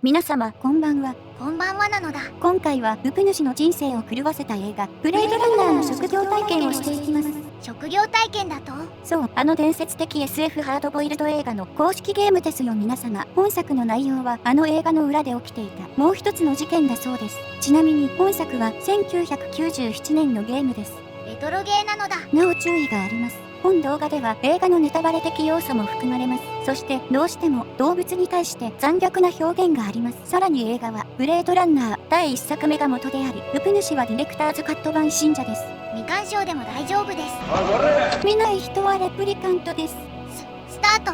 皆様、こんばんは。こんばんはなのだ。今回は、ウプ主の人生を狂わせた映画、ブレードランナーの職業体験をしていきます。職業体験だと？そう、あの伝説的 SF ハードボイルド映画の公式ゲームですよ皆様。本作の内容は、あの映画の裏で起きていた、もう一つの事件だそうです。ちなみに、本作は1997年のゲームです。レトロゲーなのだ。なお注意があります。本動画では映画のネタバレ的要素も含まれます。そしてどうしても動物に対して残虐な表現があります。さらに映画はブレードランナー第1作目が元であり、ウプ主はディレクターズカット版信者です。未干渉でも大丈夫です。見ない人はレプリカントです。スタート。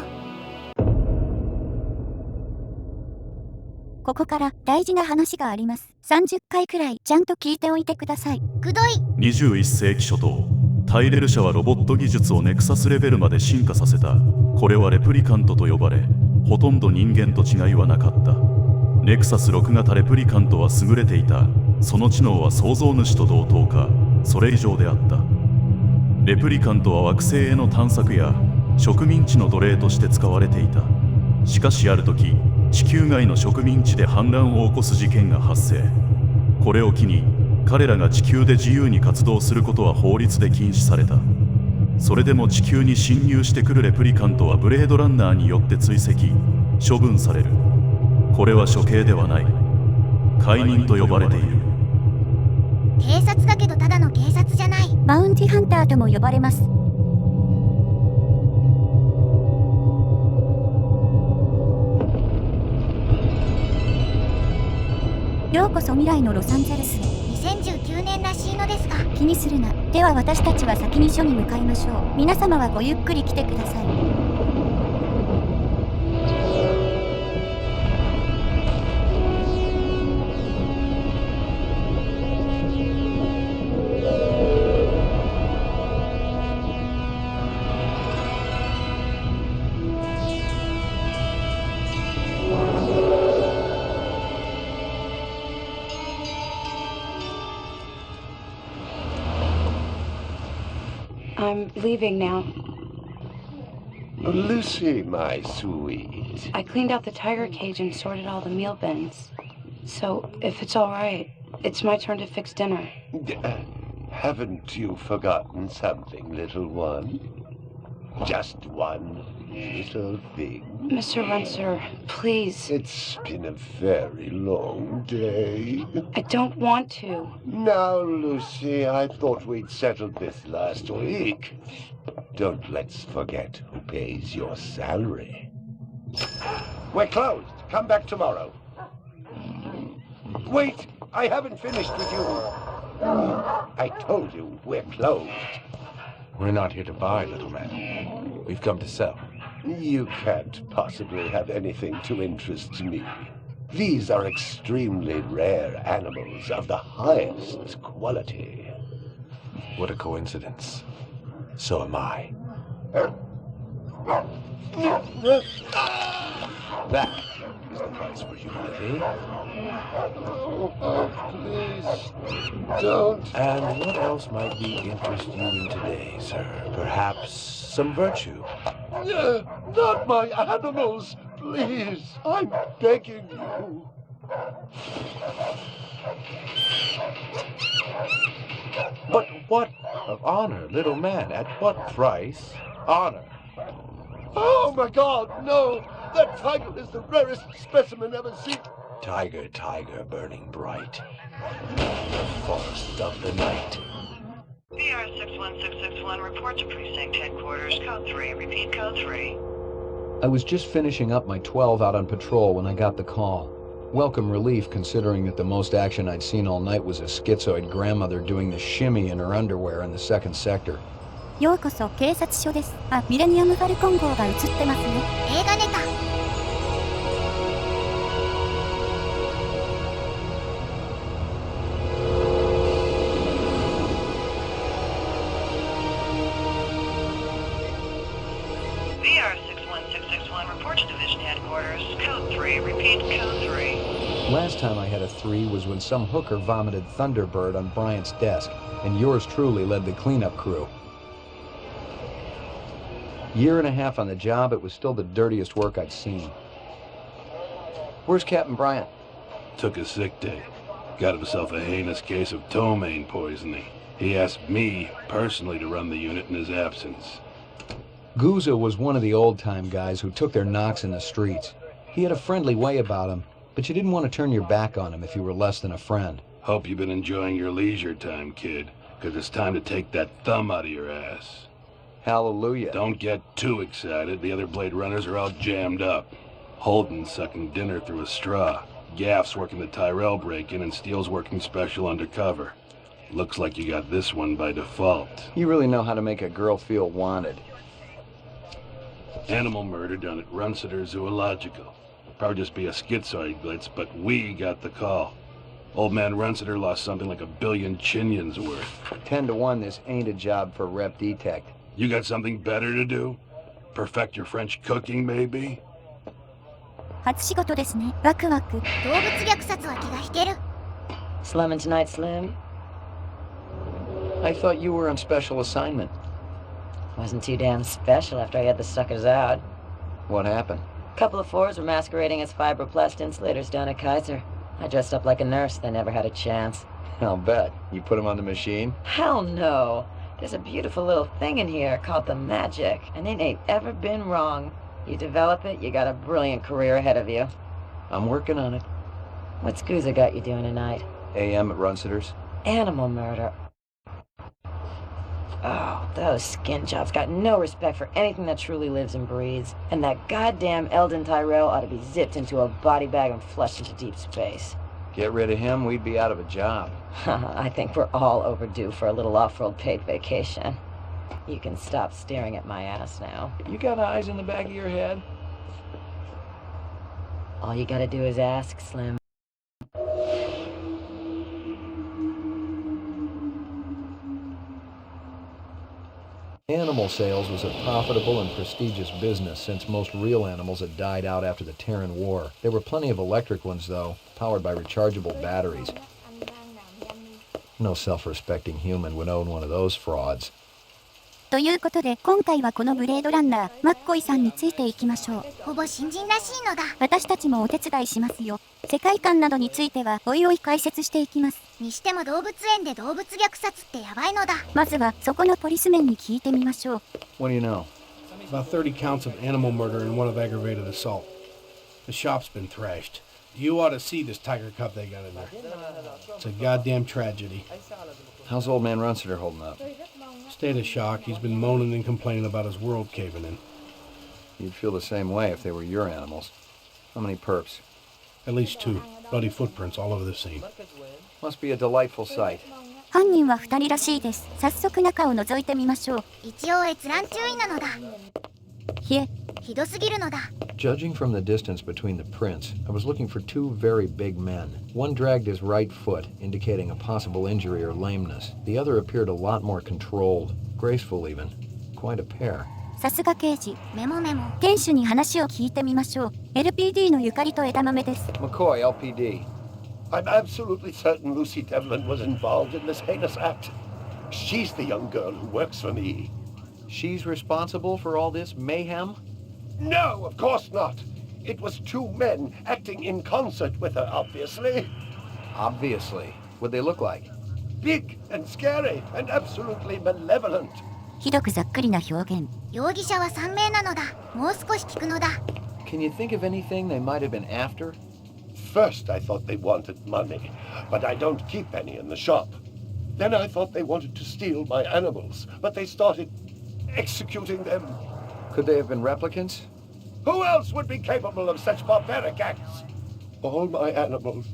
ここから大事な話があります。30回くらいちゃんと聞いておいてください。くどい。21世紀初頭、タイレル社はロボット技術をネクサスレベルまで進化させた。これはレプリカントと呼ばれ、ほとんど人間と違いはなかった。ネクサス6型レプリカントは優れていた。その知能は創造主と同等か、それ以上であった。レプリカントは惑星への探索や植民地の奴隷として使われていた。しかしある時、地球外の植民地で反乱を起こす事件が発生。これを機に彼らが地球で自由に活動することは法律で禁止された。それでも地球に侵入してくるレプリカントはブレードランナーによって追跡、処分される。これは処刑ではない。解任と呼ばれている。警察だけどただの警察じゃない。マウンティハンターとも呼ばれます。ようこそ未来のロサンゼルスへ。2019年らしいのですが。気にするな。では私たちは先に署に向かいましょう。皆様はごゆっくり来てください。I'm leaving now. Lucy, my sweet. I cleaned out the tiger cage and sorted all the meal bins. So, if it's all right, it's my turn to fix dinner. Haven't you forgotten something, little one? Just one little thing. Mr. Runcer, please. It's been a very long day. I don't want to. Now, Lucy, I thought we'd settled this last week. Don't let's forget who pays your salary. We're closed. Come back tomorrow. Wait, I haven't finished with you. I told you we're closed. We're not here to buy, little man. We've come to sell. You can't possibly have anything to interest me. These are extremely rare animals of the highest quality. What a coincidence. So am I. That is the price for humility. Please, don't. And what else might be interest you in today, sir? Perhaps some virtue? Not my animals, please. I'm begging you. But what of honor, little man? At what price? Honor. Oh my God, no! That tiger is the rarest specimen ever seen. Tiger, tiger, burning bright. The forest of the night. VR 61661, report to precinct headquarters, code 3, repeat code 3. I was just finishing up my 12 out on patrol when I got the call. Welcome relief considering that the most action I'd seen all night was a schizoid grandmother doing the shimmy in her underwear in the second sector. ようこそ警察署です。あ、ミレニアム・ファルコン号が映ってますね。映画ネタ。VR 61661, report to division headquarters, code 3, repeat code 3. Last time I had a 3 was when some hooker vomited Thunderbird on Bryant's desk, and yours truly led the cleanup crew. Year and a half on the job, it was still the dirtiest work I'd seen. Where's Captain Bryant? Took a sick day. Got himself a heinous case of ptomaine poisoning. He asked me, personally, to run the unit in his absence. Gouza was one of the old-time guys who took their knocks in the streets. He had a friendly way about him, but you didn't want to turn your back on him if you were less than a friend. Hope you've been enjoying your leisure time, kid, because it's time to take that thumb out of your ass. Hallelujah. Don't get too excited. The other Blade Runners are all jammed up. Holden's sucking dinner through a straw. Gaff's working the Tyrell break-in, and Steele's working special undercover. Looks like you got this one by default. You really know how to make a girl feel wanted. Animal murder done at Runciter Zoological. Probably just be a schizoid blitz, but we got the call. Old man Runciter lost something like 1 billion chinions worth. 10 to 1, this ain't a job for Rep Detect. You got something better to do? Perfect your French cooking, maybe? 初仕事ですね。ワクワク。動物虐殺は気が引ける。 Slumming tonight, Slim? I thought you were on special assignment. Wasn't too damn special after I had the suckers out. What happened? Couple of fours were masquerading as fibroplast insulators down at Kaiser. I dressed up like a nurse. They never had a chance. I'll bet. You put him on the machine? Hell no. There's a beautiful little thing in here called the Magic, and it ain't ever been wrong. You develop it, you got a brilliant career ahead of you. I'm working on it. What's Gouza got you doing tonight? AM at Runciter's. Animal murder. Oh, those skin jobs got no respect for anything that truly lives and breathes. And that goddamn Eldon Tyrell ought to be zipped into a body bag and flushed into deep space. Get rid of him, we'd be out of a job. I think we're all overdue for a little off-world paid vacation. You can stop staring at my ass now. You got eyes in the back of your head? All you gotta do is ask, Slim. Animal sales was a profitable and prestigious business since most real animals had died out after the Terran War. There were plenty of electric ones, though, powered by rechargeable batteries. No self-respecting human would own one of those frauds. ということで、今回はこのブレードランナー、マッコイさんについていきましょう。ほぼ新人らしいのだ。私たちもお手伝いしますよ。世界観などについては、おいおい解説していきます。にしても動物園で動物虐殺ってやばいのだ。まずは、そこのポリスメンに聞いてみましょう。What do you know? About 30 counts of animal murder and one of aggravated assault. The shop's been thrashed. You ought to see this tiger cub they got in there. It's a goddamn tragedy. How's old man Runciter holding up? State of shock. He's been moaning and complaining about his world caving in. You'd feel the same way if they were your animals. How many perps? At least 2. Bloody footprints all over the scene. Must be a delightful sight. 犯人は2人らしいです。早速中を覗いてみましょう。一応閲覧注意なのだ。ひえ、ひどすぎるのだ。Judging from the distance between the prints, I was looking for 2 very big men. One dragged his right foot, indicating a possible injury or lameness. The other appeared a lot more controlled, graceful even. Quite a pair. さすが刑事。メモメモ。店主に話を聞いてみましょう。LPD のゆかりと枝豆です。McCoy, LPD. I'm absolutely certain Lucy Devlin was involved in this heinous act. She's the young girl who works for me. She's responsible for all this mayhem? No, of course not. It was 2 men acting in concert with her, obviously. Obviously. What'd they look like? Big and scary and absolutely malevolent. ひどくざっくりな表現。容疑者は3名なのだ。もう少し聞くのだ。Can you think of anything they might have been after? First, I thought they wanted money, but I don't keep any in the shop. Then I thought they wanted to steal my animals, but they started executing them. Could they have been replicants? Who else would be capable of such barbaric acts? All my animals.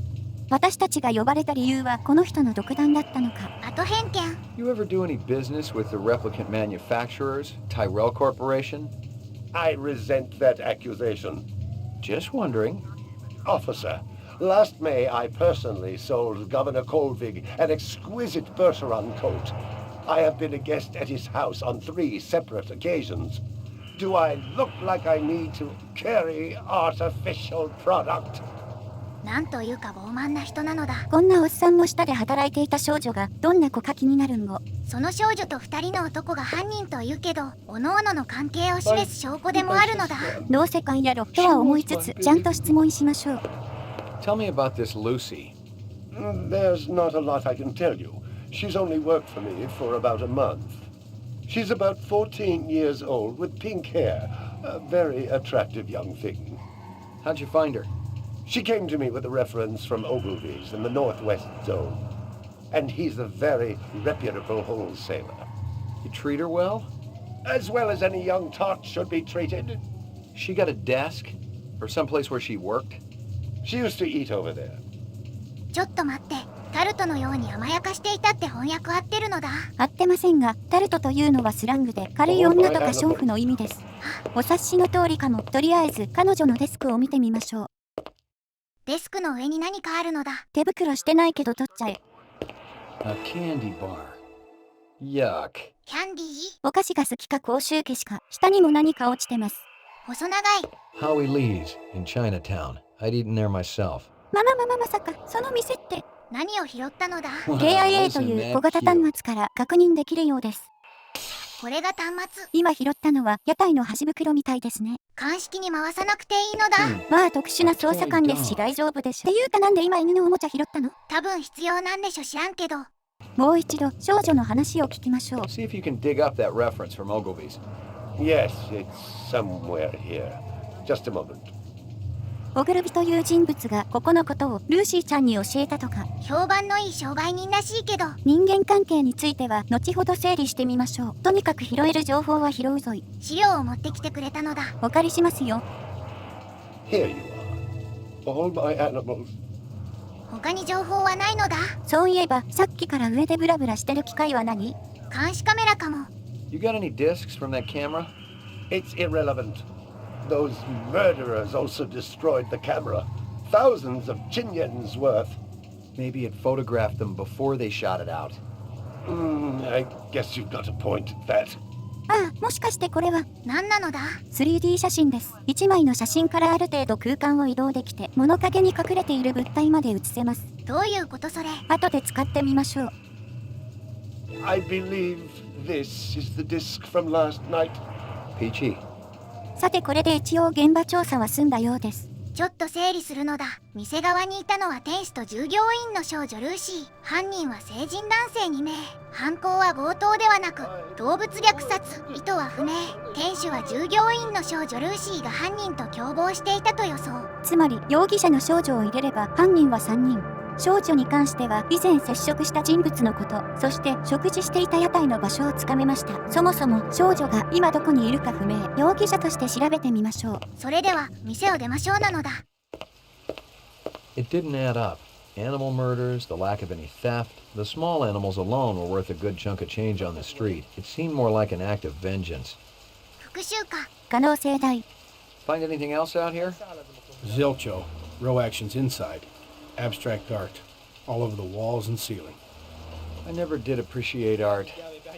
私たちが呼ばれた理由はこの人の独断だったのか。後偏見。You ever do any business with the replicant manufacturers, Tyrell Corporation? I resent that accusation. Just wondering. Officer, last May I personally sold Governor Colvig an exquisite Bergeron coat. I have been a guest at his house on 3 separate occasions. Do I look like I need to carry artificial product? なんというか傲慢な人なのだ。こんなおっさんの下で働いていた少女がどんな子か気になるんご。その少女と2人の男が犯人というけど、各々の関係を示す証拠でもあるのだ。どうせかんやろとは思いつつ、ちゃんと質問しましょう。Tell me about this Lucy. There's not a lot I can tell you. She's only worked for me for about a month. She's about 14 years old with pink hair. A very attractive young thing. How'd you find her? She came to me with a reference from Ogilvy's in the Northwest Zone. And he's a very reputable wholesaler. You treat her well? As well as any young tot should be treated. She got a desk? Or someplace where she worked? She used to eat over there. ちょっと待って。タルトのように甘やかしていたって翻訳合ってるのだ。合ってませんが、タルトというのはスラングで軽い女とか娼婦の意味です。お察しの通りかも。とりあえず彼女のデスクを見てみましょう。デスクの上に何かあるのだ。手袋してないけど取っちゃえ。A candy bar. Yuck. キャンディー？お菓子が好きか口臭消しか。下にも何か落ちてます。細長い。Howie Lee's in Chinatown. I'd eaten there myself. まさか、その店って。何を拾ったのだ？ KIA という小型端末から確認できるようです。これが端末。今拾ったのは屋台の端袋みたいですね。鑑識に回さなくていいのだ。まあ特殊な捜査官ですし大丈夫でしょ。っていうかなんで今犬のおもちゃ拾ったの？多分必要なんでしょ知らんけど。もう一度少女の話を聞きましょう。 See if you can dig up that reference from Ogilvy's. Yes, it's somewhere here. Just a moment. オグルビという人物がここのことをルーシーちゃんに教えたとか。評判のいい商売人らしいけど。人間関係については後ほど整理してみましょう。とにかく拾える情報は拾うぞい。資料を持ってきてくれたのだ。お借りしますよ。 Here you are. All my animals. 他に情報はないのだ。そういえばさっきから上でブラブラしてる機械は何？監視カメラかも。You got any discs from that camera? It's irrelevant. Those murderers also destroyed the camera. Thousands of Chinyens worth. Maybe it photographed them before they shot it out. I guess you've got a point at that. ああ、もしかしてこれは何なのだ？ 3D 写真です。1枚の写真からある程度空間を移動できて物陰に隠れている物体まで写せます。どういうことそれ？後で使ってみましょう。 I believe this is the disc from last night. Peachy. さてこれで一応現場調査は済んだようです。ちょっと整理するのだ。店側にいたのは店主と従業員の少女ルーシー。犯人は成人男性2名。犯行は強盗ではなく動物虐殺。意図は不明。店主は従業員の少女ルーシーが犯人と共謀していたと予想。つまり容疑者の少女を入れれば犯人は3人。少女に関しては以前接触した人物のこと、そして食事していた屋台の場所をつかめました。そもそも少女が今どこにいるか不明。容疑者として調べてみましょう。それでは店を出ましょうなのだ。 It didn't add up. Animal murders, the lack of any theft. The small animals alone were worth a good chunk of change on the street. It seemed more like an act of vengeance. 復讐か。可能性大。 Find anything else out here? Zilcho. Row actions inside. Abstract art. All over the walls and ceiling. I never did appreciate art.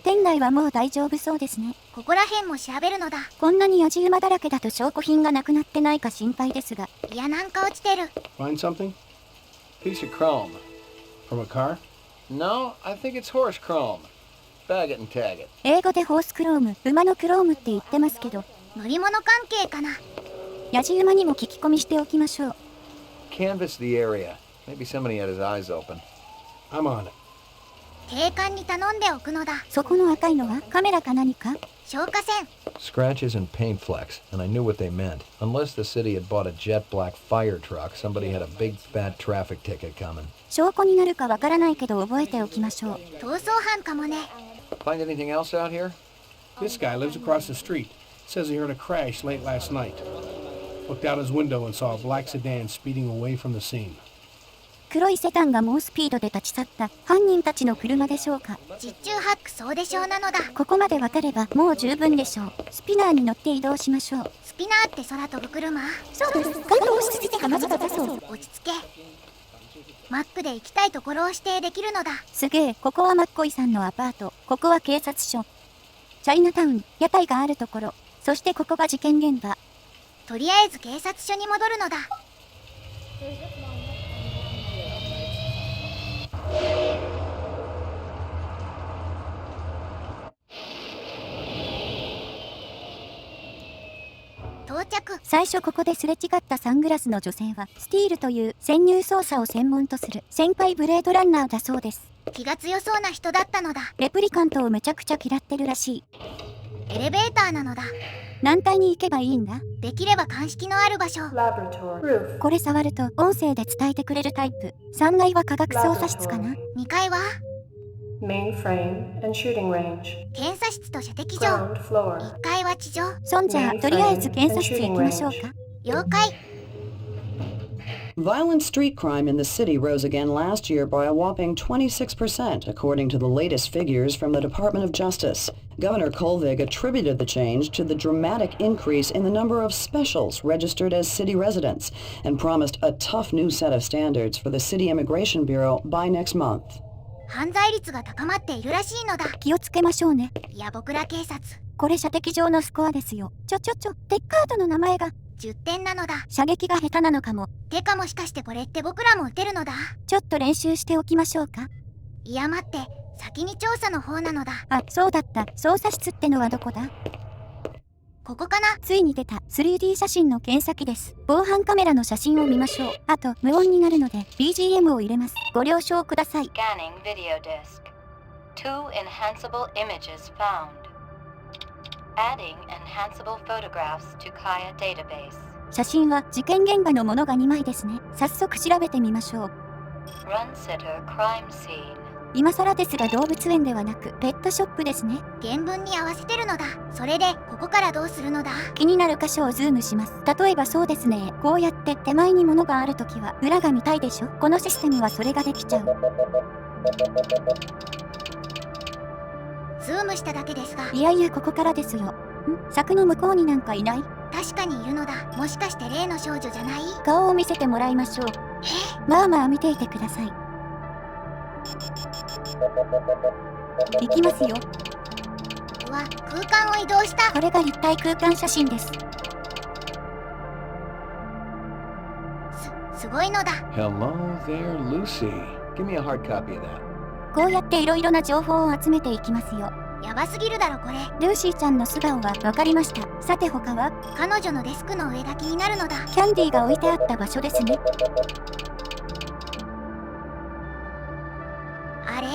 店内はもう大丈夫そうですね。ここら辺も調べるのだ。こんなにやじ馬だらけだと証拠品がなくなってないか心配ですが。いやなんか落ちてる。Find something? Piece of chrome. From a car? No, I think it's horse chrome. Bag it and tag it. 英語でホースクローム、馬のクロームって言ってますけど。乗り物関係かな。やじ馬にも聞き込みしておきましょう。Canvass the area. Maybe somebody had his eyes open. I'm on it. 警官に頼んでおくのだ。そこの赤いのはカメラか何か？消火栓。 Scratches and paint flecks, and I knew what they meant. Unless the city had bought a jet black fire truck, somebody had a big fat traffic ticket coming. 証拠になるかわからないけど覚えておきましょう。逃走犯かもね。 Find anything else out here? This guy lives across the street. Says he heard a crash late last night. Looked out his window and saw a black sedan speeding away from the scene. 黒いセダンが猛スピードで立ち去った犯人たちの車でしょうか。実中ハックそうでしょうなのだ。ここまでわかればもう十分でしょう。スピナーに乗って移動しましょう。スピナーって空飛ぶ車？そうです。感動しすぎてかまずかだそう。落ち着け。マックで行きたいところを指定できるのだ。すげえ、ここはマッコイさんのアパート。ここは警察署。チャイナタウン、屋台があるところ。そしてここが事件現場。とりあえず警察署に戻るのだ。到着。最初ここですれ違ったサングラスの女性はスティールという潜入捜査を専門とする先輩ブレードランナーだそうです。気が強そうな人だったのだ。レプリカントをめちゃくちゃ嫌ってるらしい。エレベーターなのだ。何階に行けばいいんだ？できれば鑑識のある場所。これ触ると音声で伝えてくれるタイプ。3階は科学捜査室かな。2階はMainframe and shooting range. 検査室と射撃場。 Ground floor. 1階は地上。そんじゃとりあえず検査室行きましょうか。了解。Violent street crime in the city rose again last year by a whopping 26%, according to the latest figures from the Department of Justice. Governor Kolvig attributed the change to the dramatic increase in the number of specials registered as city residents and promised a tough new set of standards for the City Immigration Bureau by next month. 犯罪率が高まっているらしいのだ。気をつけましょうね。いや僕ら警察。これ射的場のスコアですよ。テッカードの名前が10点なのだ。射撃が下手なのかも。てかもしかしてこれって僕らも撃てるのだ。ちょっと練習しておきましょうか。いや待って、先に調査の方なのだ。あ、そうだった。捜査室ってのはどこだ？ここかな。ついに出た 3D 写真の検査機です。防犯カメラの写真を見ましょう。あと無音になるので BGM を入れます。ご了承ください。Scanning video disk. 2 enhanceable images found. Adding enhanceable photographs to Kaya database. 写真は事件現場のものが2枚ですね。早速調べてみましょう。Runsetter crime scene. 今更ですが動物園ではなくペットショップですね。原文に合わせてるのだ。それでここからどうするのだ。気になる箇所をズームします。例えばそうですね。こうやって手前に物があるときは裏が見たいでしょ。このシステムはそれができちゃう。ズームしただけですが。いやいやここからですよ。柵の向こうになんかいない？確かにいるのだ。もしかして例の少女じゃない？顔を見せてもらいましょう。まあまあ見ていてください。行きますよ。うわ、空間を移動した。これが立体空間写真です。すごいのだ。 Hello there, Lucy. Give me a hard copy of that. こうやっていろいろな情報を集めていきますよ。やばすぎるだろこれ。ルーシーちゃんの素顔は分かりました。さて他は？彼女のデスクの上が気になるのだ。キャンディーが置いてあった場所ですね。あれ、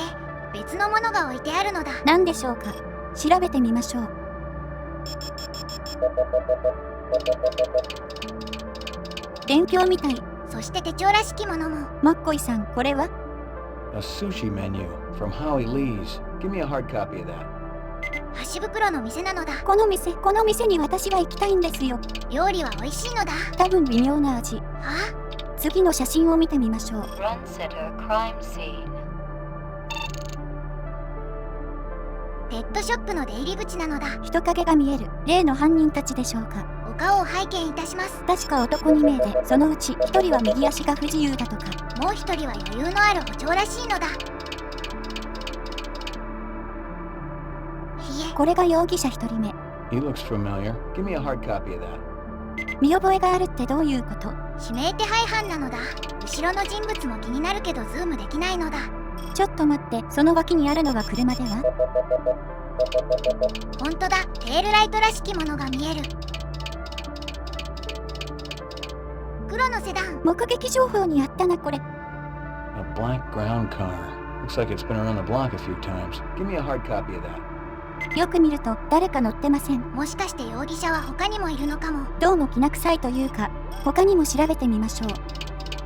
別のものが置いてあるのだ。何でしょうか？調べてみましょう。伝票みたい。そして手帳らしきものも。マッコイさん、これは？ A sushi menu from Howie Lee's. Give me a hard copy of that. 箸袋の店なのだ。この店に私は行きたいんですよ。料理は美味しいのだ。多分微妙な味。は？次の写真を見てみましょう。Runsetter crime scene. ペットショップの出入り口なのだ。人影が見える。例の犯人たちでしょうか。お顔を拝見いたします。確か男2名で、そのうち1人は右足が不自由だとか。もう1人は余裕のある歩調らしいのだ。これが容疑者1人目。 He looks familiar. Give me a hard copy of that. 見覚えがあるってどういうこと？指名手配犯なのだ。後ろの人物も気になるけどズームできないのだ。ちょっと待って、その脇にあるのが車では？ほんとだ、テールライトらしきものが見える。黒のセダン。目撃情報にあったなこれ。 A black ground car. Looks like it's been around the block a few times. Give me a hard copy of that. よく見ると誰か乗ってません。もしかして容疑者は他にもいるのかも。どうもきな臭いというか、他にも調べてみましょう。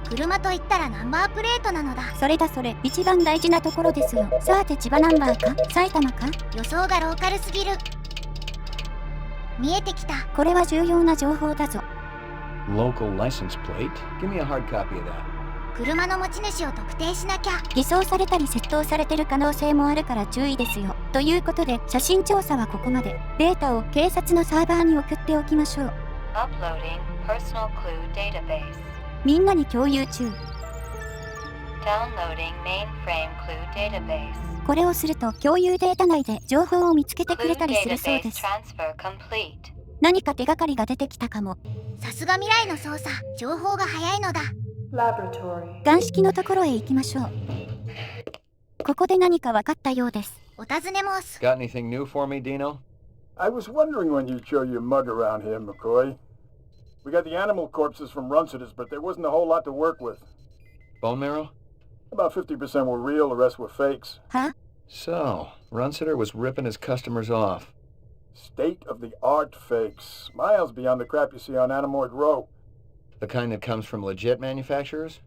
車といったらナンバープレートなのだ。それだそれ、一番大事なところですよ。さて千葉ナンバーか埼玉か？予想がローカルすぎる。見えてきた。これは重要な情報だぞ。 Local license plate. Give me a hard copy of that. 車の持ち主を特定しなきゃ。偽装されたり窃盗されてる可能性もあるから注意ですよ。ということで写真調査はここまで。データを警察のサーバーに送っておきましょう。 Uploading personal clue database. みんなに共有中。 Downloading mainframe clue database. これをすると共有データ内で情報を見つけてくれたりするそうです。何か手がかりが出てきたかも。さすが未来の捜査、情報が早いのだ。Laboratory. 鑑識のところへ行きましょう。ここで何か分かったようです。お尋ね申す。 Got anything new for me, Dino? I was wondering when you'd show your mug around here, McCoy. We got the animal corpses from Runcitus, but there wasn't a whole lot to work with. Bone marrow? About 50% were real, the rest were fakes. Huh? So, Runciter was ripping his customers off. State-of-the-art fakes. Miles beyond the crap you see on Animoid Row. The kind that comes from legit manufacturers?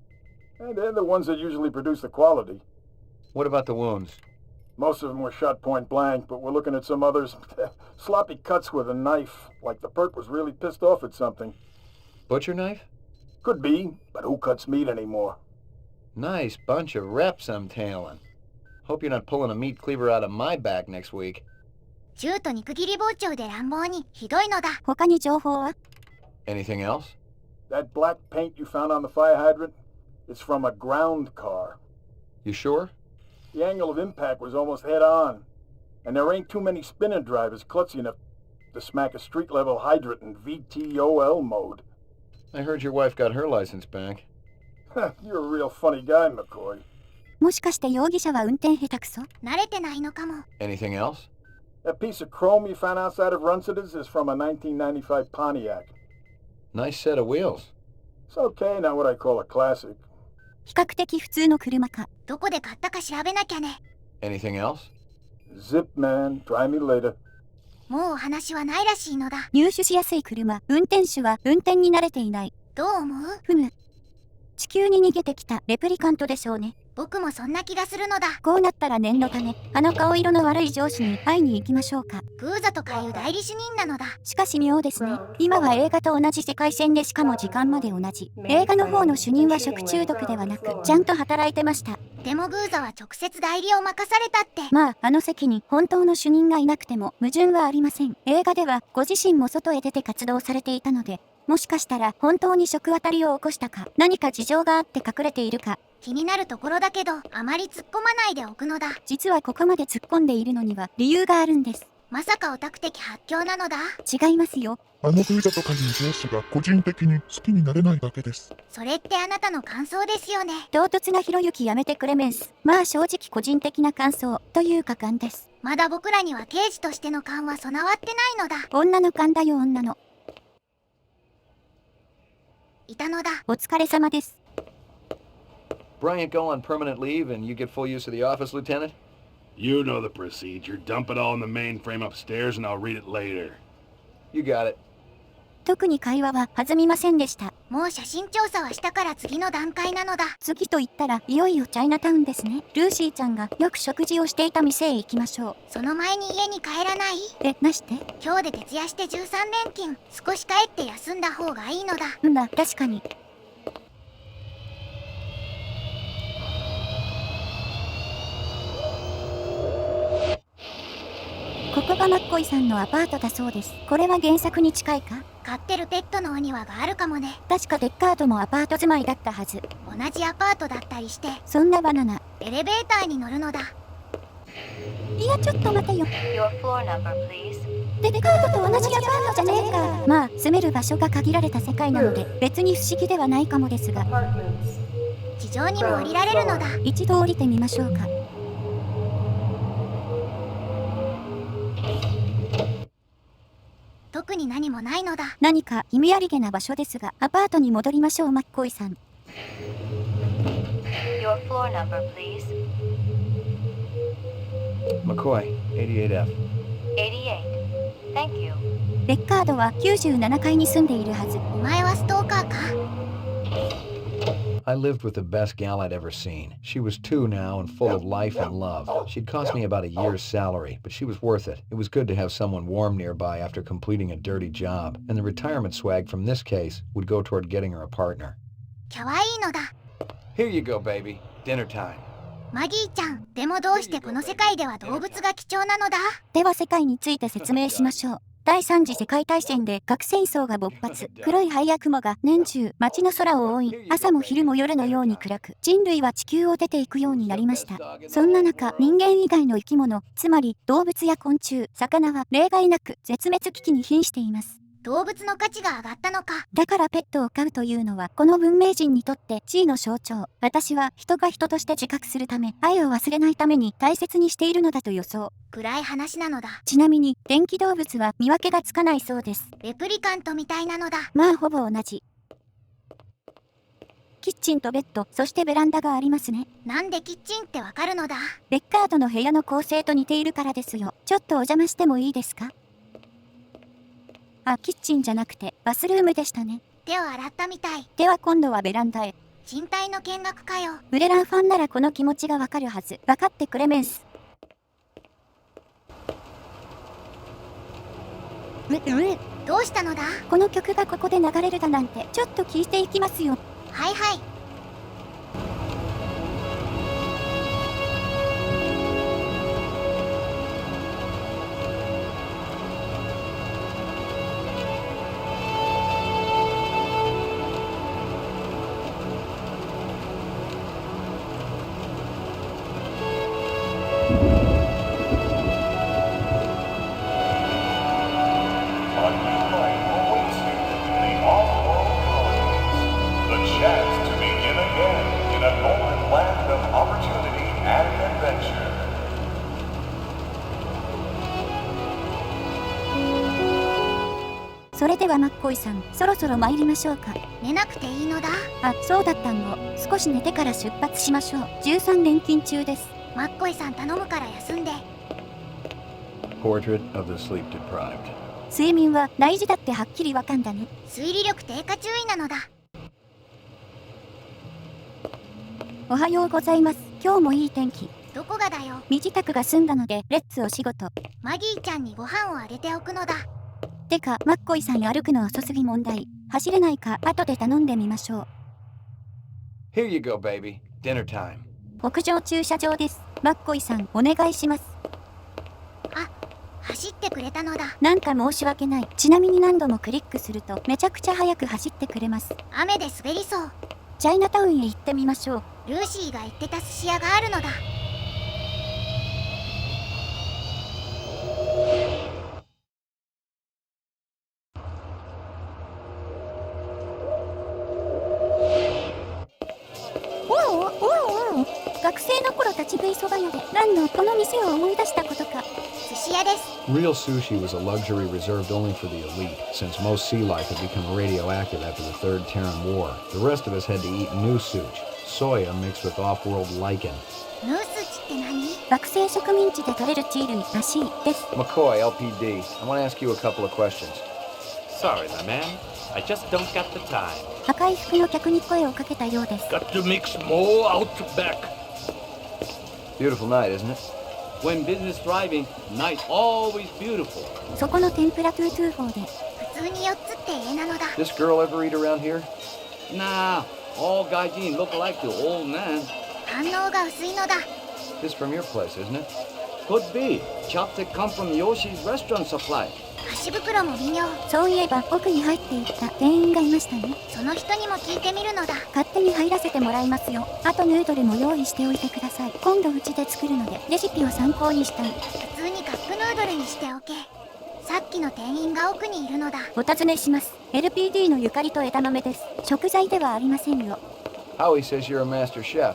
And they're the ones that usually produce the quality. What about the wounds? Most of them were shot point blank, but we're looking at some others. Sloppy cuts with a knife, like the perp was really pissed off at something. Butcher knife? Could be, but who cuts meat anymore? Nice bunch of reps I'm tailing. Hope you're not pulling a meat cleaver out of my back next week. 銃と肉切り包丁で乱暴にひどいのだ。他に情報は？ Anything else? That black paint you found on the fire hydrant? It's from a ground car. You sure? The angle of impact was almost head-on. And there ain't too many spinner drivers klutzy enough to smack a street-level hydrant in VTOL mode. I heard your wife got her license back. You're a real funny guy, McCoy. もしかして容疑者は運転下手くそ？慣れてないのかも。 Anything else? That piece of chrome you found outside of Runcitus is from a 1995 Pontiac. Nice set of wheels. It's okay, not what I call a classic. 比較的普通の車か。どこで買ったか調べなきゃね。 Anything else? Zip man, try me later. もうお話はないらしいのだ。入手しやすい車、運転手は運転に慣れていない。どう思う？ふむ。地球に逃げてきたレプリカントでしょうね。僕もそんな気がするのだ。こうなったら念のため、あの顔色の悪い上司に会いに行きましょうか。グーザとかいう代理主任なのだ。しかし妙ですね。今は映画と同じ世界線でしかも時間まで同じ。映画の方の主任は食中毒ではなく、ちゃんと働いてました。でもグーザは直接代理を任されたって。まあ、あの席に本当の主任がいなくても矛盾はありません。映画ではご自身も外へ出て活動されていたので、もしかしたら本当に食あたりを起こしたか、何か事情があって隠れているか。気になるところだけど、あまり突っ込まないでおくのだ。実はここまで突っ込んでいるのには理由があるんです。まさかオタク的発狂なのだ。違いますよ。あのグーザとかいう上司が個人的に好きになれないだけです。それってあなたの感想ですよね。唐突なひろゆきやめてクレメンス。まあ正直個人的な感想というか勘です。まだ僕らには刑事としての勘は備わってないのだ。女の勘だよ女の。いたのだ。お疲れ様です。Bryant go on permanent leave and you get full use of the office, Lieutenant? You know the procedure. Dump it all in the mainframe upstairs and I'll read it later. You got it. 特に会話は弾みませんでした。もう写真調査はしたから次の段階なのだ。次と言ったらいよいよチャイナタウンですね。ルーシーちゃんがよく食事をしていた店へ行きましょう。その前に家に帰らない？なして？今日で徹夜して13連勤。少し帰って休んだ方がいいのだ。確かに。ここがマッコイさんのアパートだそうです。これは原作に近いか？飼ってるペットのお庭があるかもね。確かデッカードもアパート住まいだったはず。同じアパートだったりして。そんなバナナ。エレベーターに乗るのだ。いやちょっと待てよ。Your floor number, please. デッカードと同じアパートじゃねえか。まあ住める場所が限られた世界なので別に不思議ではないかもですが。地上にも降りられるのだ。一度降りてみましょうか。特に何もないのだ。何か意味ありげな場所ですが、アパートに戻りましょうマッコイさん。Your floor number, please. McCoy, 88F. 88. Thank you. レッカードは97階に住んでいるはず。お前はストーカーか？ I lived with the best gal I'd ever seen. She was 2 now and full of life and love. She'd cost me about a year's salary, but she was worth it. It was good to have someone warm nearby after completing a dirty job, and the retirement swag from this case would go toward getting her a partner. かわいいのだ。 Here you go, baby. Dinner time. マギーちゃん、でもどうしてこの世界では動物が貴重なのだ？では世界について説明しましょう。第3次世界大戦で核戦争が勃発。黒い灰や雲が年中街の空を覆い、朝も昼も夜のように暗く、人類は地球を出ていくようになりました。そんな中、人間以外の生き物、つまり動物や昆虫、魚は例外なく絶滅危機に瀕しています。動物の価値が上がったのか。だからペットを飼うというのはこの文明人にとって地位の象徴。私は人が人として自覚するため、愛を忘れないために大切にしているのだと予想。暗い話なのだ。ちなみに電気動物は見分けがつかないそうです。レプリカントみたいなのだ。まあほぼ同じ。キッチンとベッド、そしてベランダがありますね。なんでキッチンってわかるのだ。レッカードの部屋の構成と似ているからですよ。ちょっとお邪魔してもいいですか？あ、キッチンじゃなくてバスルームでしたね。手を洗ったみたい。では今度はベランダへ。賃貸の見学かよ。ブレランファンならこの気持ちがわかるはず。わかってクレメンス。どうしたのだ。この曲がここで流れるだなんて、ちょっと聞いていきますよ。はいはい。それではマッコイさん、そろそろ参りましょうか。寝なくていいのだ。あ、そうだったの。少し寝てから出発しましょう。13連勤中です。マッコイさん頼むから休んで。Portrait of the sleep deprived. 睡眠は大事だってはっきりわかんだね。推理力低下注意なのだ。おはようございます。今日もいい天気。どこがだよ。身支度が済んだので、レッツお仕事。マギーちゃんにご飯をあげておくのだ。てか、マッコイさん歩くの遅すぎ問題。走れないか後で頼んでみましょう。Here you go, baby. Dinner time. 屋上駐車場です。マッコイさん、お願いします。あ、走ってくれたのだ。なんか申し訳ない。ちなみに何度もクリックするとめちゃくちゃ速く走ってくれます。雨で滑りそう。チャイナタウンへ行ってみましょう。ルーシーが言ってた寿司屋があるのだ。学生の頃立ち食いそば屋で何度この店を思い出したことか。寿司屋です。 Real sushi was a luxury reserved only for the elite, since most sea life had become radioactive after the Third Terran War. The rest of us had to eat new sushi, soya mixed with off-world lichen. ヌースチって何？学生植民地で取れる地類らしいです。 McCoy, LPD, I want to ask you a couple of questions. Sorry, my man. I just don't got the time. 赤い服の客に声をかけたようです。 Got to mix more out back. Beautiful night, isn't it? When business thriving, night always beautiful. そこの天ぷらトゥートゥー4で。普通に4つって絵なのだ。 This girl ever eat around here? Nah, all gaijin look like the old man. 反応が薄いのだ。 This from your place, isn't it? Could be. Chops that come from Yoshi's restaurant supply. 箸袋も微妙。そういえば奥に入っていった店員がいましたね。その人にも聞いてみるのだ。勝手に入らせてもらいますよ。あとヌードルも用意しておいてください。今度うちで作るのでレシピを参考にしたい。普通にカップヌードルにしておけ。さっきの店員が奥にいるのだ。お尋ねします。 LPD のゆかりと枝豆です。食材ではありませんよ。 Howie says you're a master chef.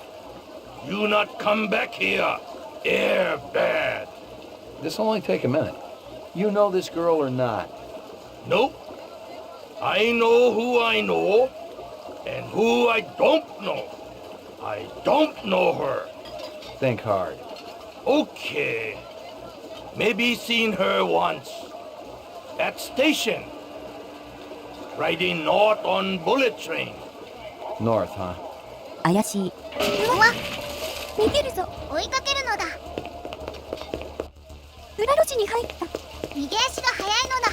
You not come back here. Air bad. This'll only take a minute. You know this girl or not? Nope. I know who I know, and who I don't know. I don't know her. Think hard. Okay. Maybe seen her once. At station. Riding north on bullet train. North, huh? 怪しい。うわ、逃げるぞ。追いかけるのだ。裏路地に入った。逃げ足が速いのだ。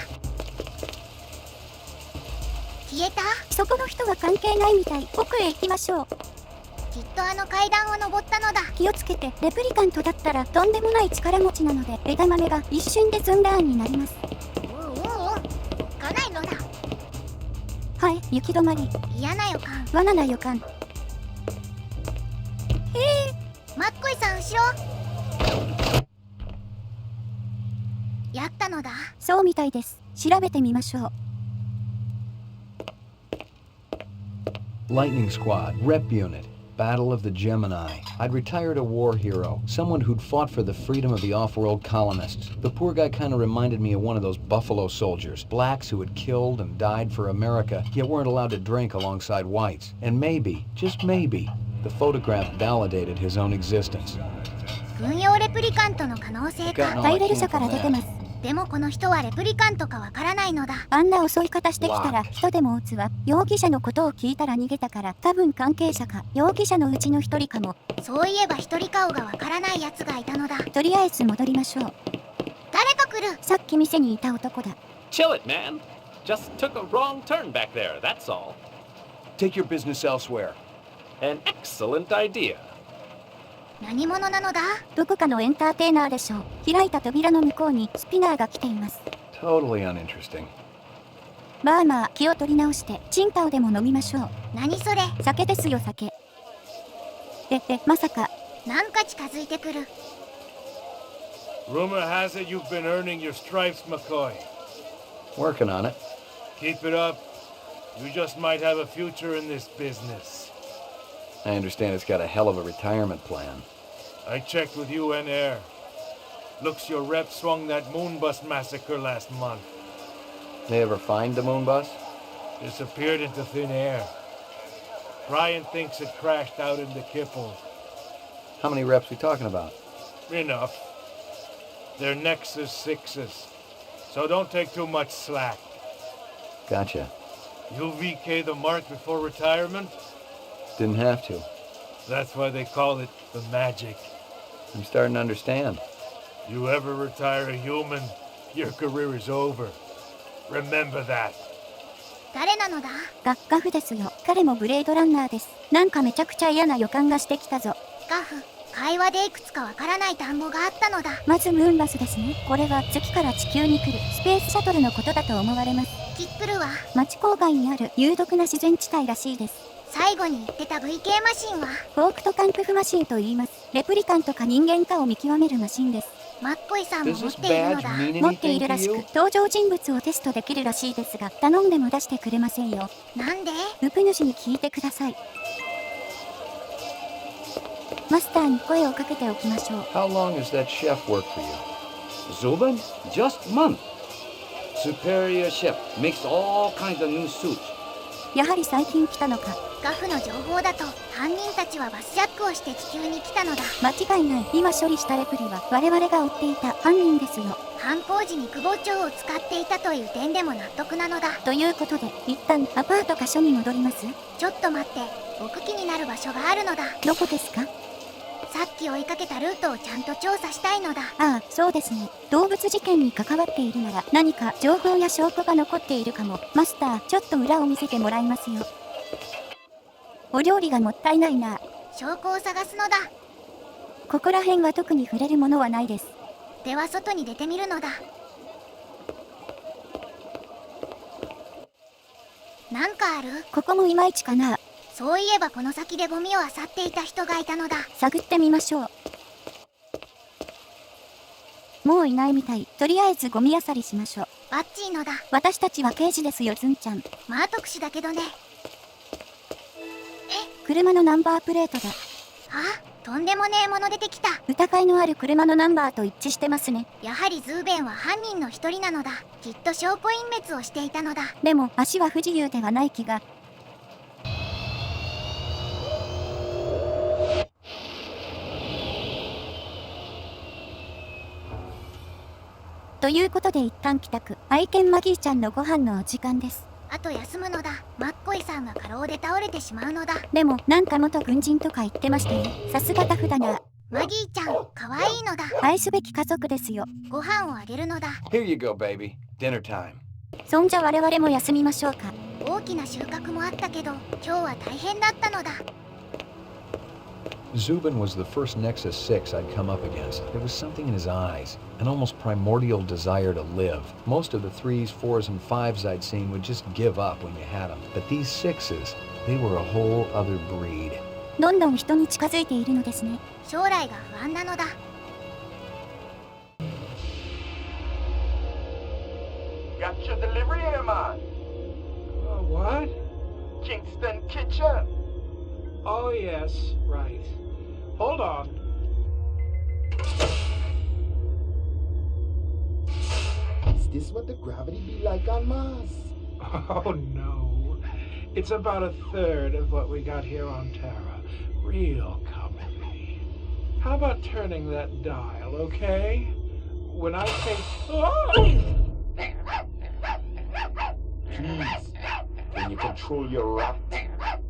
消えた？そこの人は関係ないみたい。奥へ行きましょう。きっとあの階段を登ったのだ。気をつけて。レプリカントだったらとんでもない力持ちなので枝豆が一瞬でズンダーンになります。来ないのだ。はい、行き止まり。嫌な予感。罠な予感。マッコイさん後ろ。やったのだ。そうみたいです。調べてみましょう。Lightning Squad, Rep Unit, Battle of the Gemini. I'd retired a war hero, someone who'd fought for the freedom of the off-world colonists. The poor guy kind of reminded me of one of those Buffalo Soldiers, blacks who had killed and died for America, yet weren't allowed to drink alongside whites. And maybe, just maybe, the photograph validated his own existence. 軍用レプリカントの可能性か。タイレル社から出てます。でもこの人はレプリカントかわからないのだ。あんな襲い方してきたら人でも撃つわ。容疑者のことを聞いたら逃げたから多分関係者か容疑者のうちの一人かも。そういえば一人顔がわからないやつがいたのだ。とりあえず戻りましょう。誰か来る。さっき店にいた男だ。Chill it, man. Just took a wrong turn back there, that's all. Take your business elsewhere. An excellent idea. 何者なのだ？どこかのエンターテイナーでしょう。開いた扉の向こうにスピナーが来ています。Totally uninteresting. まあまあ気を取り直してチンタオでも飲みましょう。何それ？酒ですよ酒。まさか。なんか近づいてくる。Rumor has it you've been earning your stripes, McCoy. Working on it. Keep it up. You just might have a future in this business. I understand it's got a hell of a retirement plan. I checked with UN Air. Looks your rep swung that moon bus massacre last month. They ever find the moon bus? Disappeared into thin air. Brian thinks it crashed out in the Kipple. How many reps we talking about? Enough. They're Nexus 6s. So don't take too much slack. Gotcha. You VK the mark before retirement? Didn't have to. That's why they call it the magic. I'm starting to understand. You ever retire a human, your career is over. Remember that. 誰なのだ？ガフですよ。彼もブレードランナーです。なんかめちゃくちゃ嫌な予感がしてきたぞ。ガフ、会話でいくつかわからない単語があったのだ。まずムーンバスですね。これは月から地球に来るスペースシャトルのことだと思われます。キックルは町郊外にある有毒な自然地帯らしいです。最後に言ってた VK マシンはフォークトカンクフマシンと言います。レプリカントか人間かを見極めるマシンです。マッコイさんも持っているのだ。持っているらしく登場人物をテストできるらしいですが頼んでも出してくれませんよ。なんで？ウプ主に聞いてください。マスターに声をかけておきましょう。 How long has that chef worked for you? Zubin? Just a month. Superior chef makes all kinds of new suits. やはり最近来たのか。ガフの情報だと犯人たちはバスジャックをして地球に来たのだ。間違いない。今処理したレプリは我々が追っていた犯人ですよ。犯行時に久保町を使っていたという点でも納得なのだ。ということで一旦アパートか所に戻ります。ちょっと待って、僕気になる場所があるのだ。どこですか？さっき追いかけたルートをちゃんと調査したいのだ。ああ、そうですね。動物事件に関わっているなら何か情報や証拠が残っているかも。マスター、ちょっと裏を見せてもらいますよ。お料理がもったいないな。証拠を探すのだ。ここら辺は特に触れるものはないです。では外に出てみるのだ。なんかある？ここもいまいちかな。そういえばこの先でゴミを漁っていた人がいたのだ。探ってみましょう。もういないみたい。とりあえずゴミ漁りしましょう。バッチーのだ。私たちは刑事ですよ、ズンちゃん。まあ特殊だけどね。車のナンバープレートだ。あ、とんでもねえもの出てきた。疑いのある車のナンバーと一致してますね。やはりズーベンは犯人の一人なのだ。きっと証拠隠滅をしていたのだ。でも足は不自由ではない気が。ということで一旦帰宅。愛犬マギーちゃんのご飯のお時間です。あと休むのだ。マッコイさんが過労で倒れてしまうのだ。でもなんか元軍人とか言ってましたよ。さすがタフだな。マギーちゃん、かわいいのだ。愛すべき家族ですよ。ご飯をあげるのだ。 Here you go, baby. Dinner time. そんじゃ我々も休みましょうか。大きな収穫もあったけど、今日は大変だったのだ。Zubin was the first Nexus 6 I'd come up against. There was something in his eyes, an almost primordial desire to live. Most of the 3s, 4s, and 5s I'd seen would just give up when you had them. But these 6s, they were a whole other breed. どんどん人に近づいているのですね。将来が不安なのだ。Got your delivery, Herman. What? Kingston Kitchen. Oh, yes, right. Hold on. Is this what the gravity be like on Mars? Oh, no. It's about a third of what we got here on Terra. Real comfy. How about turning that dial, okay? When I say... Oh! Please, can you control your rat?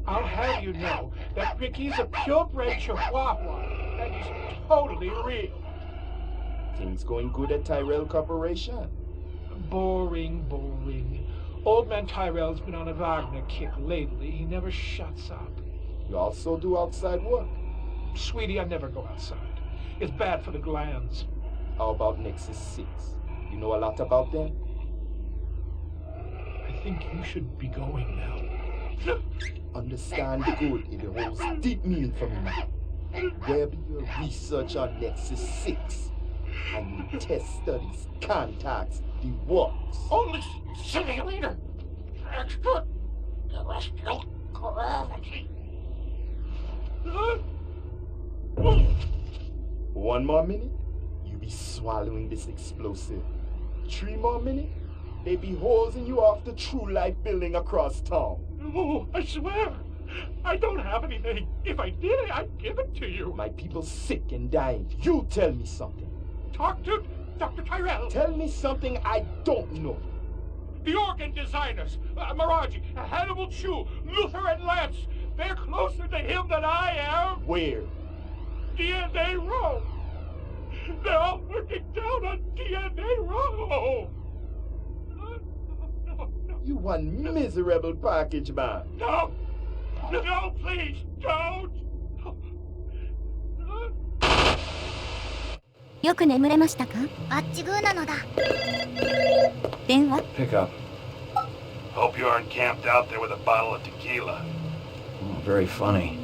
I'll have you know that Ricky's a purebred Chihuahua. That is totally real. Things going good at Tyrell Corporation? Boring, boring. Old man Tyrell's been on a Wagner kick lately. He never shuts up. You also do outside work? Sweetie, I never go outside. It's bad for the glands. How about Nexus 6? You know a lot about them? I think you should be going now. Understand good, it holds deep meal for me. Where be your research on Nexus 6? And the test studies, contacts, the works. Only simulator. Extraterrestrial gravity. One more minute, you be swallowing this explosive. 3 more minutes, they be hosing you off the True Life building across town. No, I swear. I don't have anything. If I did, I'd give it to you. My people sick and dying. You tell me something. Talk to Dr. Tyrell. Tell me something I don't know. The organ designers, Miraji, Hannibal Chu, Luther and Lance, they're closer to him than I am. Where? DNA Row. They're all working down on DNA Row. You one miserable package man. No! No, please, don't! よく眠れましたか？バッチグーなのだ。電話？ Pick up. Hope you aren't camped out there with a bottle of tequila. Very funny.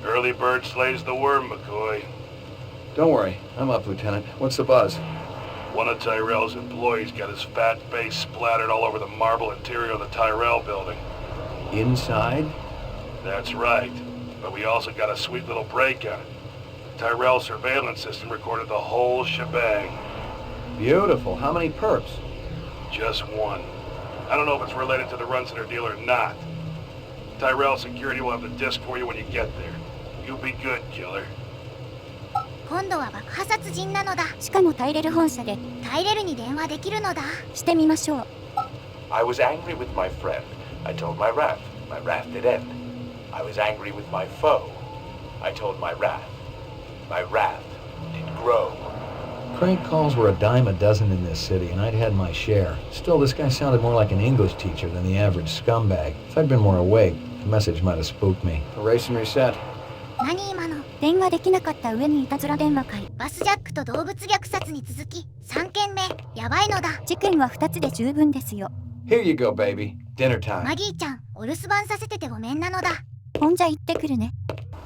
Early bird slays the worm, McCoy. Don't worry, I'm up, Lieutenant. What's the buzz? One of Tyrell's employees got his fat face splattered all over the marble interior of the Tyrell building. Inside? That's right. But we also got a sweet little break on it. Tyrell surveillance system recorded the whole shebang. Beautiful. How many perps? Just one. I don't know if it's related to the Runciner deal or not. Tyrell security will have the disc for you when you get there. You be good, killer. 今度は爆破殺人なのだ。しかもタイレル本社で。タイレルに電話できるのだ。してみましょう。I was angry with my friend. I told my wrath. My wrath did end. I was angry with my foe. I told my wrath. My wrath did grow. Crank calls were a dime a dozen in this city, and I'd had my share. Still, this guy sounded more like an English teacher than the average scumbag. If I'd been more awake, the message might have spooked me. Erase and reset. 何今の？電話できなかった上にいたずら電話会。バスジャックと動物虐殺に続き3件目。やばいのだ。事件は2つで十分ですよ。Here you go, baby. Dinner time. マギーちゃん、お留守番させててごめんなのだ。ほんじゃ行ってくるね。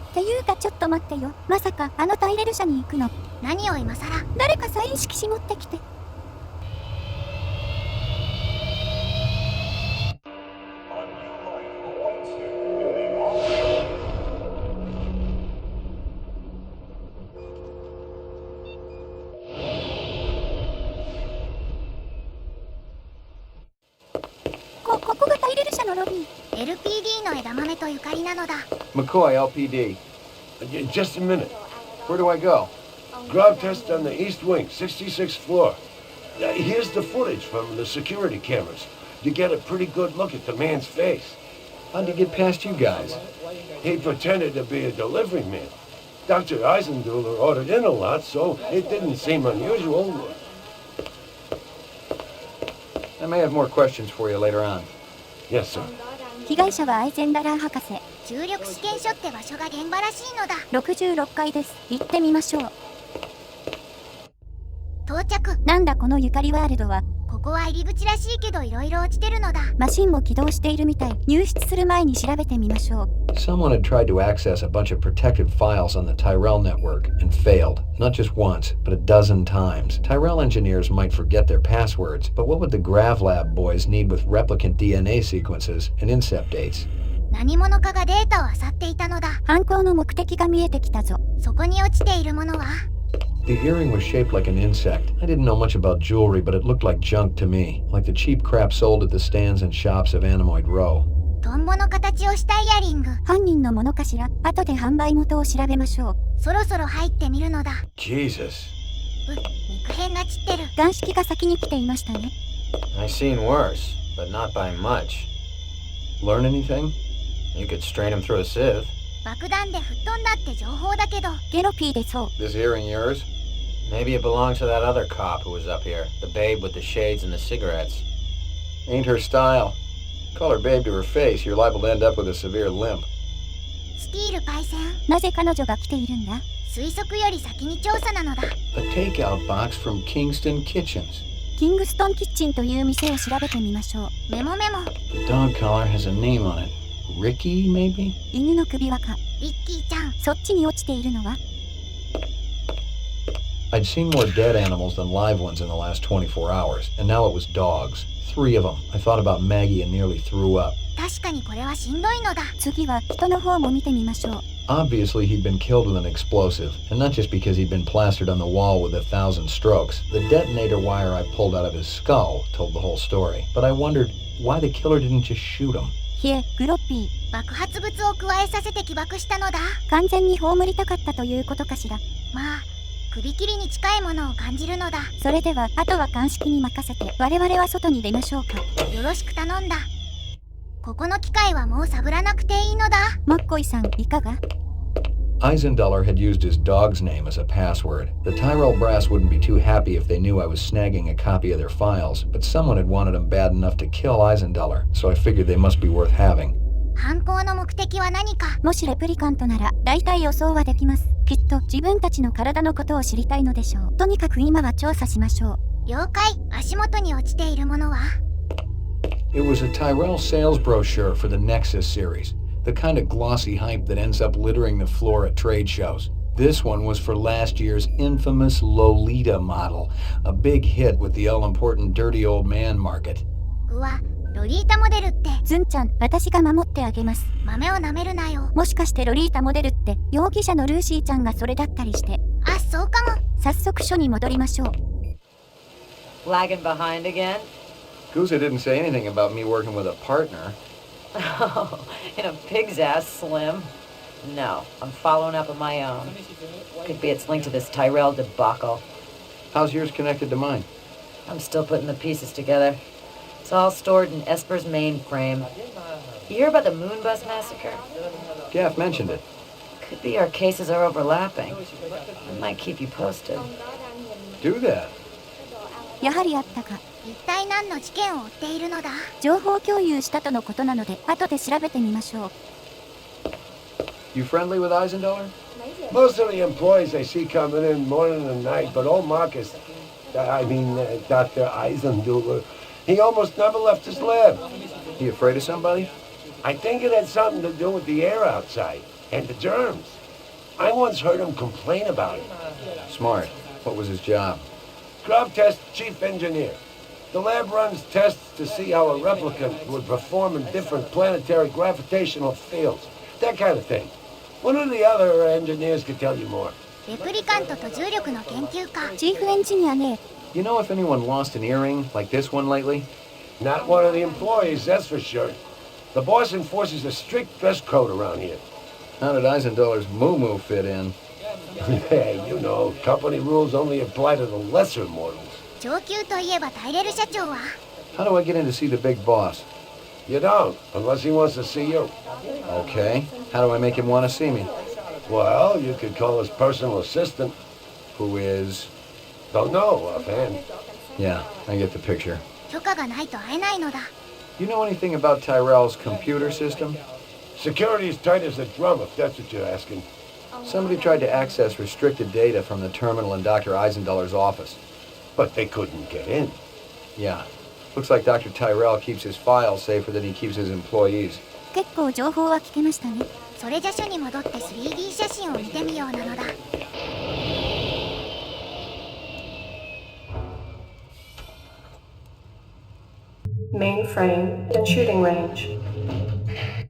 っていうかちょっと待ってよ。まさかあのタイレル社に行くの？何を今さら？誰かサイン色紙持ってきて。ここがタイレル社のロビー。LPD の枝豆とゆかりなのだ。McCoy, LPD. Just a minute. Where do I go? Grab test on the east wing, 66th floor. Here's the footage from the security cameras. You get a pretty good look at the man's face. How'd he get past you guys? He pretended to be a delivery man. Dr. Eisenduller ordered in a lot, so it didn't seem unusual. I may have more questions for you later on. Yes, sir. 被害者はアイゼンダラー博士。重力試験所って場所が現場らしいのだ。66階です。行ってみましょう。到着。なんだこのゆかりワールドは。ここは入り口らしいけどいろいろ落ちてるのだ。マシンも起動しているみたい。入室する前に調べてみましょう。Someone had tried to access a bunch of protected files on the Tyrell network and failed. Not just once, but a dozen times. Tyrell engineers might forget their passwords, but what would the GravLab boys need with replicant DNA sequences and incept dates? 何者かがデータを漁っていたのだ。犯行の目的が見えてきたぞ。そこに落ちているものは The earring was shaped like an insect. I didn't know much about jewelry, but it looked like junk to me, like the cheap crap sold at the stands and shops of Animoid Row. トンボの形をしたイヤリング。犯人のものかしら。後で販売元を調べましょう。そろそろ入ってみるのだ。 Jesus. 肉片が散ってる。鑑識が先に来ていましたね。 I've seen worse, but not by much. Learn anything? You could strain him through a sieve. 爆弾で吹っ飛んだって情報だけど。ゲロピーでそう。 This earring yours? Maybe it belonged to that other cop who was up here, the babe with the shades and the cigarettes. Ain't her style. Call her babe to her face, you're liable to end up with a severe limp. スティールパイセン。なぜ彼女が来ているんだ？推測より先に調査なのだ。A takeout box from Kingston Kitchens. キングストンキッチンという店を調べてみましょう。メモメモ。 The dog collar has a name on it. Ricky, maybe? 犬の首輪か。リッキーちゃん。そっちに落ちているのは？ I'd seen more dead animals than live ones in the last 24 hours, and now it was dogs. 3 of them. I thought about Maggie and nearly threw up. 確かにこれはしんどいのだ。次は人の方も見てみましょう。Obviously, he'd been killed with an explosive, and not just because he'd been plastered on the wall with 1,000 strokes. The detonator wire I pulled out of his skull told the whole story. But I wondered why the killer didn't just shoot him. いえ、グロッピー。爆発物を加えさせて起爆したのだ。完全に葬りたかったということかしら。まあ、首切りに近いものを感じるのだ。それでは、あとは鑑識に任せて、我々は外に出ましょうか。よろしく頼んだ。ここの機械はもう探らなくていいのだ。マッコイさん、いかが？ Eisenduller had used his dog's name as a password. The Tyrell brass wouldn't be too happy if they knew I was snagging a copy of their files, but someone had wanted them bad enough to kill Eisenduller, so I figured they must be worth having. 犯行の目的は何か？もしレプリカントなら、大体予想はできます。きっと自分たちの体のことを知りたいのでしょう。とにかく今は調査しましょう。了解。足元に落ちているものは？ It was a Tyrell sales brochure for the Nexus series. The kind of glossy hype that ends up littering the floor at trade shows. This one was for last year's infamous Lolita model, a big hit with the all-important dirty old man market. うわ、ロリータモデルって。ズンちゃん、私が守ってあげます。豆を舐めるなよ。もしかしてロリータモデルって、容疑者のルーシーちゃんがそれだったりして。あ、そうかも。早速署に戻りましょう。Lagging behind again? Gouza didn't say anything about me working with a partner. Oh, in a pig's ass, Slim. No, I'm following up on my own. Could be it's linked to this Tyrell debacle. How's yours connected to mine? I'm still putting the pieces together. It's all stored in Esper's mainframe. You hear about the Moonbus massacre? Gaff mentioned it. Could be our cases are overlapping. I might keep you posted. Do that. やはりあったか。一体何の事件を追っているのだ？情報共有したとのことなので、後で調べてみましょう。You friendly with Eisenduller? Most of the employees I see coming in morning and night, but old Marcus, Dr. Eisenduller, he almost never left his lab. He afraid of somebody? I think it had something to do with the air outside and the germs. I once heard him complain about it. Smart. What was his job? Scrub test chief engineer. The lab runs tests to see how a replicant would perform in different planetary gravitational fields. That kind of thing. One of the other engineers could tell you more. レプリカントと重力の研究家。チーフエンジニアね。You know if anyone lost an earring like this one lately? Not one of the employees, that's for sure. The boss enforces a strict dress code around here. How did Eisenduller's moo-moo fit in? Hey, you know, company rules only apply to the lesser mortals. 上級といえばタイレル社長は？ How do I get in to see the big boss? You don't, unless he wants to see you. Okay. How do I make him want to see me? Well, you could call his personal assistant. Who is? Don't know offhand. Yeah, I get the picture. 許可がないと会えないのだ。You know anything about Tyrell's computer system? Security as tight as a drum, if that's what you're asking. Somebody tried to access restricted data from the terminal in Dr. Eisenduller's office. But they couldn't get in. Yeah. Looks like Dr. Tyrell keeps his files safer than he keeps his employees. 結構情報は聞けましたね。それじゃ署に戻って 3D 写真を見てみようなのだ。Mainframe and shooting range.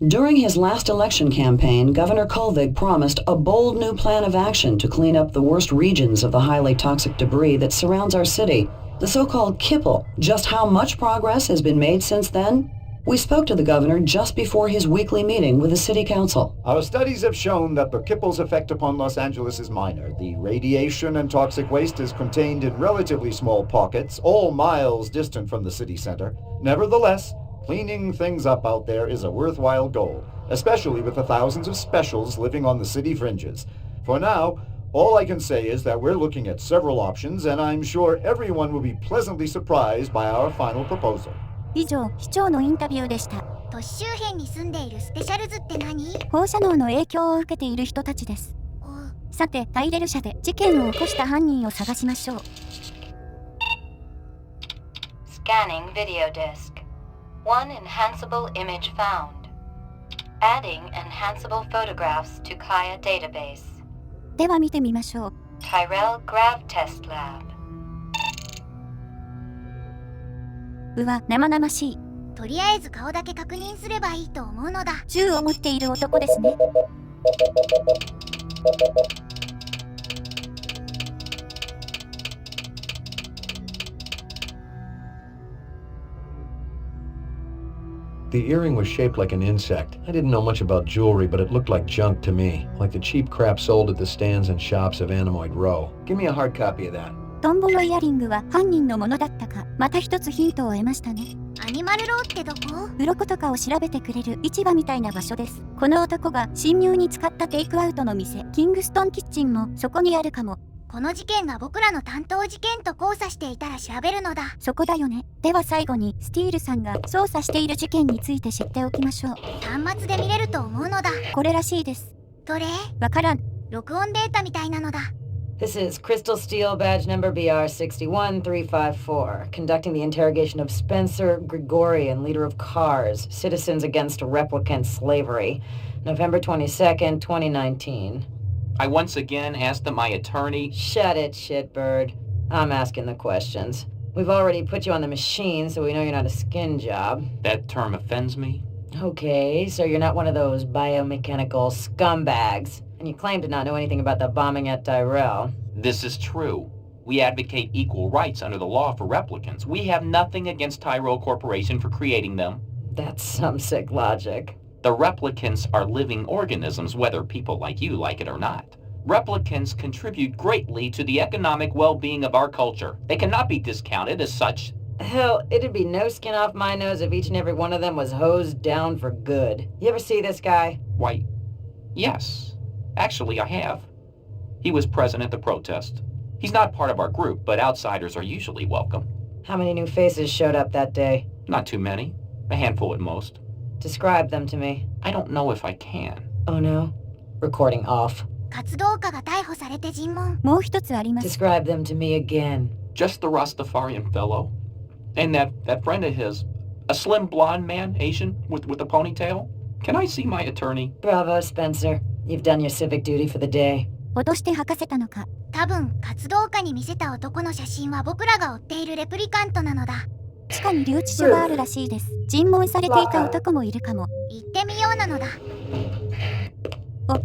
During his last election campaign, Governor Kolvig promised a bold new plan of action to clean up the worst regions of the highly toxic debris that surrounds our city, the so-called Kipple. Just how much progress has been made since then? We spoke to the governor just before his weekly meeting with the city council. Our studies have shown that the Kipple's effect upon Los Angeles is minor. The radiation and toxic waste is contained in relatively small pockets, all miles distant from the city center. Nevertheless, cleaning things up out there is a worthwhile goal, especially with the thousands of specials living on the city fringes. For now, all I can say is that we're looking at several options, and I'm sure everyone will be pleasantly surprised by our final proposal. 以上、市長のインタビューでした。都市周辺に住んでいるスペシャルズって何？放射能の影響を受けている人たちです。さて、タイレル社で事件を起こした犯人を探しましょう。Scanning video disc. One enhanceable image found. Adding enhanceable photographs to Kaya database. では見てみましょう。Tyrell Grav Test Lab. うわ、生々しい。とりあえず顔だけ確認すればいいと思うのだ。銃を持っている男ですね。The earring was shaped like an insect. I didn't know much about jewelry, but it looked like junk to me, like the cheap crap sold at the stands and shops of Animoid Row. Give me a hard copy of that. トンボのイヤリングは犯人のものだったか。また一つヒントを得ましたね。アニマルローってどこ？鱗とかを調べてくれる市場みたいな場所です。この男が侵入に使ったテイクアウトの店、キングストンキッチンもそこにあるかも。この事件が僕らの担当事件と交差していたら調べるのだ。そこだよね。では最後にスティールさんが捜査している事件について知っておきましょう。端末で見れると思うのだ。これらしいです。どれ？わからん。録音データみたいなのだ。This is Crystal Steel badge number BR61354, conducting the interrogation of Spencer Gregorian, leader of CARS, Citizens Against Replicant Slavery, November 22nd, 2019. I once again asked that my attorney... Shut it, shitbird. I'm asking the questions. We've already put you on the machine, so we know you're not a skin job. That term offends me. Okay, so you're not one of those biomechanical scumbags. And you claim to not know anything about the bombing at Tyrell. This is true. We advocate equal rights under the law for replicants. We have nothing against Tyrell Corporation for creating them. That's some sick logic. The replicants are living organisms, whether people like you like it or not. Replicants contribute greatly to the economic well-being of our culture. They cannot be discounted as such. Hell, it'd be no skin off my nose if each and every one of them was hosed down for good. You ever see this guy? Why, yes. Actually, I have. He was present at the protest. He's not part of our group, but outsiders are usually welcome. How many new faces showed up that day? Not too many. A handful at most. Describe them to me. I don't know if I can. Oh no? Recording off. 活動家が逮捕されて尋問。もう一つあります。Describe them to me again. Just the Rastafarian fellow. And that friend of his. A slim blonde man, Asian, with a ponytail. Can I see my attorney? Bravo, Spencer. You've done your civic duty for the day. 脅して吐かせたのか。多分、活動家に見せた男の写真は僕らが追っているレプリカントなのだ。地下に留置所があるらしいです。尋問されていた男もいるかも。行ってみようなのだ。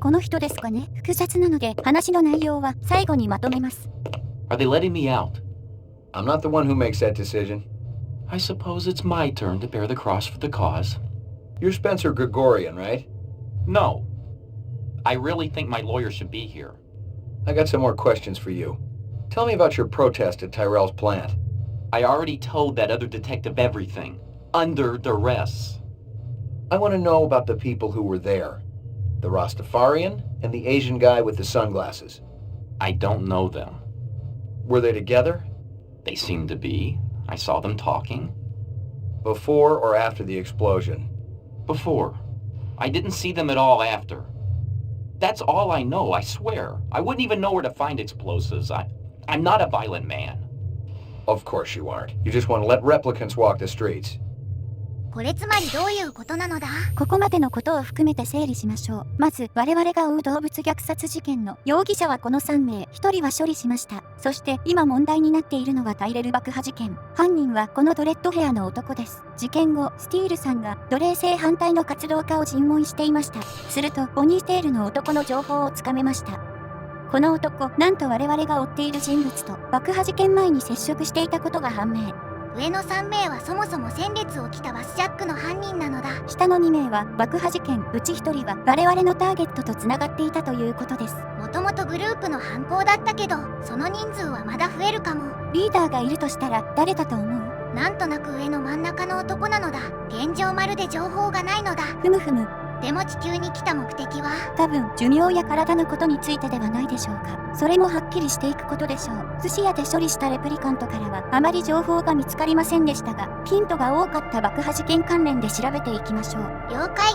この人ですかね。複雑なので話の内容は最後にまとめます。Are they letting me out? I'm not the one who makes that decision. I suppose it's my turn to bear the cross for the cause. You're Spencer Gregorian, right? No. I really think my lawyer should be here. I got some more questions for you. Tell me about your protest at Tyrell's plant. I already told that other detective everything. Under duress. I want to know about the people who were there. The Rastafarian and the Asian guy with the sunglasses. I don't know them. Were they together? They seemed to be. I saw them talking. Before or after the explosion? Before. I didn't see them at all after. That's all I know, I swear. I wouldn't even know where to find explosives. I'm not a violent man. Of course you aren't. You just want to let replicants walk the streets. これつまりどういうことなのだ？ここまでのことを含めて整理しましょう。まず、我々が追う動物虐殺事件の容疑者はこの3名、1人は処理しました。そして今問題になっているのはタイレル爆破事件。犯人はこのドレッドヘアの男です。事件後、スティールさんが奴隷制反対の活動家を尋問していました。すると、ポニーテールの男の情報をつかめました。この男、なんと我々が追っている人物と爆破事件前に接触していたことが判明。上の3名はそもそも先月起きたバスジャックの犯人なのだ。下の2名は爆破事件、うち1人は我々のターゲットとつながっていたということです。もともとグループの犯行だったけど、その人数はまだ増えるかも。リーダーがいるとしたら誰だと思う？なんとなく上の真ん中の男なのだ。現状まるで情報がないのだ。ふむふむ。でも地球に来た目的は多分寿命や体のことについてではないでしょうか。それもはっきりしていくことでしょう。寿司屋で処理したレプリカントからはあまり情報が見つかりませんでしたが、ヒントが多かった爆破事件関連で調べていきましょう。了解。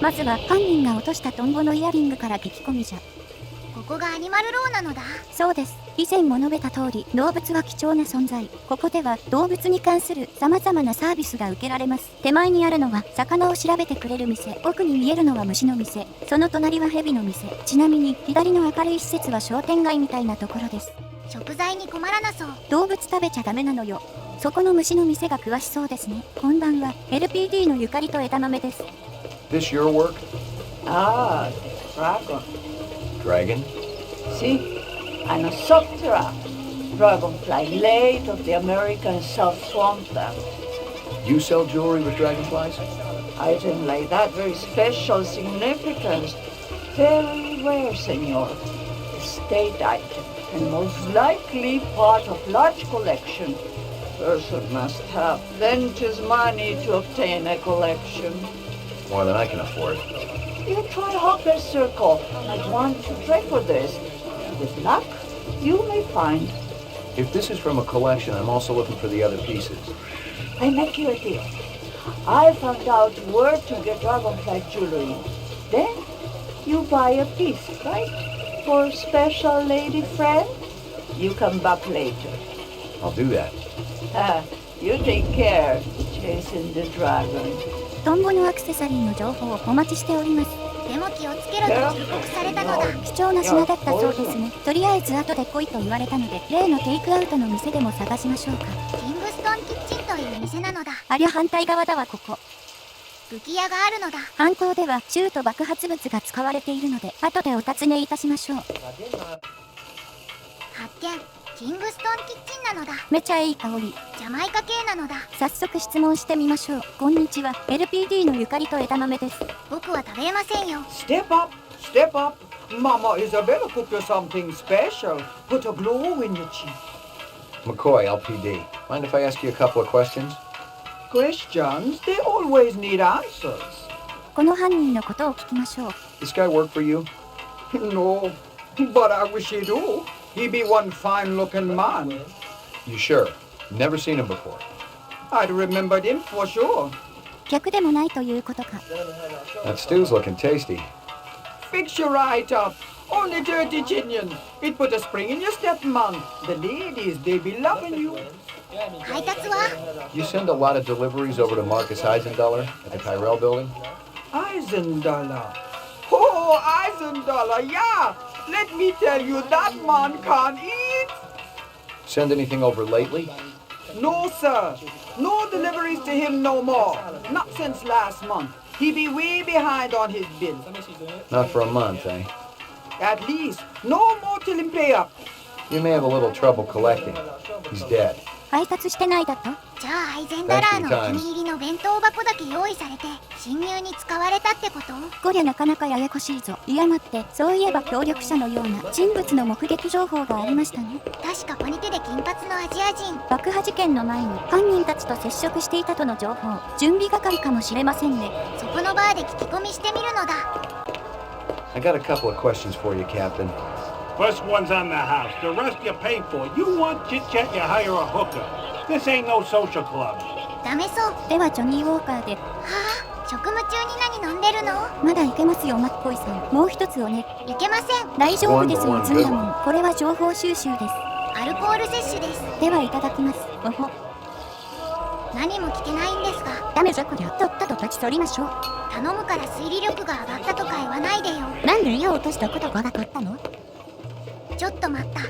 まずは犯人が落としたトンボのイヤリングから聞き込みじゃ。ここがアニマルローなのだ。そうです。以前も述べた通り、動物は貴重な存在。ここでは動物に関する様々なサービスが受けられます。手前にあるのは魚を調べてくれる店、奥に見えるのは虫の店、その隣は蛇の店。ちなみに左の明るい施設は商店街みたいなところです。食材に困らなそう。動物食べちゃダメなのよ。そこの虫の店が詳しそうですね。こんばんは。LPD のゆかりと枝豆です。 This your work? Ah, dragon. Dragon? See? Anosoptera. Dragonfly, late of the American South Swampland. You sell jewelry with dragonflies? Item like that, very special significance. Very rare, senor. Estate item, and most likely part of large collection. Person must have plenty's money to obtain a collection. More than I can afford. You try Hopper's Circle. I'd want to pray for this. With luck, you may find. If this is from a collection, I'm also looking for the other pieces. I make you a deal. I found out where to get dragonfly jewelry. Then, you buy a piece, right? For special lady friend? You come back later. I'll do that. You take care, chasing the dragon. トンボのアクセサリーの情報をお待ちしております。でも気をつけろと忠告されたのだ。貴重な品だったそうですね。とりあえず後で来いと言われたので、例のテイクアウトの店でも探しましょうか。キングストンキッチンという店なのだ。ありゃ反対側だわここ。武器屋があるのだ。犯行では銃と爆発物が使われているので、後でお尋ねいたしましょう。発見。キングストンキッチンなのだ。めちゃいい香り。ジャマイカ系なのだ。早速質問してみましょう。こんにちは。LPD のゆかりと枝豆です。僕は食べれませんよ。Step up, step up. Mama Isabella cooked you something special. Put a glow in your cheek. McCoy, LPD. Mind if I ask you a couple of questions? Questions? They always need answers. この犯人のことを聞きましょう。This guy work for you? No, but I wish he do. He be one fine-looking man. You sure? Never seen him before. I'd remembered him for sure. 客でもないということか。That stew's looking tasty. Fix you right up. Only dirty chinion. It put a spring in your step, man. The ladies, they be loving you. 配達は You send a lot of deliveries over to Marcus Eisendaller at the Tyrell building? Eisendaller. Oh, Eisendaller, yeah. Let me tell you, that man can't eat. Send anything over lately? No, sir. No deliveries to him no more. Not since last month. He be way behind on his bill. Not for a month, eh? At least. No more till him pay up. You may have a little trouble collecting. He's dead. 配達してないだと？じゃあアイゼンダラーのお気に入りの弁当箱だけ用意されて侵入に使われたってこと？こりゃなかなかややこしいぞ。いや待って、そういえば協力者のような人物の目撃情報がありましたね。確かポニテで金髪のアジア人。爆破事件の前に犯人たちと接触していたとの情報。準備係かもしれませんね。そこのバーで聞き込みしてみるのだ。I got a couple of questions for you, Captain. First one's on the house. The rest you pay for. You want chit-chat, you hire a hooker. This ain't no social club. ダメそう。ではジョニー・ウォーカーで。はあ、職務中に何飲んでるの？まだいけますよマッコイさん。もう一つをね。いけません。大丈夫ですよズンダモン。これは情報収集です。アルコール摂取です。ではいただきます。おほ。何も聞けないんですが。ダメじゃこりゃ。とっとと立ち去りましょう。頼むから推理力が上がったとか言わないでよ。なんで言おうとしたことがなかったの？ちょっと待った。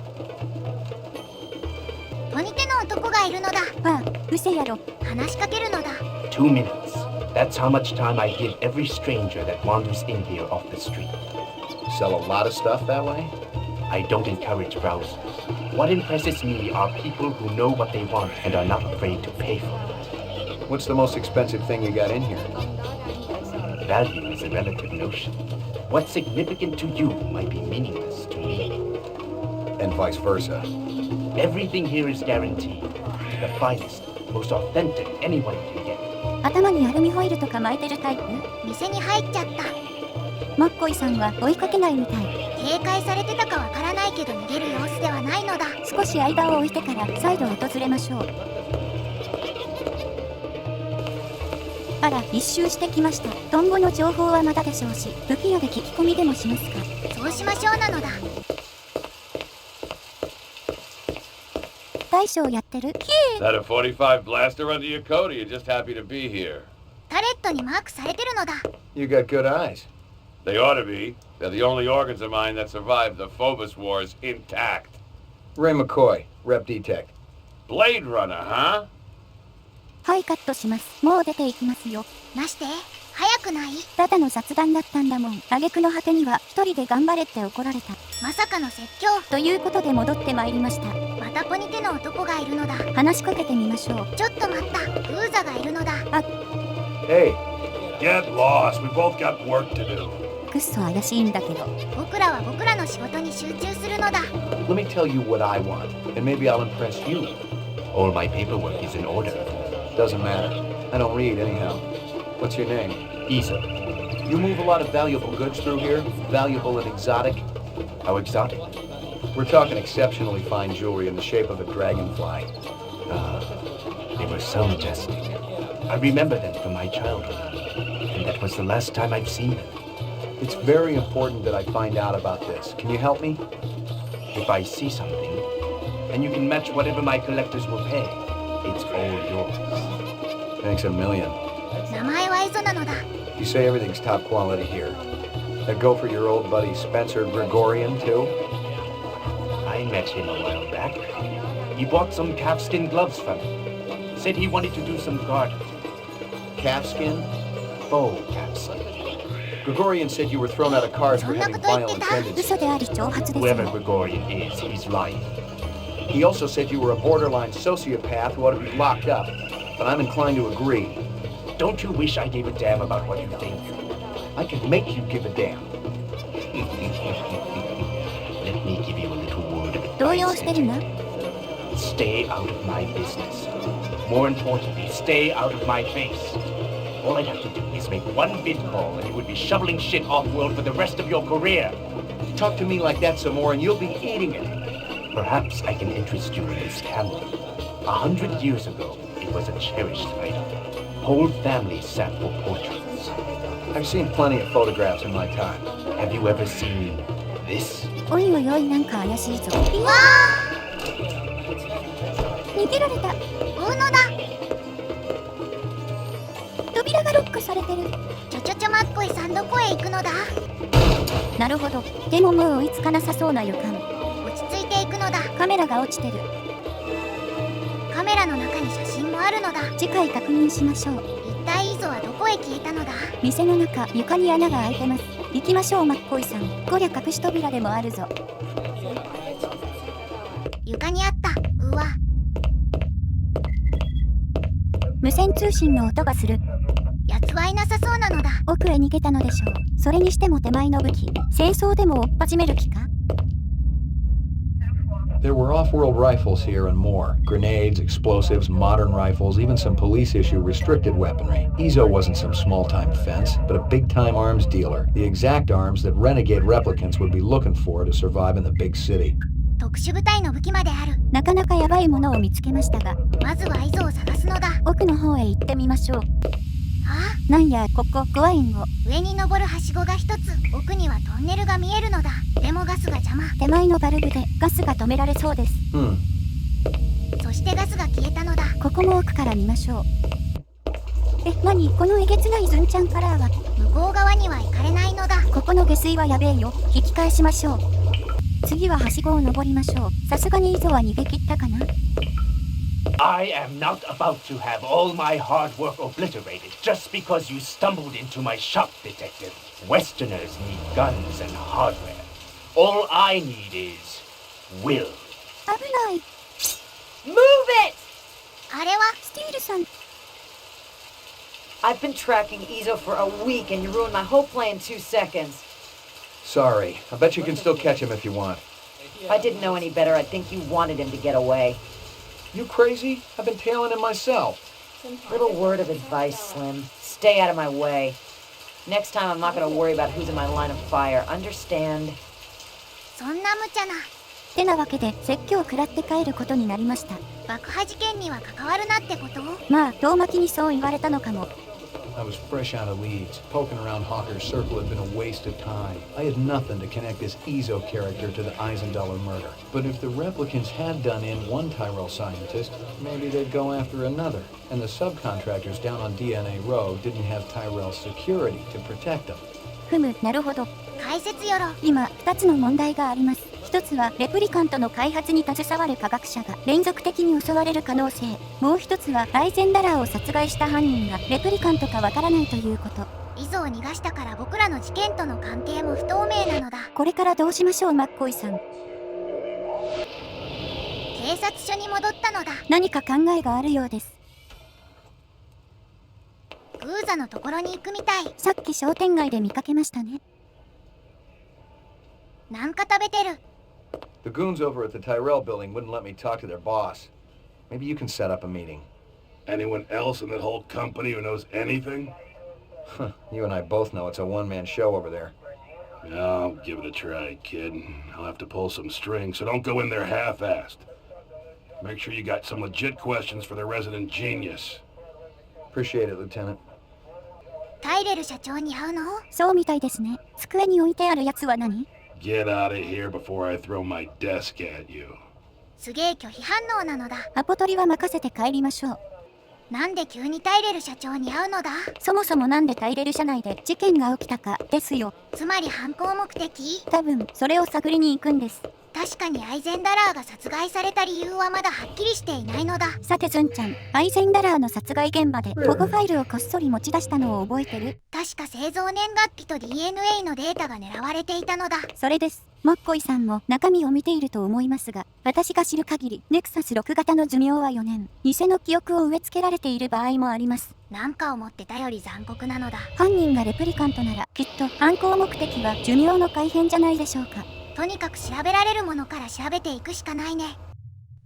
ポニテの男がいるのだ。ああ、うせやろ。話しかけるのだ。2 minutes. That's how much time I give every stranger that wanders in here off the street. Sell a lot of stuff that way? I don't encourage browsers. What impresses me are people who know what they want and are not afraid to pay for it. What's the most expensive thing you got in here? Value is a relative notion. What's significant to you might be meaningless to me. And vice versa. Everything here is guaranteed. The finest, most authentic anyone can get. 頭にアルミホイルとか巻いてるタイプ？店に入っちゃった。マッコイさんは追いかけないみたい。警戒されてたかわからないけど逃げる様子ではないのだ。少し間を置いてから再度訪れましょう。あら、一周してきました。トンボの情報はまだでしょうし、不器用で聞き込みでもしますか。そうしましょうなのだ。大将やってる？ Is that a 45 blaster under your coat or you just happy to be here? タレットにマークされてるのだ。You got good eyes. They ought to be. They're the only organs of mine that survived the Phobos Wars intact. Ray McCoy, Rep Detect. Blade Runner, huh? はい、カットします。もう出ていきますよ。なして。早くない？ただの雑談だったんだもん。挙句の果てには一人で頑張れって怒られた。まさかの説教。ということで戻ってまいりました。またポニテの男がいるのだ。話しかけてみましょう。ちょっと待った。グーザがいるのだ。あ、Hey, get lost. We both got work to do. くっそ怪しいんだけど。僕らは僕らの仕事に集中するのだ。Let me tell you what I want, and maybe I'll impress you. All my paperwork is in order. Doesn't matter. I don't read anyhow. What's your name? Isa. You move a lot of valuable goods through here? Valuable and exotic? How exotic? We're talking exceptionally fine jewelry in the shape of a dragonfly. They were so majestic. I remember them from my childhood, and that was the last time I've seen them. It's very important that I find out about this. Can you help me? If I see something, and you can match whatever my collectors will pay, it's all yours. Thanks a million. 名前はエゾなのだ。You say everything's top quality here. That go for your old buddy Spencer Gregorian, too? I met him a while back. He bought some calfskin gloves from me. Said he wanted to do some gardening. Calfskin? Faux calfskin. Gregorian said you were thrown out of cars for having violent tendencies. 嘘であり挑発です Whoever ね。 Gregorian is, he's lying. He also said you were a borderline sociopath who ought to be locked up, but I'm inclined to agree. Don't you wish I gave a damn about what you think? I can make you give a damn. Let me give you a little word of 動揺 advice. してるな。 Stay out of my business. More importantly, stay out of my face. All I'd have to do is make one bid call and you would be shoveling shit off-world for the rest of your career. Talk to me like that some more and you'll be eating it. Perhaps I can interest you in this camel. 100 years ago, it was a cherished item. Whole families sat for portraits. I've seen plenty of photographs in my time. Have you ever seen this? おいおいおい、なんか怪しいぞ。いやー、逃げられた。追うのだ。扉がロックされてる。ちょマッコイさん、どこへ行くのだ？なるほど。でももう追いつかなさそうな予感。落ち着いていくのだ。カメラが落ちてる。カメラの中に写真もあるのだ。次回確認しましょう。一体イゾはどこへ消えたのだ？店の中、床に穴が開いてます。行きましょう、マッコイさん。こりゃ隠し扉でもあるぞ。床にあった。うわ。無線通信の音がする。奴はいなさそうなのだ。奥へ逃げたのでしょう。それにしても手前の武器。戦争でも追っ始める気か？ There were off-world rifles here and more. Grenades, explosives, modern rifles, even some police-issue restricted weaponry. Ezo wasn't some small-time fence, but a big-time arms dealer. The exact arms that renegade replicants would be looking for to survive in the big city. 特殊部隊の武器まである。なかなかヤバいものを見つけましたが、まずはイゾを探すのだ。奥の方へ行ってみましょう。なんや、ここ、怖いんご。上に登るはしごが一つ。奥にはトンネルが見えるのだ。でもガスが邪魔。手前のバルブでガスが止められそうです。そそしてガスが消えたのだ。ここも奥から見ましょう。何このえげつないズンちゃんカラーは。向こう側には行かれないのだ。ここの下水はやべえよ。引き返しましょう。次ははしごを登りましょう。さすがにイゾは逃げ切ったかな。 I am not about to have all my hard work obliterated just because you stumbled into my shop, Detective. Westerners need guns and hardware. All I need is will. 危ない。 Move it! あれはスティールさん。 I've been tracking Izo for a week and you ruined my whole play in 2 seconds. Sorry. I bet you can still catch him if you want. If I didn't know any better, I'd think you wanted him to get away. You crazy? I've been tailing him myself. Little word of advice, Slim. Stay out of my way. Next time I'm not going to worry about who's in my line of fire. Understand? そんな無茶な。てなわけで説教を食らって帰ることになりました。爆破事件には関わるなってこと？まあ遠巻きにそう言われたのかも。I was fresh out of Leeds. Poking around Hawker's circle had been a waste of time. I had nothing to connect this Izo character to the Eisendaler murder. But if the replicants had done in one Tyrell scientist, maybe they'd go after another. And the subcontractors down on DNA Row didn't have Tyrell security to protect them. ふむ、なるほど。解説よろ。今、2つの問題があります。一つは、レプリカントの開発に携わる科学者が連続的に襲われる可能性。もう一つは、アイゼンダラーを殺害した犯人がレプリカントかわからないということ。イゾを逃がしたから僕らの事件との関係も不透明なのだ。これからどうしましょう、マッコイさん。警察署に戻ったのだ。何か考えがあるようです。グーザのところに行くみたい。さっき商店街で見かけましたね。なんか食べてる。The goons over at the Tyrell building wouldn't let me talk to their boss. Maybe you can set up a meeting. Anyone else in that whole company who knows anything? You and I both know it's a one-man show over there. I'll give it a try, kid. I'll have to pull some strings, so don't go in there half-assed. Make sure you got some legit questions for the resident genius. Appreciate it, Lieutenant. タイレル社長に会うの？そうみたいですね。机に置いてあるやつは何？ Get out of here before I throw my desk at you. すげえ拒否反応なのだ。アポ取りは任せて帰りましょう。なんで急にタイレル社長に会うのだ？そもそもなんでタイレル社内で事件が起きたかですよ。つまり犯行目的？多分それを探りに行くんです。確かにアイゼンダラーが殺害された理由はまだはっきりしていないのだ。さてズンちゃん、アイゼンダラーの殺害現場で保護ファイルをこっそり持ち出したのを覚えてる？確か製造年月日と DNA のデータが狙われていたのだ。それです。マッコイさんも中身を見ていると思いますが、私が知る限りネクサス6型の寿命は4年。偽の記憶を植え付けられている場合もあります。なんか思ってたより残酷なのだ。犯人がレプリカントならきっと犯行目的は寿命の改変じゃないでしょうか。とにかく調べられるものから調べていくしかないね。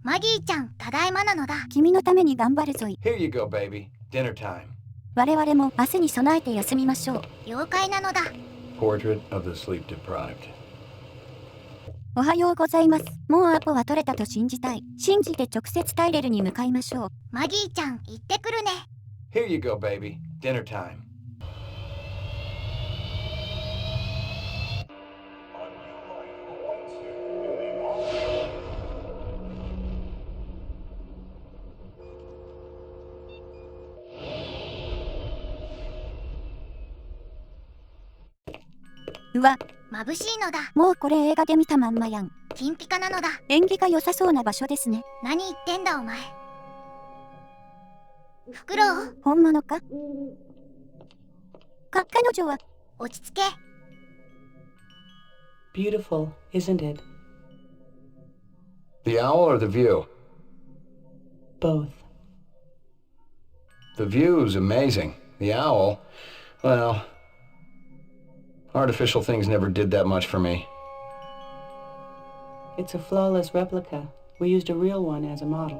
マギーちゃん、ただいまなのだ。君のために頑張るぞい。 Here you go, baby. Dinner time. 我々も明日に備えて休みましょう。了解なのだ。 Portrait of the sleep deprived. おはようございます。もうアポは取れたと信じたい。信じて直接タイレルに向かいましょう。マギーちゃん、行ってくるね。Here you go, baby. Dinner time. うわ、眩しいのだ。もうこれ映画で見たまんまやん。金ピカなのだ。縁起が良さそうな場所ですね。何言ってんだお前。フクロウ？本物か？彼女は落ち着け。 Beautiful, isn't it? The owl or the view? Both. The view's amazing. The owl, well, artificial things never did that much for me. It's a flawless replica. We used a real one as a model.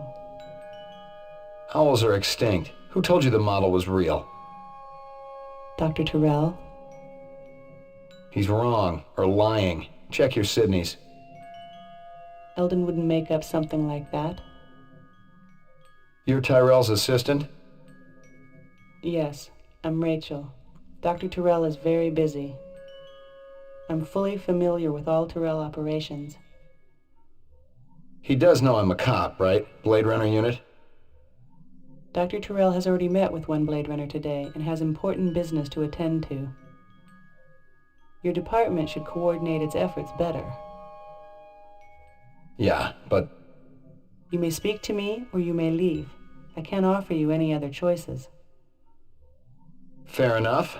Owls are extinct. Who told you the model was real? Dr. Tyrell? He's wrong, or lying. Check your Sydneys. Eldon wouldn't make up something like that. You're Tyrell's assistant? Yes, I'm Rachel. Dr. Tyrell is very busy. I'm fully familiar with all Tyrell operations. He does know I'm a cop, right? Blade Runner unit? Dr. Tyrell has already met with one Blade Runner today and has important business to attend to. Your department should coordinate its efforts better. Yeah, but... You may speak to me or you may leave. I can't offer you any other choices. Fair enough.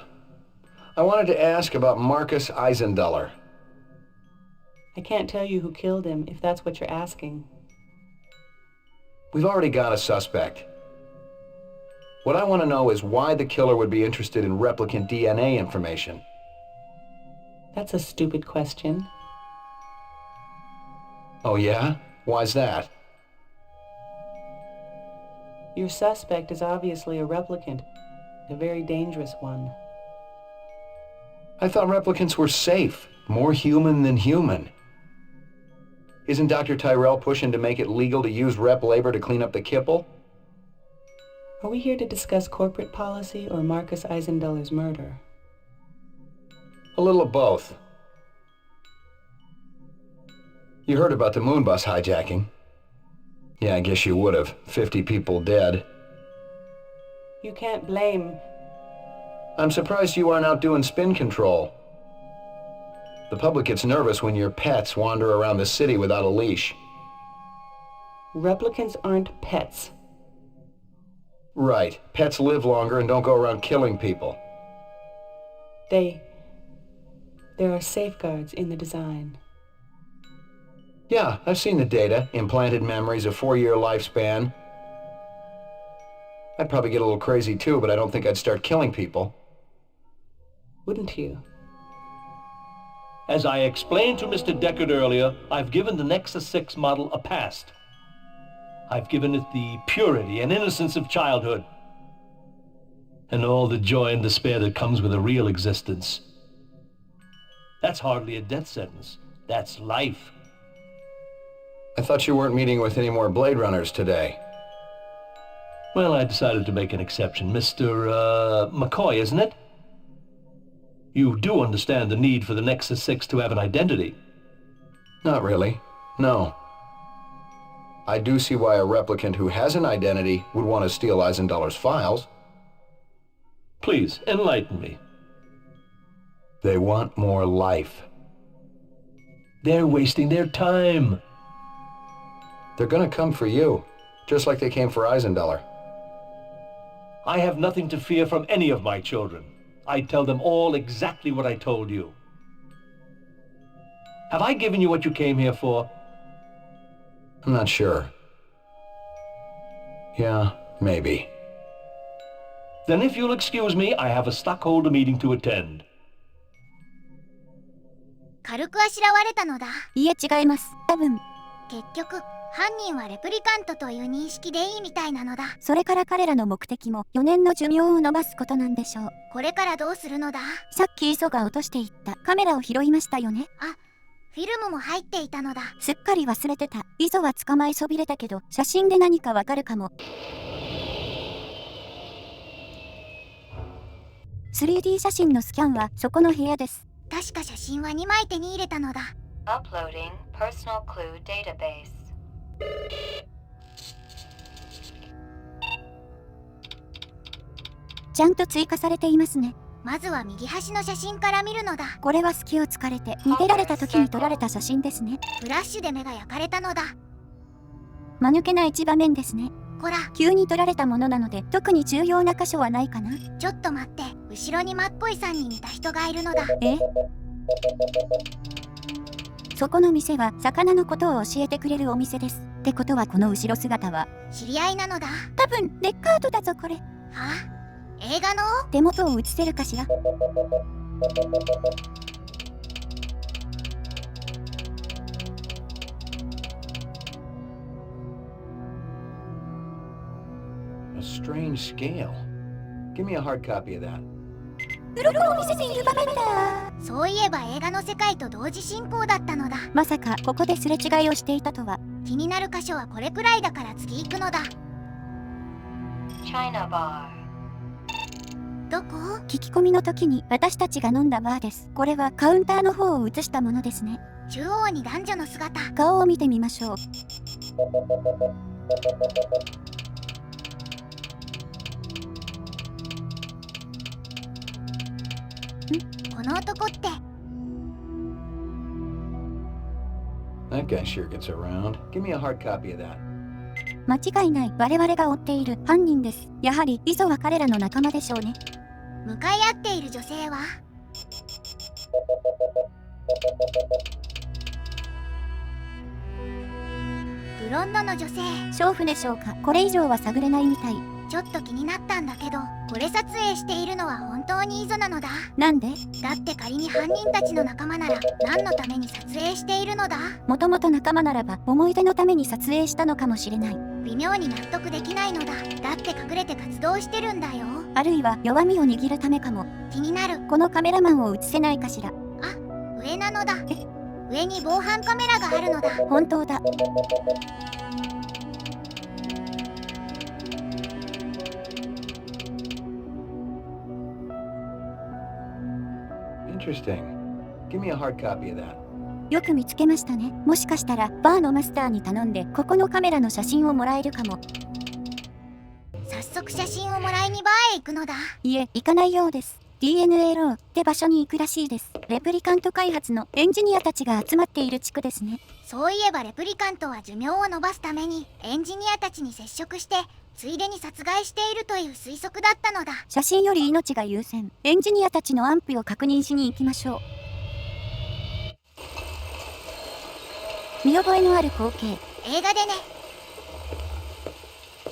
I wanted to ask about Marcus Eisenduller. I can't tell you who killed him if that's what you're asking. We've already got a suspect. What I want to know is why the killer would be interested in replicant DNA information. That's a stupid question. Oh yeah? Why's that? Your suspect is obviously a replicant, a very dangerous one. I thought replicants were safe, more human than human. Isn't Dr. Tyrell pushing to make it legal to use rep labor to clean up the kipple? Are we here to discuss corporate policy or Marcus Eisenduller's murder? A little of both. You heard about the Moonbus hijacking. Yeah, I guess you would have. 50 people dead. You can't blame... I'm surprised you aren't out doing spin control. The public gets nervous when your pets wander around the city without a leash. Replicants aren't pets. Right. Pets live longer and don't go around killing people. There are safeguards in the design. Yeah, I've seen the data. Implanted memories, a 4-year lifespan. I'd probably get a little crazy too, but I don't think I'd start killing people. Wouldn't you? As I explained to Mr. Deckard earlier, I've given the Nexus 6 model a past. I've given it the purity and innocence of childhood. And all the joy and despair that comes with a real existence. That's hardly a death sentence. That's life. I thought you weren't meeting with any more Blade Runners today. Well, I decided to make an exception. Mr. McCoy, isn't it? You do understand the need for the Nexus 6 to have an identity. Not really. No. I do see why a replicant who has an identity would want to steal Eisenduller's files. Please, enlighten me. They want more life. They're wasting their time. They're gonna come for you, just like they came for Eisenduller. I have nothing to fear from any of my children. I tell them all exactly what I told you. Have I given you what you came here for? I'm not sure. Yeah, maybe. Then if you'll excuse me, I have a stockholder meeting to attend. 軽くあしらわれたのだ。いえ違います。多分。結局、犯人はレプリカントという認識でいいみたいなのだ。それから彼らの目的も4年の寿命を延ばすことなんでしょう。これからどうするのだ？さっき磯が落としていったカメラを拾いましたよね。あ、フィルムも入っていたのだ。すっかり忘れてた。磯は捕まえそびれたけど、写真で何かわかるかも。3D 写真のスキャンはそこの部屋です。確か写真は2枚手に入れたのだ。Uploading personal clue database. ちゃんと追加されていますね。まずは右端の写真から見るのだ。これは隙を突かれて逃げられた時に撮られた写真ですね。フラッシュで目が焼かれたのだ。間抜けな一場面ですね。こら、急に撮られたものなので特に重要な箇所はないかな。ちょっと待って、後ろにマッコイさんに似た人がいるのだ。そこの店は魚のことを教えてくれるお店です。ってことはこの後ろ姿は知り合いなのだ。多分レッカートだぞこれ。はあ、映画の手元を映せるかしら。A strange scale. Give me a hard copy of that. 鱗を見せている場面だ。そういえば映画の世界と同時進行だったのだ。まさかここですれ違いをしていたとは。気になる箇所はこれくらいだから次行くのだ。China Bar. どこ？聞き込みの時に私たちが飲んだバーです。これはカウンターの方を映したものですね。中央に男女の姿。顔を見てみましょう。この男って。That guy sure gets around. Give me a hard copy of that. 間違いない。我々が追っている犯人です。やはりイゾは彼らの仲間でしょうね。向かい合っている女性はブロンドの女性。娼婦でしょうか。これ以上は探れないみたい。ちょっと気になったんだけど、これ撮影しているのは本当にイゾなのだ。なんで？だって仮に犯人たちの仲間なら何のために撮影しているのだ？もともと仲間ならば思い出のために撮影したのかもしれない。微妙に納得できないのだ。だって隠れて活動してるんだよ。あるいは弱みを握るためかも。気になる。このカメラマンを映せないかしら。あ、上なのだ。上に防犯カメラがあるのだ。本当だ。Interesting. Give me a hard copy of that. よく見つけましたね。もしかしたらバーのマスターに頼んでここのカメラの写真をもらえるかも。早速写真をもらいにバーへ行くのだ。いえ、行かないようです。DNA ローって場所に行くらしいです。レプリカント開発のエンジニアたちが集まっている地区ですね。そういえばレプリカントは寿命を延ばすためにエンジニアたちに接触してついでに殺害しているという推測だったのだ。写真より命が優先。エンジニアたちの安否を確認しに行きましょう。見覚えのある光景。映画でね。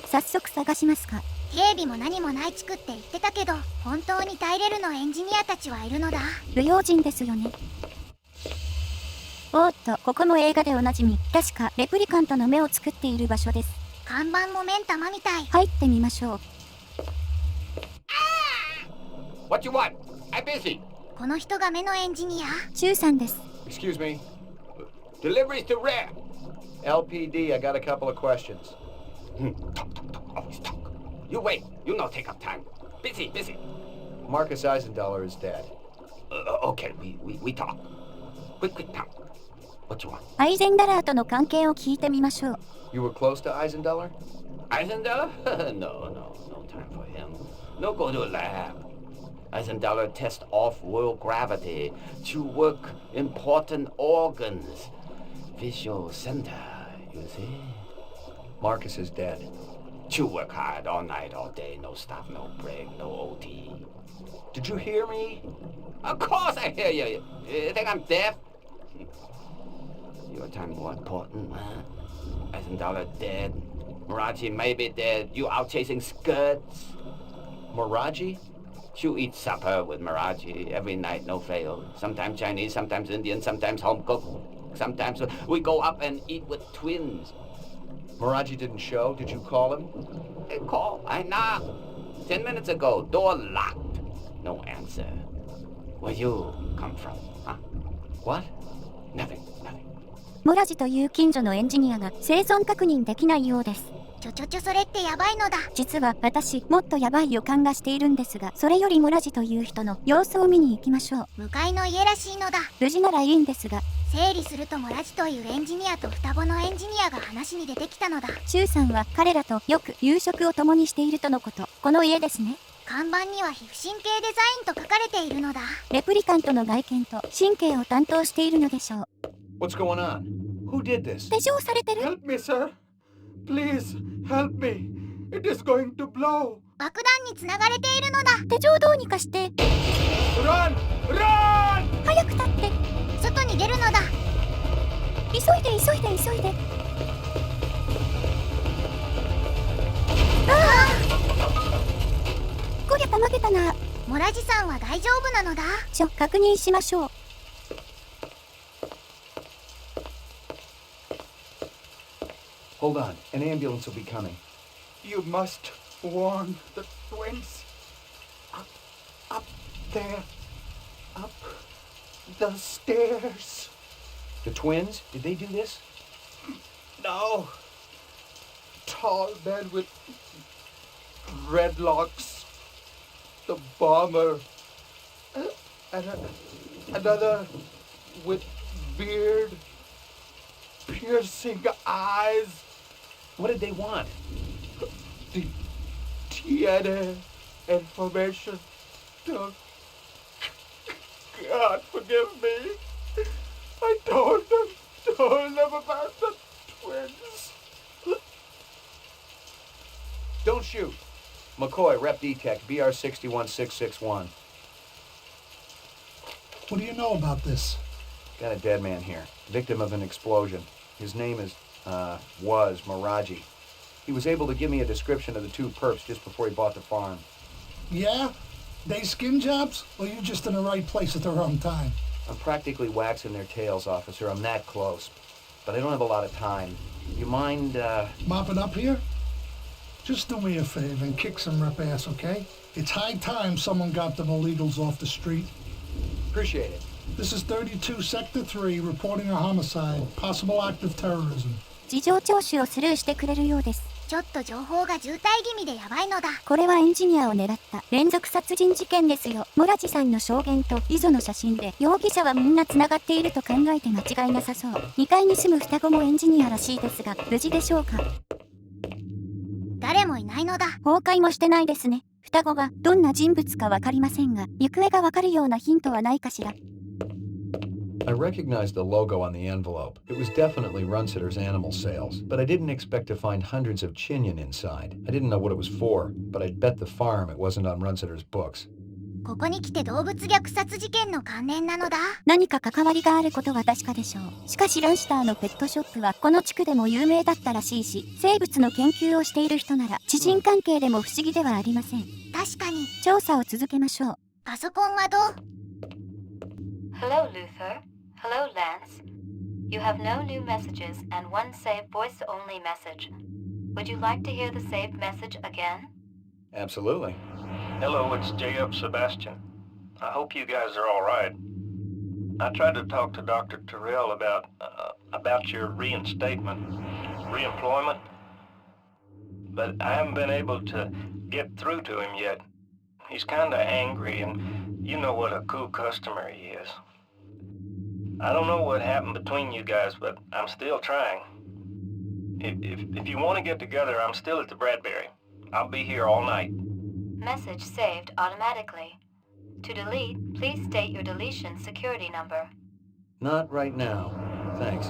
早速探しますか。警備も何もない地区って言ってたけど、本当にタイレルのエンジニアたちはいるのだ。不用心ですよね。おーっと、ここも映画でおなじみ。確かレプリカントの目を作っている場所です。看板も目ん玉みたい。入ってみましょう。What you want? I'm busy. この人が目のエンジニア。チューさんです。Excuse me. Deliveries to Rare. LPD, I got a couple of questions. Talk. Always talk. You wait. You no take up time. Busy. Marcus Eisendollar is dead. Okay, we talk. Quick now. What you want? アイゼンダラーとの関係を聞いてみましょう。You were close to Eisendollar? Eisendollar? No time for him. No go to a lab. Eisendollar test off-world gravity to work important organs. Visual center, you see? Marcus is dead. You work hard all night, all day, no stop, no break, no OT. Did you hear me? Of course I hear you. You think I'm deaf? Your time more important, huh? Eisendollar dead. Maraji may be dead. You out chasing skirts. Maraji? You eat supper with Maraji every night, no fail. Sometimes Chinese, sometimes Indian, sometimes home cooked. Sometimes we go up and eat with twins. Maraji didn't show. Did you call him? Call. I knocked. 10 minutes ago. Door locked. No answer. Where you come from, huh? What? Nothing. モラジという近所のエンジニアが生存確認できないようです。それってやばいのだ。実は私、もっとやばい予感がしているんですが、それよりモラジという人の様子を見に行きましょう。向かいの家らしいのだ。無事ならいいんですが。整理するとモラジというエンジニアと双子のエンジニアが話に出てきたのだ。チューさんは彼らとよく夕食を共にしているとのこと。この家ですね。看板には皮膚神経デザインと書かれているのだ。レプリカントの外見と神経を担当しているのでしょう。What's going on? Who did this? 手錠されてる。 Help me, sir. Please, help me. It is going to blow. 爆弾につながれているのだ。手錠どうにかして。Run! Run! 早く立って。外に出るのだ。急いで。こりゃたまげたな。モラジさんは大丈夫なのだ。確認しましょう。Hold on. An ambulance will be coming. You must warn the twins. Up there. Up the stairs. The twins? Did they do this? No. Tall man with dreadlocks. The bomber. And another with beard, piercing eyes. What did they want? The DNA information. God, forgive me. I told them about the twins. Don't shoot. McCoy, Rep DTEC, BR 61661. What do you know about this? Got a dead man here. Victim of an explosion. His name was Miraji. He was able to give me a description of the two perps just before he bought the farm. Yeah? They skin jobs? Or you just in the right place at the wrong time? I'm practically waxing their tails, officer. I'm that close. But I don't have a lot of time. You mind, Mopping up here? Just do me a favor and kick some rep ass, okay? It's high time someone got them illegals off the street. Appreciate it. This is 32 Sector 3 reporting a homicide, possible act of terrorism. 事情聴取をスルーしてくれるようです。ちょっと情報が渋滞気味でやばいのだ。これはエンジニアを狙った連続殺人事件ですよ。モラジさんの証言と遺族の写真で容疑者はみんな繋がっていると考えて間違いなさそう。2階に住む双子もエンジニアらしいですが、無事でしょうか？誰もいないのだ。崩壊もしてないですね。双子がどんな人物かわかりませんが、行方がわかるようなヒントはないかしら。I recognized the logo on the envelope. It was definitely Runsitter's animal sales, but I didn't expect to find hundreds of Chinyan inside. I didn't know what it was for, but I'd bet the farm it wasn't on Runsitter's books. ここに来て動物虐殺事件の関連なのだ。何か関わりがあることは確かでしょう。しかしランシュターのペットショップはこの地区でも有名だったらしいし、生物の研究をしている人なら知人関係でも不思議ではありません。確かに。調査を続けましょう。パソコンはどう？ Hello, Luther. Hello, Lance. You have no new messages and one saved voice-only message. Would you like to hear the saved message again? Absolutely. Hello, it's J.F. Sebastian. I hope you guys are all right. I tried to talk to Dr. Terrell about your reinstatement, reemployment, but I haven't been able to get through to him yet. He's kind of angry, and you know what a cool customer he is. I don't know what happened between you guys, but I'm still trying. If you want to get together, I'm still at the Bradbury. I'll be here all night. Message saved automatically. To delete, please state your deletion security number. Not right now. Thanks.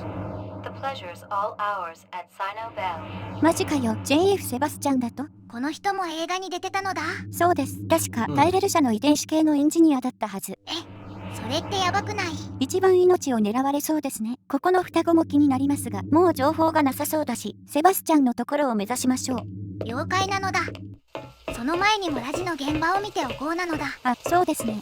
The pleasure's all ours at Sino Bell. マジかよ、JF セバスチャンだと？この人も映画に出てたのだ。そうです。確か、タイレル社の遺伝子系のエンジニアだったはず。それってやばくない？一番命を狙われそうですね。ここの双子も気になりますが、もう情報がなさそうだし、セバスチャンのところを目指しましょう。了解なのだ。その前にもラジの現場を見ておこうなのだ。あ、そうですね。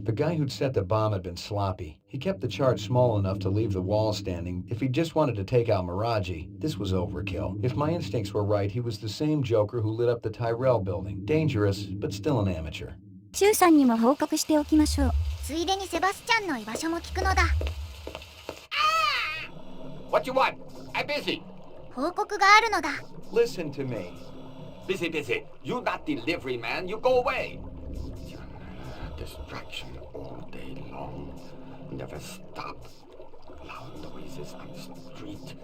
The guy who'd set the bomb had been sloppy. He kept the charge small enough to leave the wall standing. If he just wanted to take out Miraji, this was overkill. If my instincts were right, he was the same Joker who lit up the Tyrell building. Dangerous, but still an amateur. シュウさんにも報告しておきましょう。ついでにセバスチャンの居場所も聞くのだ。What you want? I'm busy. 報告があるのだ。Listen to me. Busy, busy. You not delivery man. You go away. Distraction all day long. Never stop. Loud noises on the street.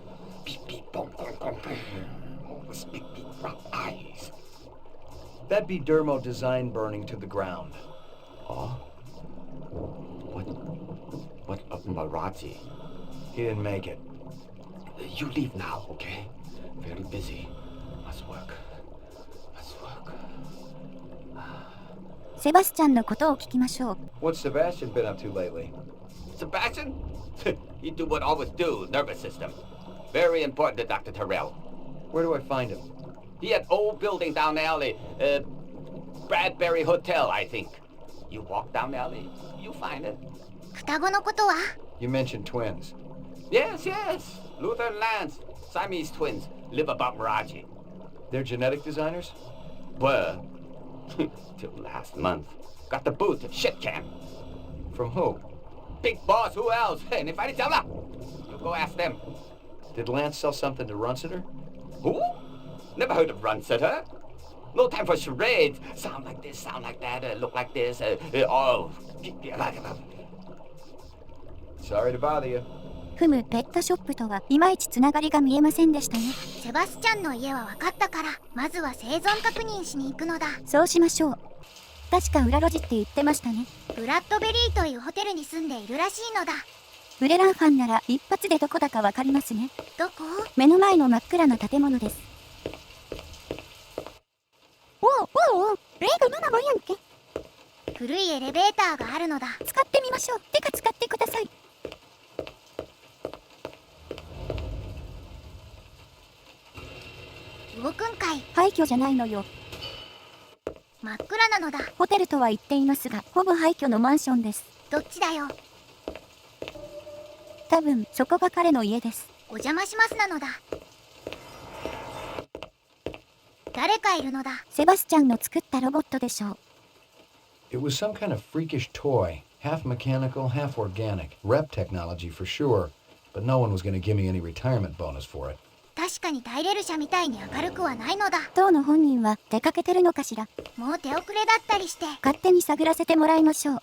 Beep, beep, boom, boom, boom, boom. Always big, big round eyes. That'd be Dermo design burning to the ground. Oh? What of Miraji? He didn't make it. You leave now, okay? Very busy. Must work. Must work. セバスチャンのことを聞きましょう。What's Sebastian been up to lately? Sebastian? He do what always do, nervous system. Very important to Dr. Terrell. Where do I find him? He had old building down the alley. Bradbury Hotel, I think. You walk down the alley, you find it. 双子のことは？ You mentioned twins. Yes, yes. Luther and Lance, Siamese twins, live above Miraji. They're genetic designers? Were. Till last month. Got the boot at shit camp. From who? Big boss, who else? Hey, if I tell you go ask them. Did Lance sell something to Runsiter? Who? Never heard of Runsiter. No time for charades. Sound like this, sound like that, look like this. Sorry to bother you. ふむ、ペットショップとはいまいちつながりが見えませんでしたね。セバスチャンの家は分かったから、まずは生存確認しに行くのだ。そうしましょう。確か裏路地って言ってましたね。ブラッドベリーというホテルに住んでいるらしいのだ。ブレランファンなら一発でどこだかわかりますね。どこ？目の前の真っ暗な建物です。おう、レイがママもやんけ。古いエレベーターがあるのだ。使ってみましょう。てか使ってください。動くんかい。廃墟じゃないのよ。真っ暗なのだ。ホテルとは言っていますが、ほぼ廃墟のマンションです。どっちだよ。多分、そこが彼の家です。お邪魔しますなのだ。誰かいるのだ。セバスチャンの作ったロボットでしょう。It was some kind of freakish toy, half mechanical, half organic. Rep technology for sure, but no one was going to give me any retirement bonus for it. 確かにタイレル社みたいに明るくはないのだ。当の本人は出かけてるのかしら。もう手遅れだったりして。勝手に探らせてもらいましょう。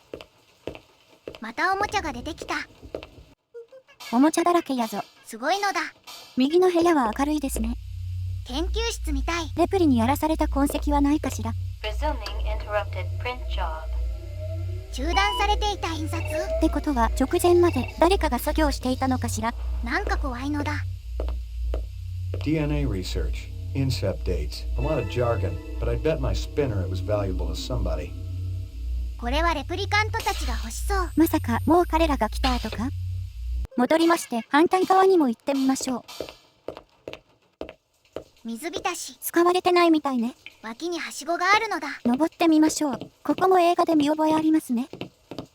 またおもちゃが出てきた。おもちゃだらけやぞ。すごいのだ。右の部屋は明るいですね。研究室みたい。レプリにやらされた痕跡はないかしら。Resuming interrupted print job. 中断されていた印刷ってことは直前まで誰かが作業していたのかしら。なんか怖いのだ。DNA research, incept dates, a lot of jargon, but I'd bet my spinner it was valuable to somebody. これはレプリカントたちが欲しそう。まさかもう彼らが来た後か。戻りまして反対側にも行ってみましょう。水浸し。使われてないみたいね。脇にはしごがあるのだ。登ってみましょう。ここも映画で見覚えありますね。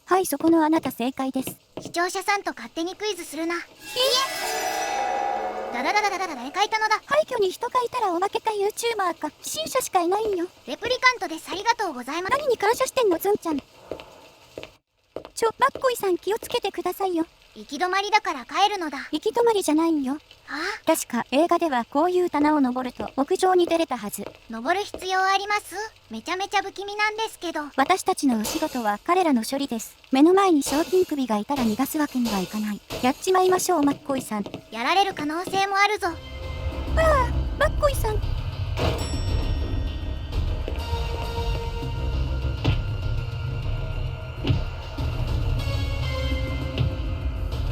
はい、そこのあなた正解です。視聴者さんと勝手にクイズするな。誰かいたのだ。廃墟に人がいたらおまけか YouTuber か不審者しかいないんよ。レプリカントです。ありがとうございます。何に感謝してんのズンちゃん。マッコイさん気をつけてくださいよ。行き止まりだから帰るのだ。行き止まりじゃないんよ。確か映画ではこういう棚を登ると屋上に出れたはず。登る必要あります？めちゃめちゃ不気味なんですけど。私たちのお仕事は彼らの処理です。目の前に賞金首がいたら逃がすわけにはいかない。やっちまいましょうマッコイさん。やられる可能性もあるぞ。マッコイさん。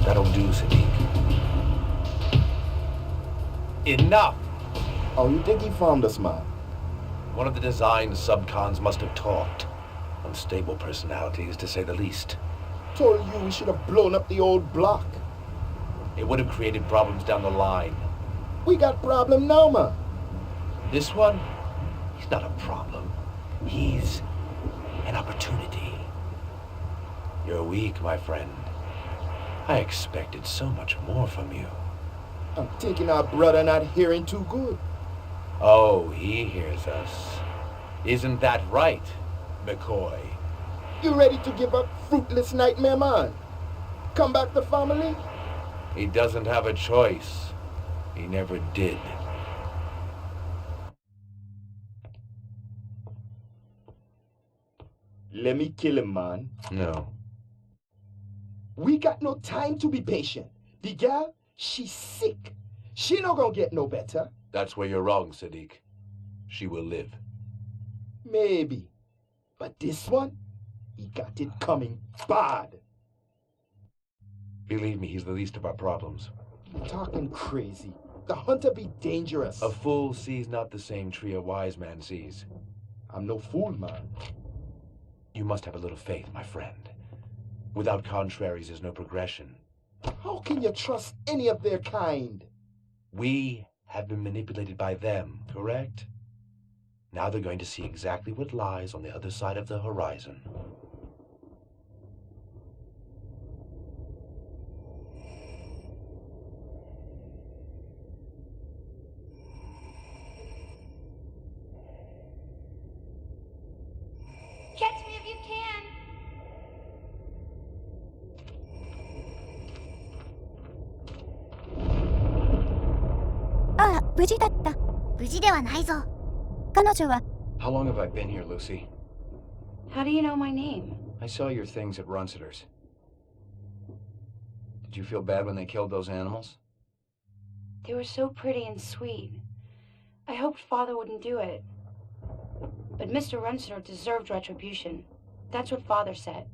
That'll do, Sadiq. Enough! Oh, you think he found us, man? One of the design subcons must have talked. Unstable personalities, to say the least. Told you we should have blown up the old block. It would have created problems down the line. We got problem now, man. This one, he's not a problem. He's an opportunity. You're weak, my friend. I expected so much more from you. I'm thinking our brother not hearing too good. Oh, he hears us. Isn't that right, McCoy? You ready to give up fruitless nightmare, man? Come back to family? He doesn't have a choice. He never did. Let me kill him, man. No. We got no time to be patient. The gal, she's sick. She not gonna get no better. That's where you're wrong, Sadiq. She will live. Maybe. But this one, he got it coming bad. Believe me, he's the least of our problems. You're talking crazy. The hunter be dangerous. A fool sees not the same tree a wise man sees. I'm no fool, man. You must have a little faith, my friend. Without contraries, there's no progression. How can you trust any of their kind? We have been manipulated by them, correct? Now they're going to see exactly what lies on the other side of the horizon. Catch me if you can. ああ、無事だった。無事ではないぞ。彼女は。 How long have I been here, Lucy? How do you know my name? I saw your things at Runsiter's. you feel bad when they killed those animals? They were so pretty and sweet. I hoped Father wouldn't do it. But Mr. Runster deserved retribution. That's what Father said.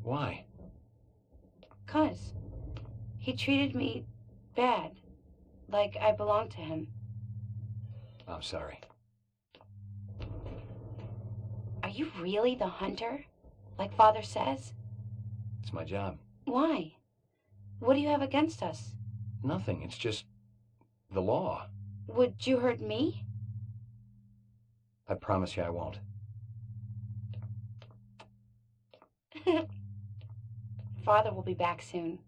Why? 'Cause he treated me bad. Like I belonged to him. I'm sorry. Are you really the hunter? Like Father says? It's my job. Why? What do you have against us? Nothing. It's just the law. Would you hurt me? I promise you I won't. Father will be back soon.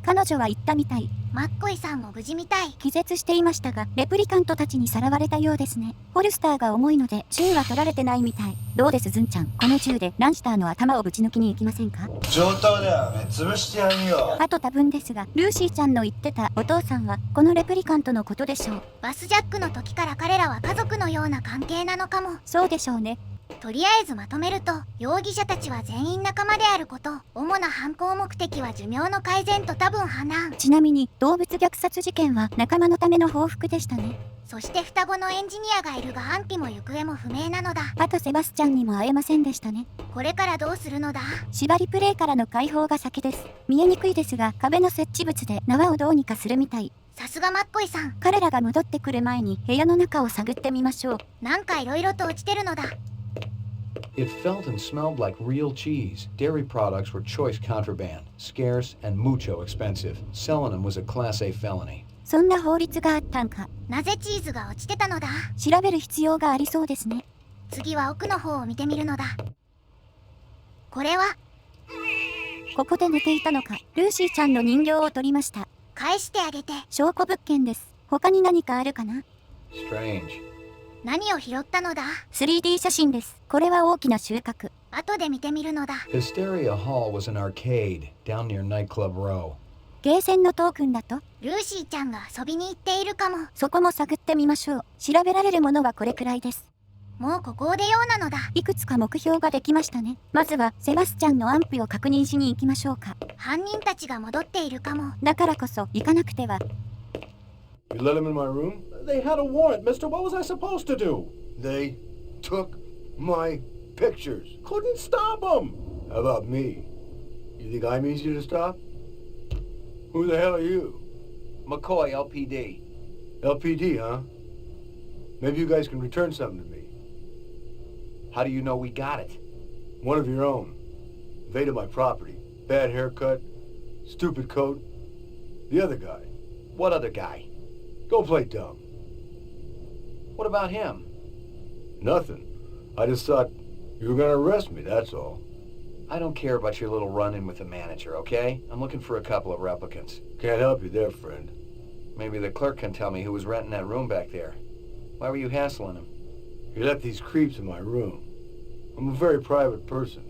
彼女は言ったみたい。マッコイさんも無事みたい。気絶していましたが、レプリカントたちにさらわれたようですね。ホルスターが重いので、銃は取られてないみたい。どうですズンちゃん、この銃でランスターの頭をぶち抜きに行きませんか？上等だよ、潰してやるよ。あと多分ですが、ルーシーちゃんの言ってたお父さんは、このレプリカントのことでしょう。バスジャックの時から彼らは家族のような関係なのかも。そうでしょうね。とりあえずまとめると、容疑者たちは全員仲間であること、主な犯行目的は寿命の改善と多分破難。ちなみに動物虐殺事件は仲間のための報復でしたね。そして双子のエンジニアがいるが安否も行方も不明なのだ。あとセバスチャンにも会えませんでしたね。これからどうするのだ？縛りプレイからの解放が先です。見えにくいですが、壁の設置物で縄をどうにかするみたい。さすがマッコイさん。彼らが戻ってくる前に部屋の中を探ってみましょう。なんか色々と落ちてるのだ。It felt and smelled like real cheese. Dairy products were choice contraband, scarce and mucho expensive. Selling them was a Class A felony. そんな法律があったんか。なぜチーズが落ちてたのだ？調べる必要がありそうですね。次は奥の方を見てみるのだ。これは？ここで寝ていたのか。ルーシーちゃんの人形を取りました。返してあげて。証拠物件です。他に何かあるかな？ Strange. 何を拾ったのだ？ 3D 写真です。これは大きな収穫。後で見てみるのだ。Hysteria Hall was an arcade down near Nightclub Row. ゲーセンのトークンだと？ルーシーちゃんが遊びに行っているかも。そこも探ってみましょう。調べられるものはこれくらいです。もうここを出ようなのだ。いくつか目標ができましたね。まずはセバスチャンの安否を確認しに行きましょうか。犯人たちが戻っているかも。だからこそ行かなくては。You let him in my room? They had a warrant, mister. What was I supposed to do? They took my pictures. Couldn't stop them. How about me? You think I'm easier to stop? Who the hell are you? McCoy, LPD. LPD, huh? Maybe you guys can return something to me. How do you know we got it? One of your own. Invaded my property. Bad haircut. Stupid coat. The other guy. What other guy? Go play dumb. What about him? Nothing. I just thought you were gonna arrest me, that's all. I don't care about your little run-in with the manager, okay? I'm looking for a couple of replicants. Can't help you there, friend. Maybe the clerk can tell me who was renting that room back there. Why were you hassling him? You let these creeps in my room. I'm a very private person.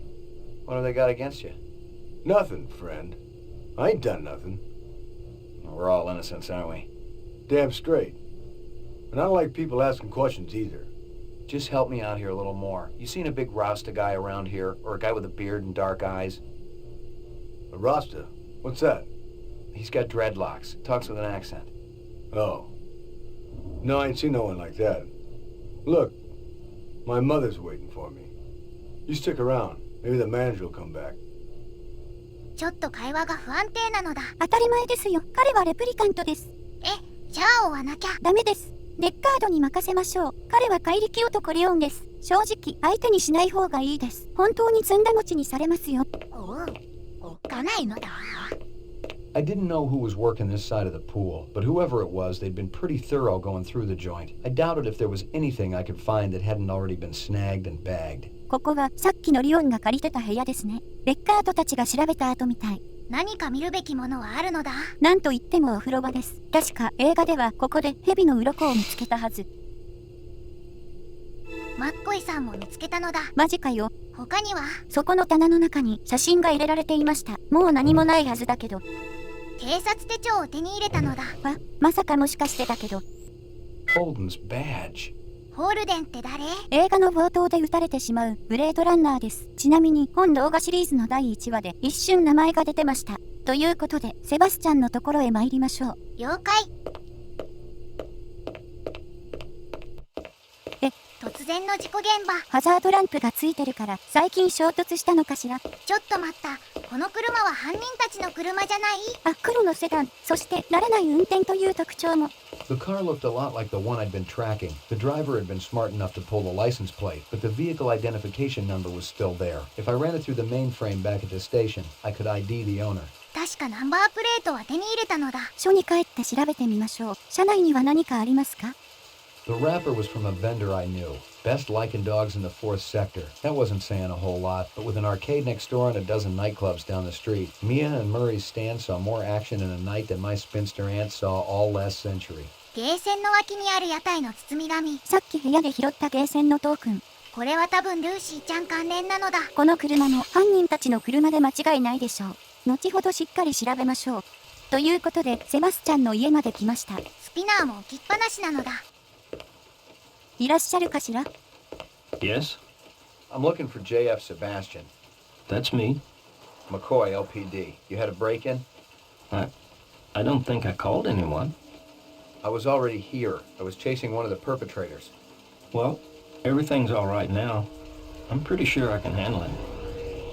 What have they got against you? Nothing, friend. I ain't done nothing. We're all innocents, aren't we? Damn straight. And I don't like people asking questions either. Just help me out here a little more. You seen a big Rasta guy around here? Or a guy with a beard and dark eyes? A Rasta? What's that? He's got dreadlocks. Talks with an accent. Oh. No, I ain't seen no one like that. Look, my mother's waiting for me. You stick around. Maybe the manager will come back. ちょっと会話が不安定なのだ。当たり前ですよ。彼はレプリカントです。じゃあ追わなきゃ。ダメです。デッカードに任せましょう。彼は怪力男レオンです。正直、相手にしない方がいいです。本当にずんだ餅にされますよ。おっかないのだ。I didn't know who was working this side of the pool, but whoever it was, they'd been pretty thorough going through the joint. I doubted if there was anything I could find that hadn't already been snagged and bagged. ここはさっきのリオンが借りてた部屋ですね。レッカードたちが調べた後みたい。何か見るべきものはあるのだ。なんといってもお風呂場です。確か映画ではここで蛇の鱗を見つけたはず。マッコイさんも見つけたのだ。マジかよ。他には？そこの棚の中に写真が入れられていました。もう何もないはずだけど。警察手帳を手に入れたのだ。まさかもしかしてだけど。Holden's badge. ホールデンって誰？映画の冒頭で撃たれてしまうブレードランナーです。ちなみに本動画シリーズの第1話で一瞬名前が出てました。ということでセバスチャンのところへ参りましょう。了解。突然の事故現場。ハザードランプがついてるから最近衝突したのかしら。ちょっと待った。この車は犯人たちの車じゃない？あ、黒のセダン。そして慣れない運転という特徴も。The car looked a lot like the one I'd been tracking. The driver had been smart enough to pull the license plate, but the vehicle identification number was still there. If I ran it through the mainframe back at the station, I could ID the owner. 確かナンバープレートは手に入れたのだ。署に帰って調べてみましょう。車内には何かありますか？ The wrapper was from a vendor I knew. Best Lycan dogs in the 4th sector. That wasn't saying a whole lot, but with an arcade next door and a dozen nightclubs down the street, Mia and Murray's stand saw more action in a night than my spinster aunt saw all last century. ゲーセンの脇にある屋台の包み紙。さっき部屋で拾ったゲーセンのトークン。これは多分ルーシーちゃん関連なのだ。この車も犯人たちの車で間違いないでしょう。後ほどしっかり調べましょう。ということでセバスチャンの家まで来ました。スピナーも置きっぱなしなのだ。いらっしゃるかしら？ Yes? I'm looking for JF Sebastian. That's me. McCoy, LPD. You had a break-in? I don't think I called anyone. I was already here. I was chasing one of the perpetrators. Well, everything's all right now. I'm pretty sure I can handle it.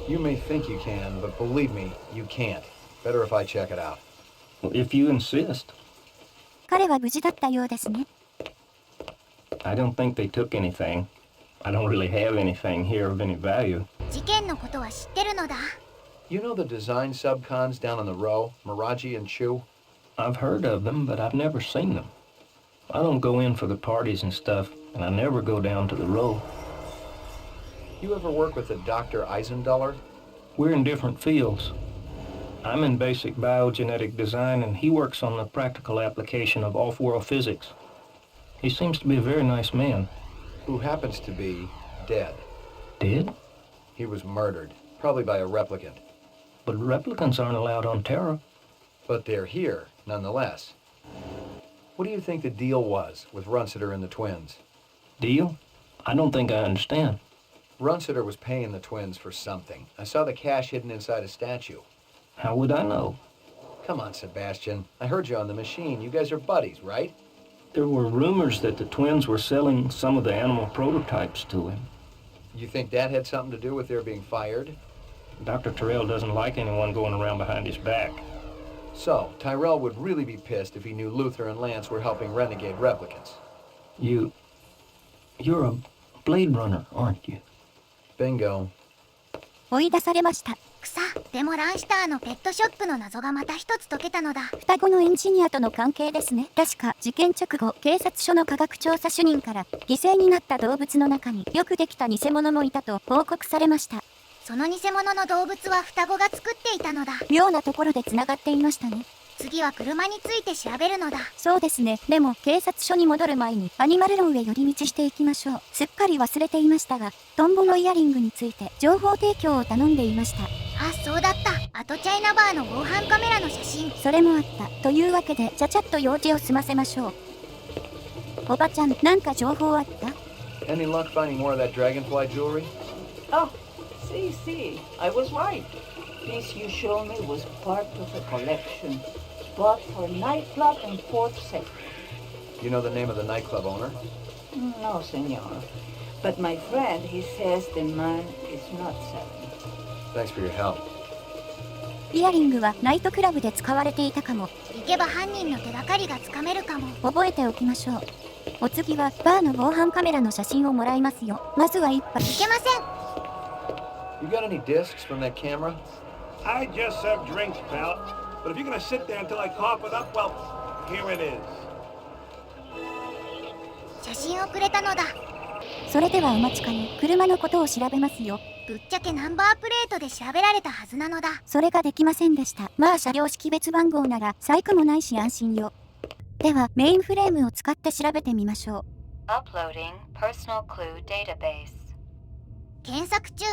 You may think you can, but believe me, you can't. Better if I check it out. Well, if you insist. 彼は無事だったようですね。I don't think they took anything. I don't really have anything here of any value. 事件のことは知ってるのだ。You know the design subcons down on the row, Miraji and Chu? I've heard of them, but I've never seen them. I don't go in for the parties and stuff, and I never go down to the row. You ever work with a Dr. Eisenduller? We're in different fields. I'm in basic biogenetic design, and he works on the practical application of off-world physics. He seems to be a very nice man. Who happens to be dead. Dead? He was murdered, probably by a replicant. But replicants aren't allowed on Terra. But they're here, nonetheless. What do you think the deal was with Runsiter and the twins? Deal? I don't think I understand. Runsiter was paying the twins for something. I saw the cash hidden inside a statue. How would I know? Come on, Sebastian. I heard you on the machine. You guys are buddies, right? There were rumors that the twins were selling some of the animal prototypes to him. You think that had something to do with their being fired? Dr. Tyrell doesn't like anyone going around behind his back. So, Tyrell would really be pissed if he knew Luther and Lance were helping renegade replicants. You're a Blade Runner, aren't you? Bingo. 追い出されました。草。でもランシターのペットショップの謎がまた一つ解けたのだ。双子のエンジニアとの関係ですね。確か事件直後、警察署の科学調査主任から犠牲になった動物の中によくできた偽物もいたと報告されました。その偽物の動物は双子が作っていたのだ。妙なところで繋がっていましたね。次は車について調べるのだ。そうですね。でも警察署に戻る前にアニマル論へ寄り道していきましょう。すっかり忘れていましたが、トンボのイヤリングについて情報提供を頼んでいました。あ、そうだった。あとチャイナバーの防犯カメラの写真。それもあった。というわけで、ちゃちゃっと用事を済ませましょう。おばちゃん、なんか情報あった？ Any luck finding more of that dragonfly jewelry? Oh, see, I was right. This you show me was part of a collection bought for nightclub in 4th sector. You know the name of the nightclub owner? No, senor. But my friend, he says the man is not selling. Thanks for your help. イヤリングはナイトクラブで使われていたかも。行けば犯人の手がかりがつかめるかも。覚えておきましょう。お次はバーの防犯カメラの写真をもらいますよ。まずは一発。いけません。You got any discs from that camera? I just serve drinks, pal. But if you're gonna sit there until I cough it up, well, here it is. 写真をくれたのだ。それではお待ちかね。車のことを調べますよ。ぶっちゃけナンバープレートで調べられたはずなのだ。それができませんでした。まあ車両識別番号なら細工もないし安心よ。ではメインフレームを使って調べてみましょう。Uploading personal clue database. 検索中。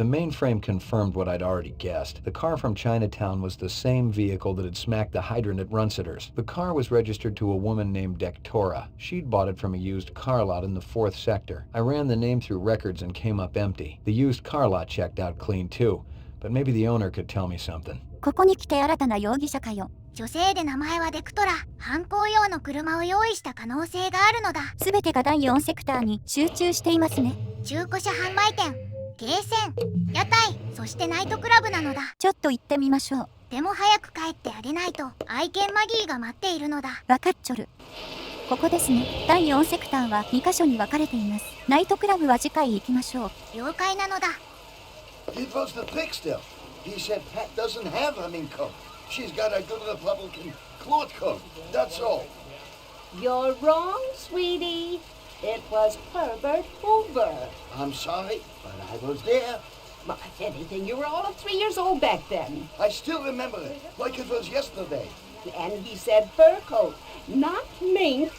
The mainframe confirmed what I'd already guessed. The car from Chinatown was the same vehicle that had smacked the hydrant at Runciter's. The car was registered to a woman named Dektora. She'd bought it from a used car lot in the 4th sector. I ran the name through records and came up empty. The used car lot checked out clean too, but maybe the owner could tell me something. ここに来て新たな容疑者かよ。女性で名前はデクトラ。犯行用の車を用意した可能性があるのだ。すべてが第4セクターに集中していますね。中古車販売店、ゲーセン、屋台、そしてナイトクラブなのだ。ちょっと行ってみましょう。でも早く帰ってあげないと愛犬マギーが待っているのだ。わかっちょる。ここですね。第4セクターは2カ所に分かれています。ナイトクラブは次回行きましょう。了解なのだ。It was the trickster. He said Pat doesn't have a mink coat. She's got a good Republican cloth coat. That's all. You're wrong, sweetie. It was Herbert Hoover. I'm sorry, but I was there. Well, if anything, you were all of 3 years old back then. I still remember it, like it was yesterday. And he said fur coat, not mink.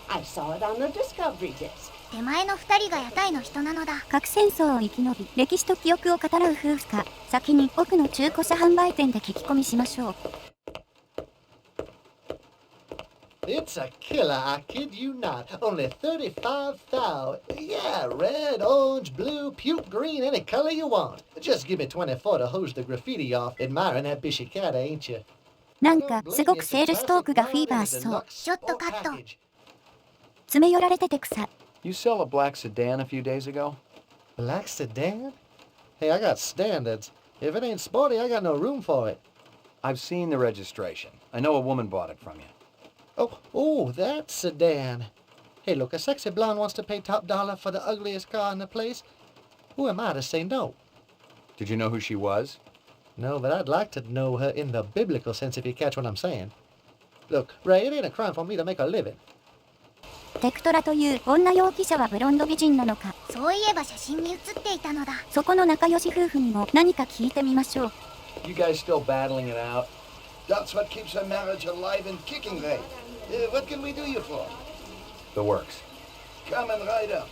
I saw it on the Discovery disc. 手前の2人が屋台の人なのだ。核戦争を生き延び、歴史と記憶を語らう夫婦か、先に奥の中古車販売店で聞き込みしましょう。It's a killer, I kid you not. Only 35,000. Yeah, red, orange, blue, puke green, any color you want. Just give me 24 to hose the graffiti off. Admiring that Bishikata, ain't you? なんかすごくセールストークがフィーバーしそう。ちょっとカット。詰め寄られてて草。You sell a black sedan a few days ago? Black sedan? Hey, I got standards. If it ain't sporty, I got no room for it. I've seen the registration. I know a woman bought it from you. Oh, that sedan. Hey, look, a sexy blonde wants to pay top dollar for the ugliest car in the place. Who am I to say no? Did you know who she was? No, but I'd like to know her in the biblical sense, if you catch what I'm saying. Look, Ray, it ain't a crime for me to make a living. テクトラという女容疑者はブロンド美人なのか。そういえば写真に写っていたのだ。そこの仲良し夫婦にも何か聞いてみましょう。You guys still battling it out? That's what keeps our marriage alive and kicking, Ray. What can we do you for? The works. Coming right up.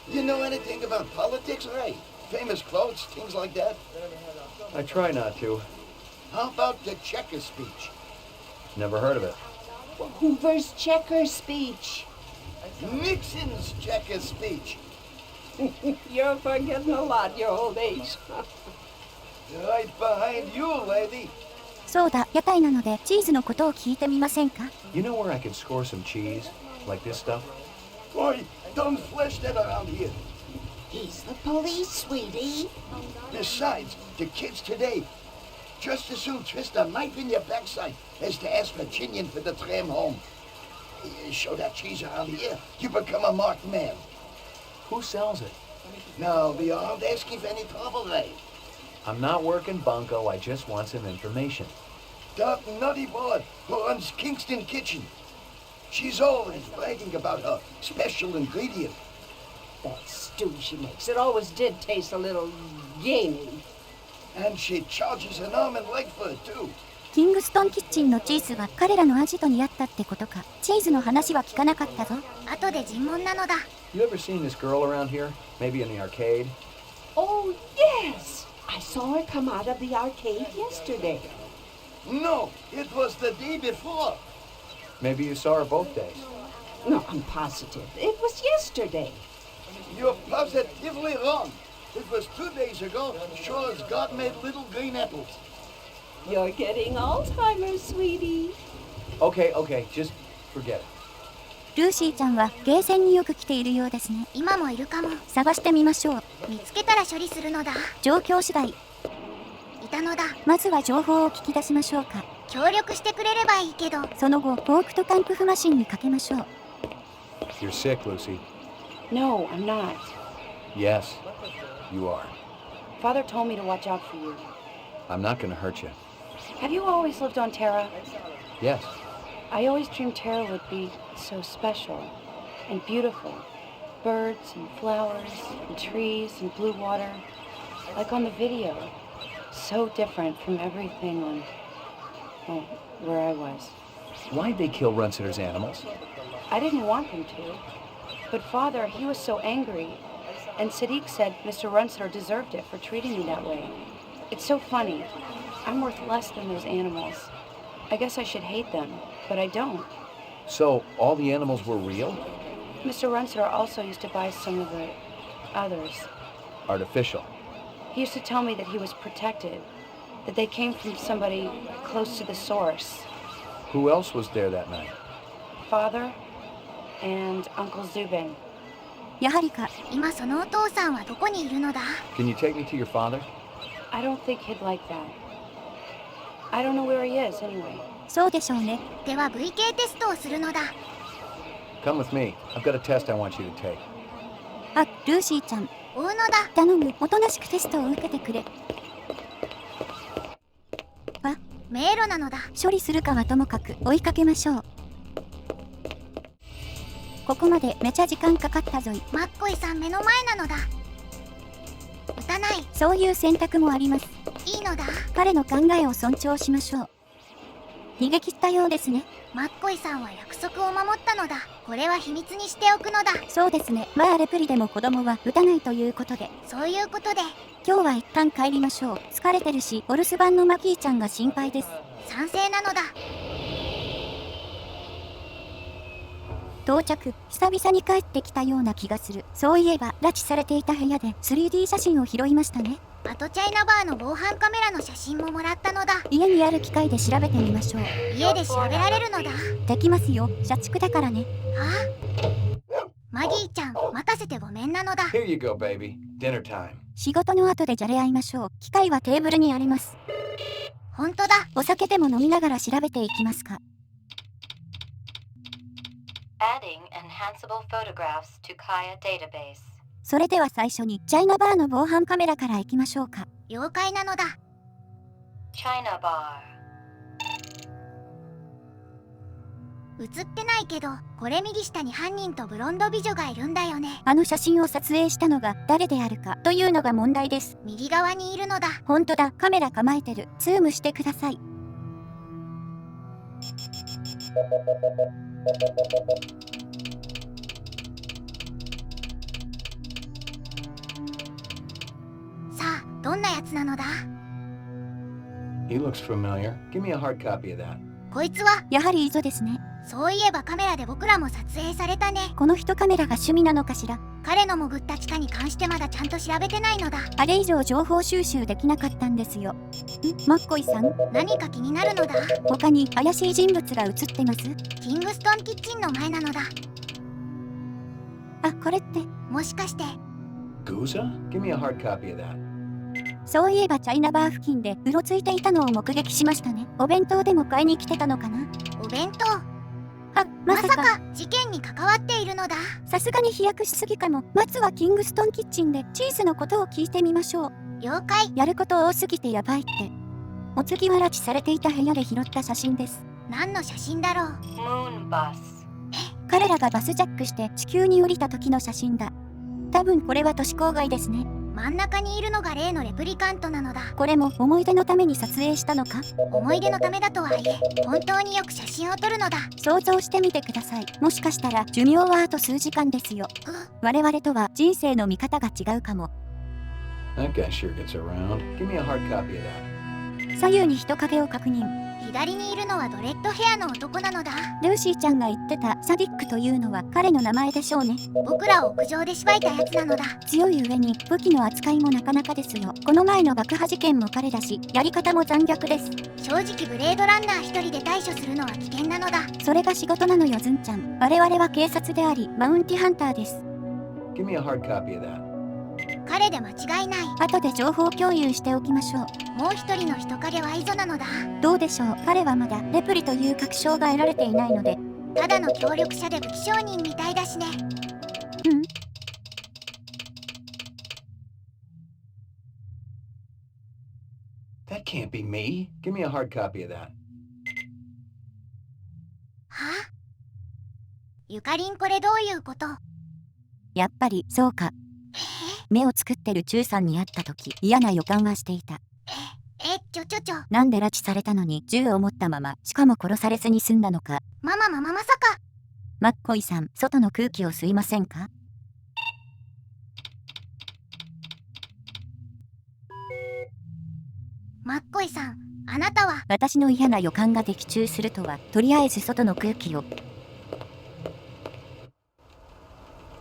You know anything about politics, Ray? Famous quotes, things like that? I try not to. How about the Checker speech? Never heard of it. Hoover's Checker speech. Nixon's Checker speech. You're forgetting a lot, your old age. Right behind you, lady. そうだ、屋台なのでチーズのことを聞いてみませんか？ You know where I could score some cheese? Like this stuff? Boy, don't flesh that around here. He's the police, sweetie. Besides, the kids today just as soon twist a knife in your backside as to ask Virginian for the tram home. You show that cheese around here, you become a marked man. Who sells it? Now, we aren't asking for any trouble, Ray. I'm not working bunco, I just want some information. That nutty broad who runs Kingston Kitchen. She's always bragging about her special ingredient. That stew she makes, it always did taste a little gamey. And she charges an arm and leg for it, too. キングストンキッチンのチーズは彼らの味と似合ったってことか。チーズの話は聞かなかったぞ。後で尋問なのだ。You ever seen this girl around here? Maybe in the arcade? Oh, yes! I saw her come out of the arcade yesterday. No, it was the day before. Maybe you saw her both days. No, I'm positive. It was yesterday. You're positively wrong. It was 2 days ago, sure as God made little green apples. You're getting Alzheimer's, sweetie. Okay, just forget it. ルーシーちゃんはゲーセンによく来ているようですね。今もいるかも。探してみましょう。見つけたら処理するのだ。状況次第。いたのだ。まずは情報を聞き出しましょうか。協力してくれればいいけど。その後、ポークとタンプフマシンにかけましょう。You're sick, Lucy. No, I'm not. Yes, you are. Father told me to watch out for you. I'm not gonna hurt you. Have you always lived on Terra? Yes. I always dreamed Terra would be so special and beautiful. Birds and flowers and trees and blue water. Like on the video. So different from everything on, well, where I was. Why'd they kill Runciter's animals? I didn't want them to. But Father, he was so angry. And Sadiq said Mr. Runsiter deserved it for treating me that way. It's so funny. I'm worth less than those animals. I guess I should hate them, but I don't. So, all the animals were real? Mr. Runsiter also used to buy some of the others. Artificial. He used to tell me that he was protected, that they came from somebody close to the source. Who else was there that night? Father and Uncle Zubin. やはりか。今そのお父さんはどこにいるのだ？ Can you take me to your father? I don't think he'd like that. I don't know where he is anyway. そうでしょうね。では VK テストをするのだ。Come with me. I've got a test I want you to take. あ、ルーシーちゃん。追うのだ。頼む、おとなしくテストを受けてくれ。迷路なのだ。処理するかはともかく追いかけましょう。ここまでめちゃ時間かかったぞい。マッコイさん目の前なのだ。撃たない。そういう選択もあります。いいのだ。彼の考えを尊重しましょう。逃げ切ったようですね。マッコイさんは約束を守ったのだ。これは秘密にしておくのだ。そうですね。まあレプリでも子供は撃たないということで。そういうことで。今日は一旦帰りましょう。疲れてるし、お留守番のマキーちゃんが心配です。賛成なのだ。到着。久々に帰ってきたような気がする。そういえば拉致されていた部屋で 3D 写真を拾いましたね。あとチャイナバーの防犯カメラの写真ももらったのだ。家にある機械で調べてみましょう。家で調べられるのだ。できますよ。社畜だからね。マギーちゃん、待たせてごめんなのだ。 Here you go, baby. Dinner time. 仕事の後でじゃれ合いましょう。機械はテーブルにあります。本当だ。お酒でも飲みながら調べていきますか。Adding enhanceable photographs to Kaya database. それでは最初にチャイナバーの防犯カメラから行きましょうか。了解なのだ。China bar. 映ってないけど、これ右下に犯人とブロンド美女がいるんだよね。あの写真を撮影したのが誰であるかというのが問題です。右側にいるのだ。ほんとだ、カメラ構えてる。ズームしてください。さあ、どんなやつなのだ？ He looks familiar. Give me a hard copy of that. こいつはやはりイゾですね。そういえばカメラで僕らも撮影されたね。この人カメラが趣味なのかしら。彼の潜った地下に関してまだちゃんと調べてないのだ。あれ以上情報収集できなかったんですよ。マッコイさん、何か気になるのだ。他に怪しい人物が映ってます？キングストンキッチンの前なのだ。あ、これってもしかして Guza? Give me a hard copy of that. そういえばチャイナバー付近でうろついていたのを目撃しましたね。お弁当でも買いに来てたのかな。お弁当？まさか事件に関わっているのだ。さすがに飛躍しすぎかも。まずはキングストンキッチンでチーズのことを聞いてみましょう。了解。やること多すぎてやばいって。お次は拉致されていた部屋で拾った写真です。何の写真だろう。Moon bus. 彼らがバスジャックして地球に降りた時の写真だ。多分これは都市郊外ですね。真ん中にいるのが例のレプリカントなのだ。これも思い出のために撮影したのか？思い出のためだとはいえ、本当によく写真を撮るのだ。想像してみてください。もしかしたら寿命はあと数時間ですよ。我々とは人生の見方が違うかも。 That guy sure gets around. Give me a hard copy of that. 左右に人影を確認。左にいるのはドレッドヘアの男なのだ。ルーシーちゃんが言ってたサディックというのは彼の名前でしょうね。僕らを屋上で縛いたやつなのだ。強い上に武器の扱いもなかなかですよ。この前の爆破事件も彼だし、やり方も残虐です。正直ブレードランナー一人で対処するのは危険なのだ。それが仕事なのよ、ズンちゃん。我々は警察であり、マウンティハンターです。 Give me a hard copy of that. 彼で間違いない。後で情報共有しておきましょう。もう一人の人影はイゾなのだ。どうでしょう。彼はまだレプリという確証が得られていないので。ただの協力者で武器商人みたいだしね。That can't be me. Give me a hard copy of that. はあ？ゆかりん、これどういうこと？やっぱりそうか。目を作ってるチューさんに会った時、嫌な予感はしていた。ちょ。なんで拉致されたのに銃を持ったまま、しかも殺されずに済んだのか。まさか。マッコイさん、外の空気を吸いませんか？マッコイさん、あなたは。私の嫌な予感が的中するとは、とりあえず外の空気を。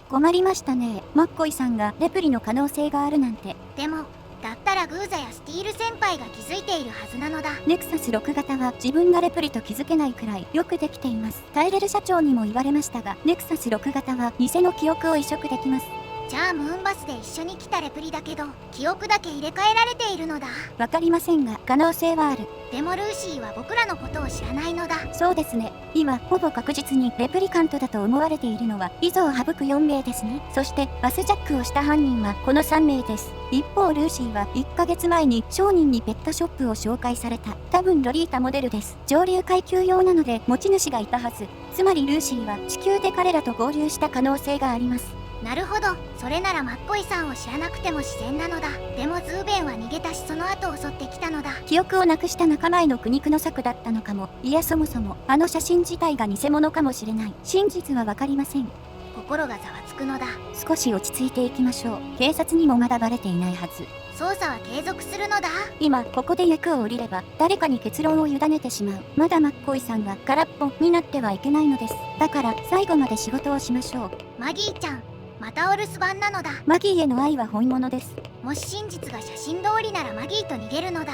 困りましたね。マッコイさんがレプリの可能性があるなんて。でも、だったらグーザやスティール先輩が気づいているはずなのだ。ネクサス6型は自分がレプリと気づけないくらいよくできています。タイレル社長にも言われましたが、ネクサス6型は偽の記憶を移植できます。じゃあムーンバスで一緒に来たレプリだけど、記憶だけ入れ替えられているのだ。わかりませんが、可能性はある。でもルーシーは僕らのことを知らないのだ。そうですね。今、ほぼ確実にレプリカントだと思われているのは、イゾを省く4名ですね。そして、バスジャックをした犯人はこの3名です。一方、ルーシーは1ヶ月前に商人にペットショップを紹介された。多分ロリータモデルです。上流階級用なので持ち主がいたはず。つまりルーシーは地球で彼らと合流した可能性があります。なるほど。それならマッコイさんを知らなくても自然なのだ。でもズーベンは逃げたし、その後襲ってきたのだ。記憶をなくした仲間への苦肉の策だったのかも。いや、そもそもあの写真自体が偽物かもしれない。真実はわかりません。心がざわつくのだ。少し落ち着いていきましょう。警察にもまだバレていないはず。捜査は継続するのだ。今ここで役を降りれば誰かに結論を委ねてしまう。まだマッコイさんが空っぽになってはいけないのです。だから最後まで仕事をしましょう。マギーちゃん、またお留守番なのだ。マギーへの愛は本物です。もし真実が写真通りならマギーと逃げるのだ。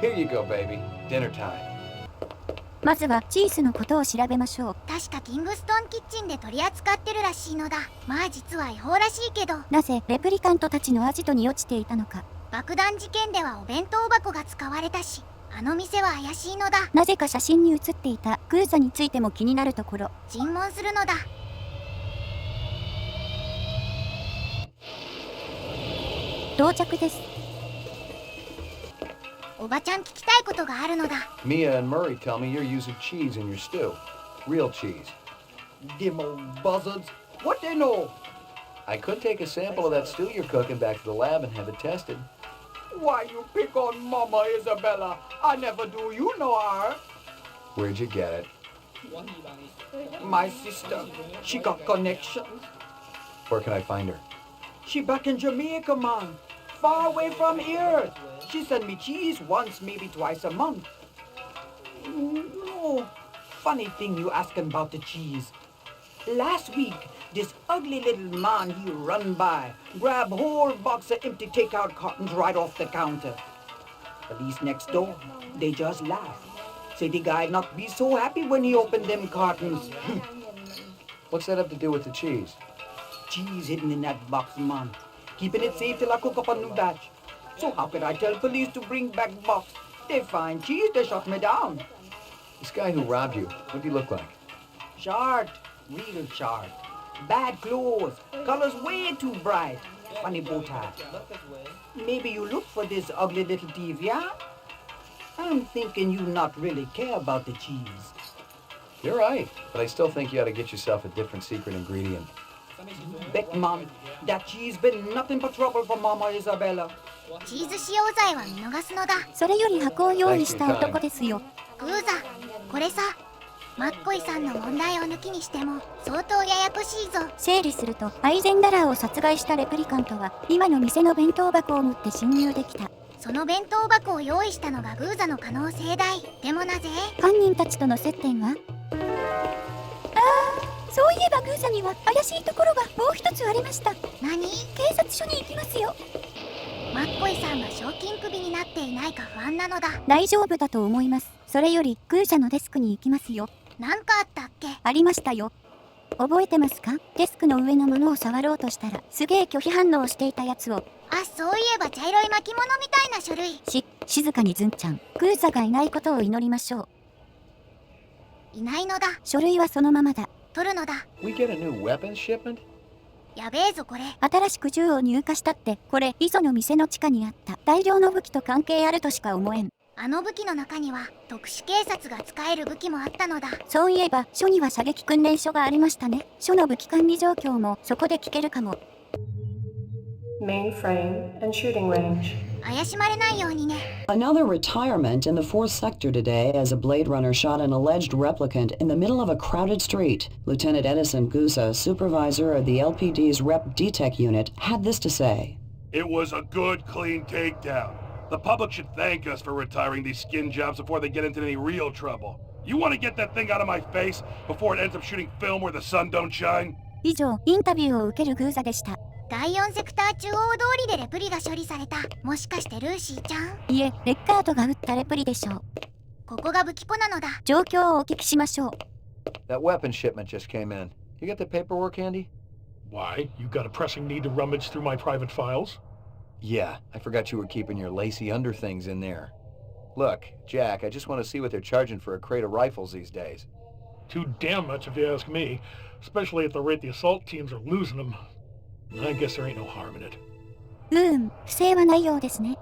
Here you go, baby. Dinner time. まずはチーズのことを調べましょう。確かキングストンキッチンで取り扱ってるらしいのだ。まあ実は違法らしいけど。なぜレプリカントたちのアジトに落ちていたのか。爆弾事件ではお弁当箱が使われたし、あの店は怪しいのだ。なぜか写真に写っていたグーザについても気になるところ。尋問するのだ。到着です。おばちゃん聞きたいことがあるのだ。 Mia and Murray tell me you're using cheese in your stew. Real cheese. Them old buzzards. What they know? I could take a sample of that stew you're cooking back to the lab and have it tested. Why you pick on Mama Isabella? I never do. You know her. Where'd you get it? My sister. She got connections. Where can I find her? She back in Jamaica, man. Far away from here. She send me cheese once, maybe twice a month. No. Funny thing you asking about the cheese. Last week, this ugly little man he run by, grab whole box of empty takeout cartons right off the counter. Police next door, they just laugh. Say the guy not be so happy when he opened them cartons. What's that have to do with the cheese? Cheese hidden in that box, man. Keeping it safe till I cook up a new batch. So how could I tell police to bring back box? They find cheese, they shut me down. This guy who robbed you, what'd he look like? Short, real short. Bad clothes, colors way too bright. Funny bow tie. Maybe you look for this ugly little thief, yeah? I'm thinking you not really care about the cheese. You're right, but I still think you ought to get yourself a different secret ingredient. Beckman, that cheese been nothing but trouble for Mama Isabella. チーズ使用罪は見逃すのだ。それより箱を用意した男ですよ。グーザ、これさ、マッコイさんの問題を抜きにしても相当ややこしいぞ。整理すると、アイゼンダラーを殺害したレプリカントは今の店の弁当箱を持って侵入できた。その弁当箱を用意したのがグーザの可能性大。でもなぜ？犯人たちとの接点は？そういえばグーザには怪しいところがもう一つありました。何？警察署に行きますよ。マッコイさんが賞金首になっていないか不安なのだ。大丈夫だと思います。それよりグーザのデスクに行きますよ。なんかあったっけ？ありましたよ。覚えてますか？デスクの上のものを触ろうとしたらすげえ拒否反応をしていたやつを。あ、そういえば茶色い巻物みたいな書類。静かにズンちゃん。グーザがいないことを祈りましょう。いないのだ。書類はそのままだ。取るのだ。 We get a new weapons shipment? やべえぞこれ。新しく銃を入荷したって、これイゾの店の地下にあった大量の武器と関係あるとしか思えん。あの武器の中には特殊警察が使える武器もあったのだ。そういえば署には射撃訓練所がありましたね。署の武器管理状況もそこで聞けるかも。Mainframe and shooting range. 怪しまれないようにね。 Another retirement in the 4th sector today as a Blade Runner shot an alleged replicant in the middle of a crowded street. Lieutenant Edison Gusa, supervisor of the LPD's Rep DTEC unit, had this to say. It was a good, clean takedown. The public should thank us for retiring these skin jobs before they get into any real trouble. You want to get that thing out of my face before it ends up shooting film where the sun don't shine? 以上、インタビューを受けるグーザでした。第4セクター中央通りでレプリが処理された。もしかしてルーシーちゃん？いえ、レッカートが撃ったレプリでしょう。ここが武器庫なのだ。状況をお聞きしましょう。That weapon shipment just came in. You got the paperwork handy? Why? You got a pressing need to rummage through my private files? Yeah, I forgot you were keeping your lacy under things in there. Look, Jack, I just want to see what they're charging for a crate of rifles these days. Too damn much if you ask me, especially at the rate the assault teams are losing them. I guess there ain't no harm in it. 不正はないようですね。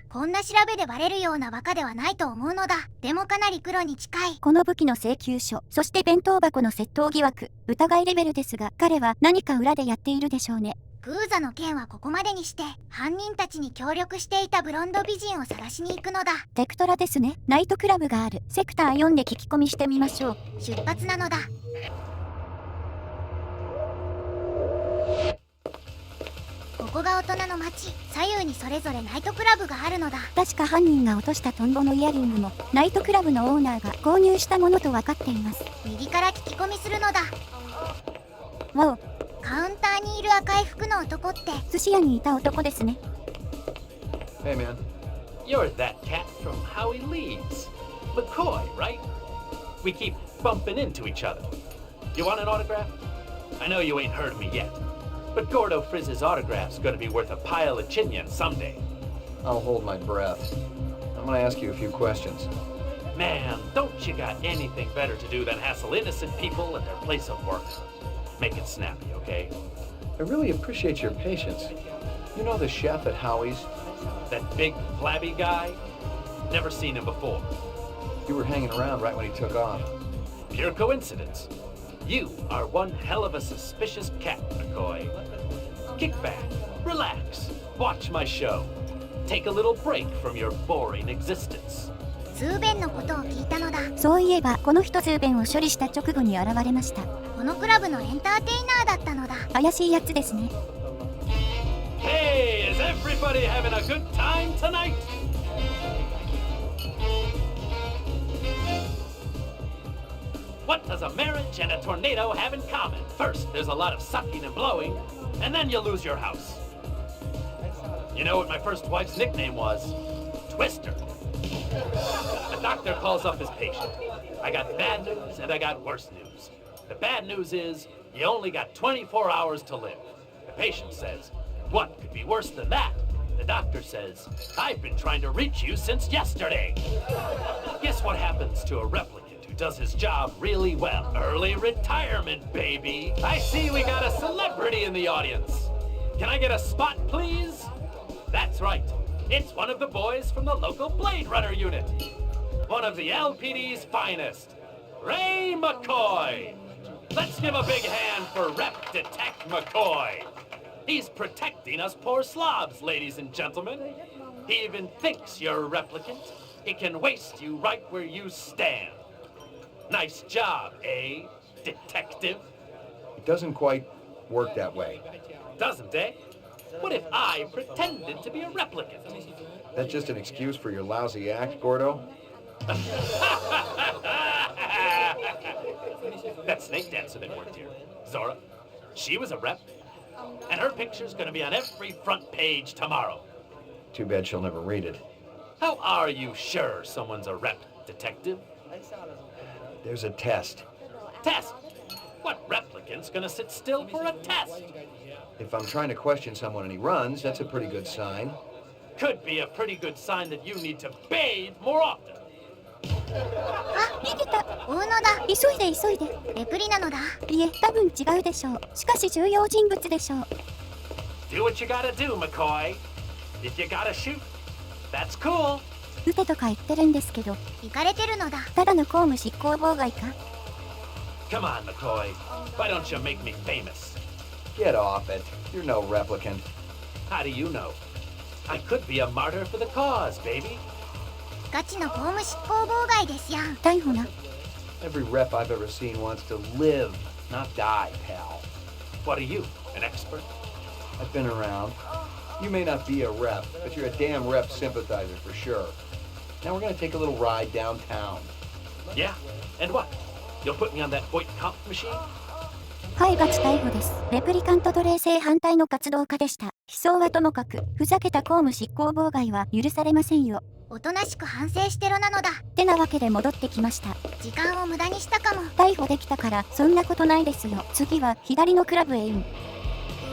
こんな調べでバレるようなバカではないと思うのだ。でもかなり黒に近い。この武器の請求書、そして弁当箱の窃盗疑惑、疑いレベルですが、彼は何か裏でやっているでしょうね。グーザの件はここまでにして、犯人たちに協力していたブロンド美人を探しに行くのだ。テクトラですね。ナイトクラブがある。セクター4で聞き込みしてみましょう。出発なのだ。ここが大人の街。左右にそれぞれナイトクラブがあるのだ。確か犯人が落としたトンボのイヤリングもナイトクラブのオーナーが購入したものと分かっています。右から聞き込みするのだ。わお。カウンターにいる赤い服の男って寿司屋にいた男ですね。 Hey man, you're that cat from Howie Leeds. McCoy, right? We keep bumping into each other. You want an autograph? I know you ain't heard of me yet, but Gordo Frizz's autograph's gonna be worth a pile of chinion someday. I'll hold my breath. I'm gonna ask you a few questions. Man, don't you got anything better to do than hassle innocent people at their place of work? Make it snappy, okay? I really appreciate your patience. You know the chef at Howie's? That big, flabby guy? Never seen him before. You were hanging around right when he took off. Pure coincidence. You are one hell of a suspicious cat, McCoy. Kick back, relax, watch my show. Take a little break from your boring existence. ズーベンのことを聞いたのだ。そういえばこの人ズーベンを処理した直後に現れました。このクラブのエンターテイナーだったのだ。怪しいやつですね。Hey, is everybody having a good time tonight? What does a marriage and a tornado have in common? First, there's a lot of sucking and blowing, and then you lose your house. You know what my first wife's nickname was? Twister. The doctor calls up his patient. I got bad news and I got worse news. The bad news is you only got 24 hours to live. The patient says, what could be worse than that? The doctor says, I've been trying to reach you since yesterday. Guess what happens to a replicant who does his job really well? Early retirement, baby. I see we got a celebrity in the audience. Can I get a spot, please? That's right. It's one of the boys from the local Blade Runner unit. One of the LPD's finest, Ray McCoy. Let's give a big hand for Rep Detect McCoy. He's protecting us poor slobs, ladies and gentlemen. He even thinks you're a replicant. He can waste you right where you stand. Nice job, eh, detective? It doesn't quite work that way. Doesn't, eh? What if I pretended to be a replicant? That's just an excuse for your lousy act, Gordo? That snake dancer that worked here, Zora, she was a rep. And her picture's gonna be on every front page tomorrow. Too bad she'll never read it. How are you sure someone's a rep, detective? There's a test. Test? What replicant's gonna sit still for a test? If I'm trying to question someone and he runs, that's a pretty good sign. Could be a pretty good sign that you need to bathe more often. あ、逃げた。追うのだ。急いで急いで。レプリなのだ。いえ、多分違うでしょう。しかし重要人物でしょう。Do what you gotta do, McCoy. If you gotta shoot, that's cool. 撃てとか言ってるんですけど。行かれてるのだ。ただの公務執行妨害か。Come on, McCoy. Why don't you make me famous? Get off it. You're no replicant. How do you know? I could be a martyr for the cause, baby. ガチの公務執行妨害ですやん。逮捕な。Every rep I've ever seen wants to live, not die, pal. What are you, an expert? I've been around. You may not be a rep, but you're a damn rep sympathizer for sure. Now we're gonna take a little ride downtown. Yeah? And what? You'll put me on that Voight cop machine? はい罰逮捕です。レプリカント奴隷制反対の活動家でした。非争はともかく、ふざけた公務執行妨害は許されませんよ。おとなしく反省してろなのだ。ってなわけで戻ってきました。時間を無駄にしたかも。逮捕できたからそんなことないですよ。次は左のクラブへイン。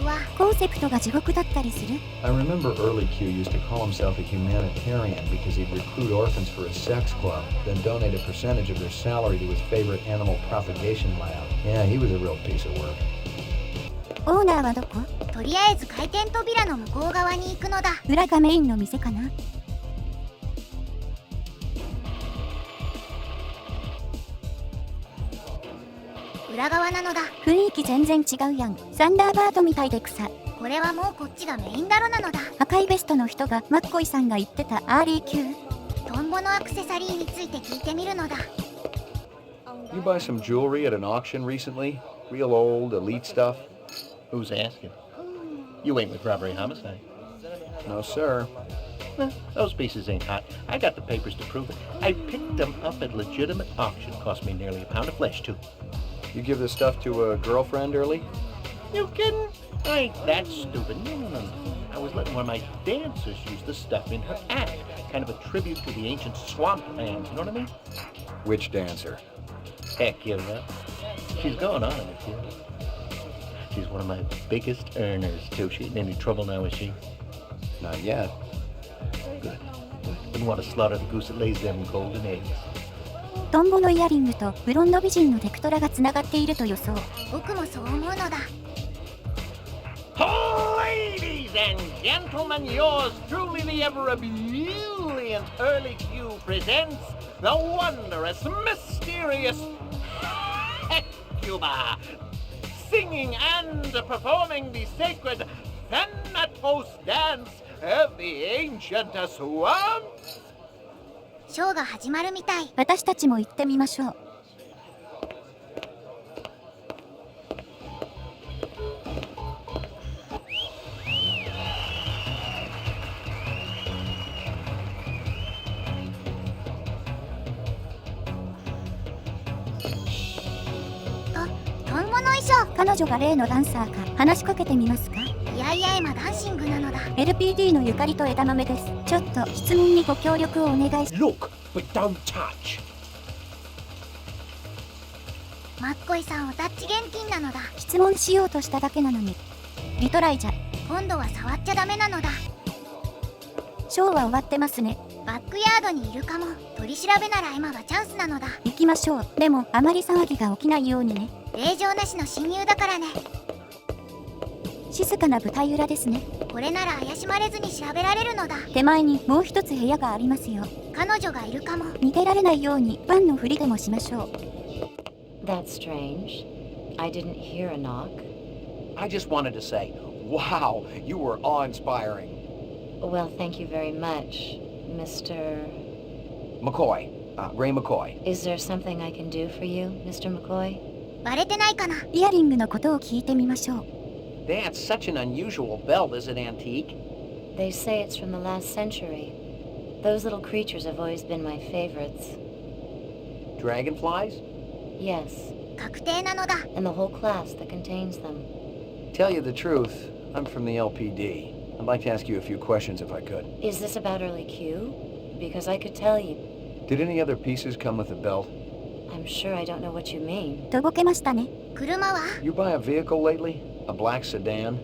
うわ、コンセプトが地獄だったりする？ I remember early Q used to call himself a humanitarian because he'd recruit orphans for his sex club, then donate a percentage of their salary to his favorite animal propagation lab. Yeah, he was a real piece of work. オーナーはどこ？とりあえず回転扉の向こう側に行くのだ。裏がメインの店かな？裏側なのだ。雰囲気全然違うやん。サンダーバードみたいで草。これはもうこっちがメインだろなのだ。赤いベストの人がマッコイさんが言ってたアーリー級。トンボのアクセサリーについて聞いてみるのだ。You buy some jewelry at an auction recently? Real old, elite stuff? Who's asking? You ain't with robbery homicide. No, sir. Those pieces ain't hot. I got the papers to prove it. I picked them up at legitimate auction. Cost me nearly a pound of flesh, too. You give this stuff to a girlfriend early? You kidding? I ain't that stupid. No. I was letting one of my dancers use the stuff in her act. Kind of a tribute to the ancient swamp lands, you know what I mean? Which dancer? Heck, you know. She's going on in it, too. She's one of my biggest earners, too. She ain't in any trouble now, is she? Not yet. Good. Wouldn't want to slaughter the goose that lays them golden eggs. トンボのイヤリングとブロンド美人のテクトラがつながっていると予想。僕もそう思うのだ。Ladies and gentlemen, yours truly the ever-ebullient Early Q presents the wondrous, mysterious Hecuba, singing and performing the sacred Thanatos dance of the ancient swamp. ショーが始まるみたい。私たちも行ってみましょう。トンボの衣装。彼女が例のダンサーか。話しかけてみますか？いやいや今ダンシングなのだ。LPD のゆかりと枝豆です。ちょっと質問にご協力をお願いします。 Look, but don't touch. マッコイさんをタッチ厳禁なのだ。質問しようとしただけなのに。リトライじゃ。今度は触っちゃダメなのだ。ショーは終わってますね。バックヤードにいるかも。取り調べなら今はチャンスなのだ。行きましょう。でもあまり騒ぎが起きないようにね。令状なしの侵入だからね。静かな舞台裏ですね。これなら怪しまれずに調べられるのだ。手前にもう一つ部屋がありますよ。彼女がいるかも。逃げられないようにファンのふりでもしましょう。That's strange. I didn't hear a knock. I just wanted to say, wow, you were awe-inspiring. Well, thank you very much, Mr. McCoy. Ray McCoy. Is there something I can do for you, Mr. McCoy? バレてないかな。イヤリングのことを聞いてみましょう。That's such an unusual belt. Is it antique? They say it's from the last century. Those little creatures have always been my favorites. Dragonflies? Yes. 確定なのだ。 And the whole class that contains them. Tell you the truth, I'm from the LPD. I'd like to ask you a few questions if I could. Is this about Early Q? Because I could tell you. Did any other pieces come with the belt? I'm sure I don't know what you mean. とぼけましたね。車は You buy a vehicle lately? A black sedan?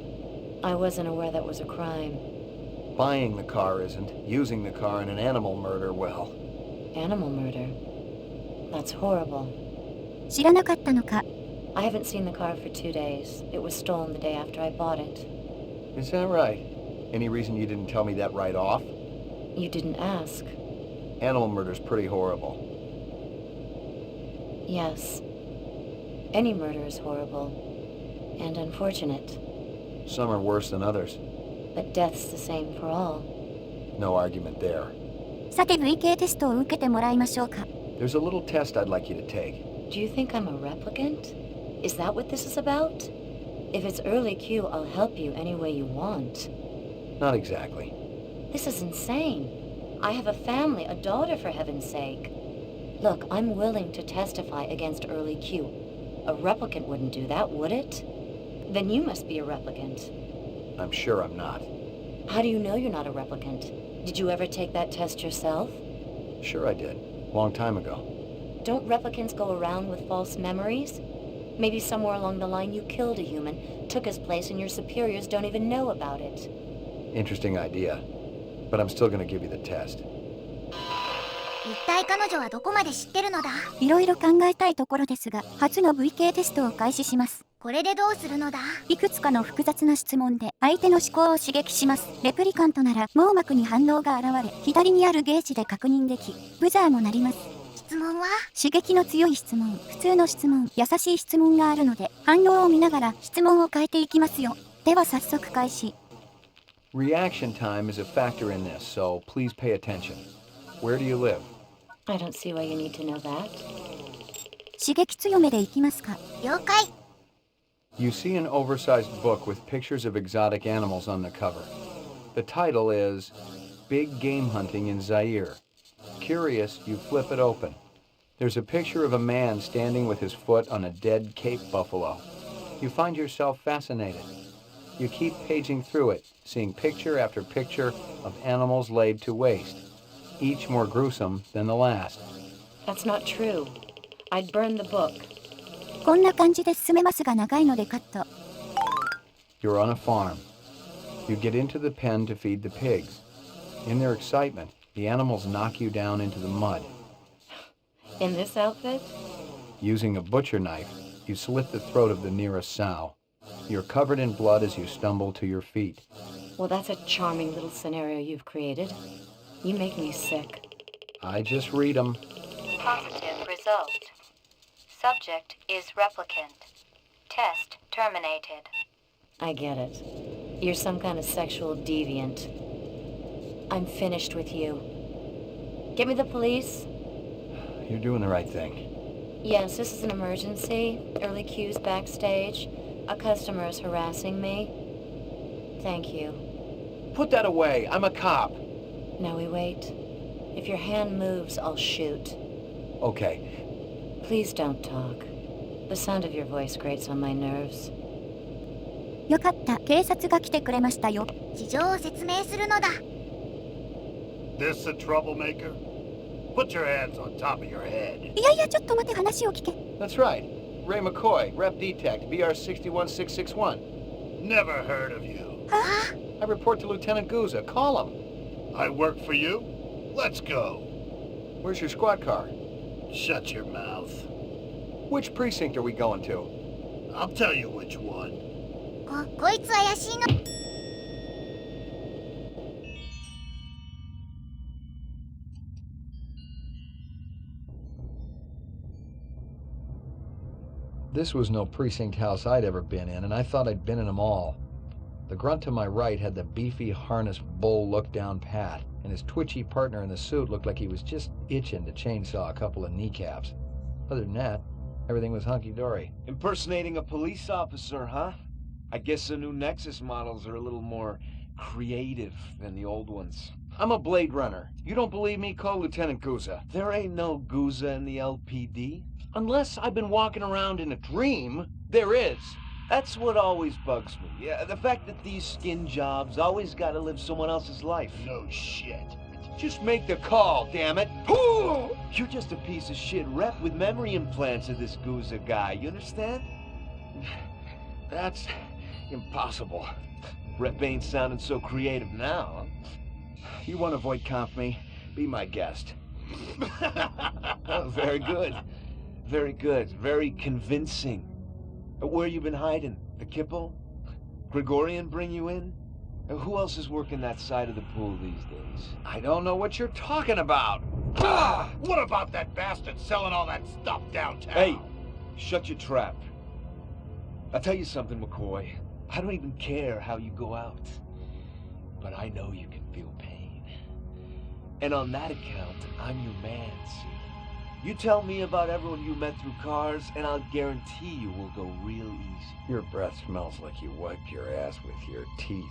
I wasn't aware that was a crime. Buying the car isn't. Using the car in an animal murder, well. Animal murder? That's horrible. 知らなかったのか。I haven't seen the car for 2 days. It was stolen the day after I bought it. Is that right? Any reason you didn't tell me that right off? You didn't ask. Animal murder's pretty horrible. Yes. Any murder is horrible. And unfortunate. Some are worse than others. But death's the same for all. No argument there. さて VK テストを受けてもらいましょうか。There's a little test I'd like you to take. Do you think I'm a replicant? Is that what this is about? If it's Early Q, I'll help you any way you want. Not exactly. This is insane. I have a family, a daughter, for heaven's sake. Look, I'm willing to testify against Early Q. A replicant wouldn't do that, would it? Then you must be a replicant. I'm sure I'm not. How do you know you're not a replicant? Did you ever take that test yourself? Sure I did. Long time ago. Don't replicants go around with false memories? Maybe somewhere along the line you killed a human, took his place, and your superiors don't even know about it. Interesting idea. But I'm still gonna give you the test. 一体彼女はどこまで知ってるのだ。いろいろ考えたいところですが、初の VK テストを開始します。これでどうするのだ。いくつかの複雑な質問で相手の思考を刺激します。レプリカントなら網膜に反応が現れ、左にあるゲージで確認でき、ブザーも鳴ります。質問は？刺激の強い質問、普通の質問、優しい質問があるので、反応を見ながら質問を変えていきますよ。では早速開始。Reaction time is a factor in this, so please pay attention. Where do you live? I don't see why you need to know that. 刺激強めでいきますか。了解。You see an oversized book with pictures of exotic animals on the cover. The title is Big Game Hunting in Zaire. Curious, you flip it open. There's a picture of a man standing with his foot on a dead Cape buffalo. You find yourself fascinated. You keep paging through it, seeing picture after picture of animals laid to waste, each more gruesome than the last. That's not true. I'd burn the book. こんな感じで進めますが長いのでカット。You're on a farm. You get into the pen to feed the pigs. In their excitement, the animals knock you down into the mud. In this outfit? Using a butcher knife, you slit the throat of the nearest sow. You're covered in blood as you stumble to your feet. Well, that's a charming little scenario you've created. You make me sick. I just read them. Positive result. Subject is replicant. Test terminated. I get it. You're some kind of sexual deviant. I'm finished with you. Get me the police? You're doing the right thing. Yes, this is an emergency. Early Q's backstage. A customer is harassing me. Thank you. Put that away. I'm a cop. Now we wait. If your hand moves, I'll shoot. Okay. Please don't talk. The sound of your voice grates on my nerves. よかった。警察が来てくれましたよ。事情を説明するのだ。This a troublemaker? Put your hands on top of your head. いやいや、ちょっと待って、話を聞け。That's right. Ray McCoy, Rep Detect, BR61661. Never heard of you. Huh? I report to Lieutenant Gouza. Call him. I work for you? Let's go. Where's your squad car? Shut your mouth. Which precinct are we going to? I'll tell you which one. こいつ怪しいの。This was no precinct house I'd ever been in, and I thought I'd been in them all. The grunt to my right had the beefy harness bull look down pat, and his twitchy partner in the suit looked like he was just itching to chainsaw a couple of kneecaps. Other than that, everything was hunky-dory. Impersonating a police officer, huh? I guess the new Nexus models are a little more creative than the old ones. I'm a Blade Runner. You don't believe me? Call Lieutenant Gouza. There ain't no Gouza in the LPD. Unless I've been walking around in a dream, there is. That's what always bugs me. Yeah, the fact that these skin jobs always gotta live someone else's life. No shit. Just make the call, damn it. You're just a piece of shit rep with memory implants of this Gouza guy, you understand? That's impossible. Rep ain't sounding so creative now, huh? You want to avoid comp me? Be my guest. Oh, very good. Very good. Very convincing. Where you been hiding? The Kipple? Gregorian bring you in? Who else is working that side of the pool these days? I don't know what you're talking about. What about that bastard selling all that stuff downtown? Hey, shut your trap. I'll tell you something, McCoy. I don't even care how you go out. But I know you can feel pain. And on that account, I'm your man, see? You tell me about everyone you met through cars, and I'll guarantee you will go real easy. Your breath smells like you wiped your ass with your teeth.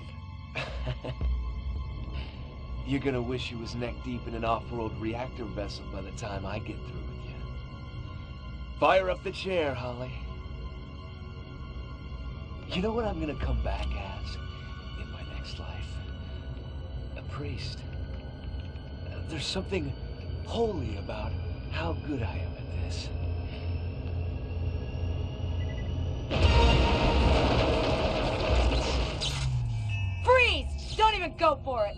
You're gonna wish you was neck-deep in an off-road reactor vessel by the time I get through with you. Fire up the chair, Holly. You know what I'm gonna come back as in my next life? A priest. There's something holy about how good I am at this. Freeze! Don't even go for it!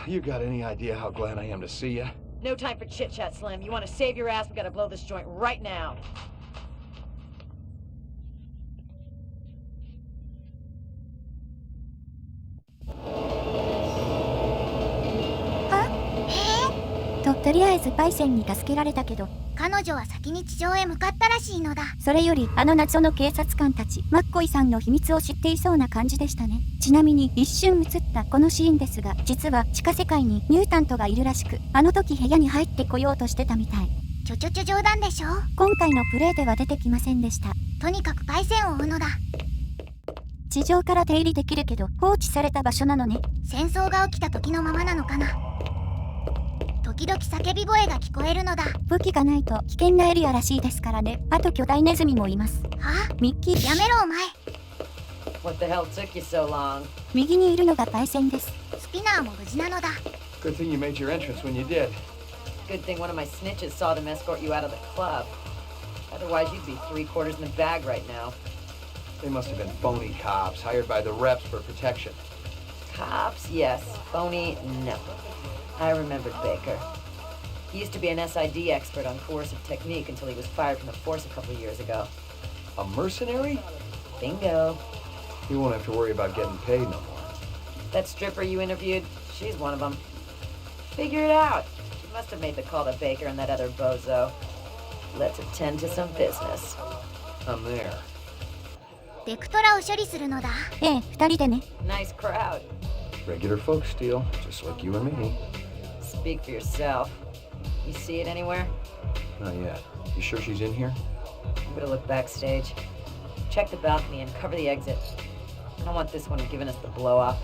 You got any idea how glad I am to see you? No time for chit-chat, Slim. You want to save your ass, we gotta blow this joint right now.とりあえずパイセンに助けられたけど、彼女は先に地上へ向かったらしいのだ。それよりあの謎の警察官たち、マッコイさんの秘密を知っていそうな感じでしたね。ちなみに一瞬映ったこのシーンですが、実は地下世界にミュータントがいるらしく、あの時部屋に入ってこようとしてたみたい。冗談でしょ。今回のプレイでは出てきませんでした。とにかくパイセンを追うのだ。地上から出入りできるけど放置された場所なのね。戦争が起きた時のままなのかな。時々叫び声が聞こえるのだ。武器がないと危険なエリアらしいですからね。あと巨大ネズミもいます。はあ？ミッキー、やめろお前。 What the hell took you so long? 右にいるのがパイセンです。スピナーも無事なのだ。Good thing you made your entrance when you did. Good thing one of my snitches saw them escort you out of the club. Otherwise, you'd be 3/4 in the bag right now. They must have been phony cops hired by the reps for protection. Cops, yes. Phony, no. I remembered Baker. He used to be an SID expert on coercive technique until he was fired from the force a couple years ago. A mercenary? Bingo. You won't have to worry about getting paid no more. That stripper you interviewed, she's one of them. Figure it out. She must have made the call to Baker and that other bozo. Let's attend to some business. I'm there. ベクトラを処理するのだ。ええ、二人でね。Nice crowd. Regular folk steal, just like you and me. Speak for yourself. You see it anywhere? Not yet. You sure she's in here? I'm gonna look backstage. Check the balcony and cover the exit. I don't want this one giving us the blow off.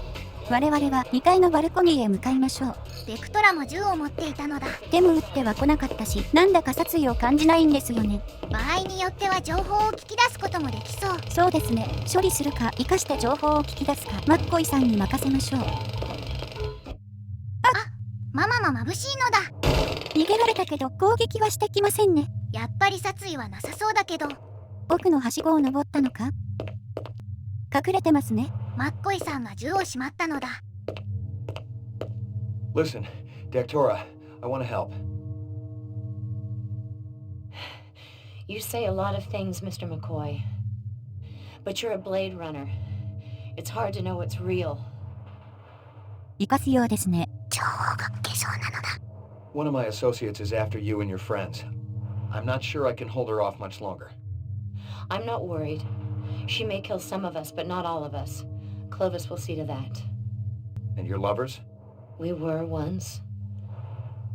我々は2階のバルコニーへ向かいましょう。ベクトラも銃を持っていたのだ。でも撃っては来なかったし、なんだか殺意を感じないんですよね。場合によっては情報を聞き出すこともできそう。そうですね。処理するか、生かして情報を聞き出すか、マッコイさんに任せましょう。ママも眩しいのだ。逃げられたけど攻撃はしてきませんね。やっぱり殺意はなさそうだけど。奥のはしごを登ったのか？隠れてますね。マッコイさんが銃をしまったのだ。Listen, Dectora, I want to help. You say a lot of things, Mr. McCoy. But you're a Blade Runner. It's hard to know what's real. 生かすようですね。情報が消そうなのだ。One of my associates is after you and your friends. I'm not sure I can hold her off much longer. I'm not worried. She may kill some of us, but not all of us. Clovis will see to that. And your lovers? We were once.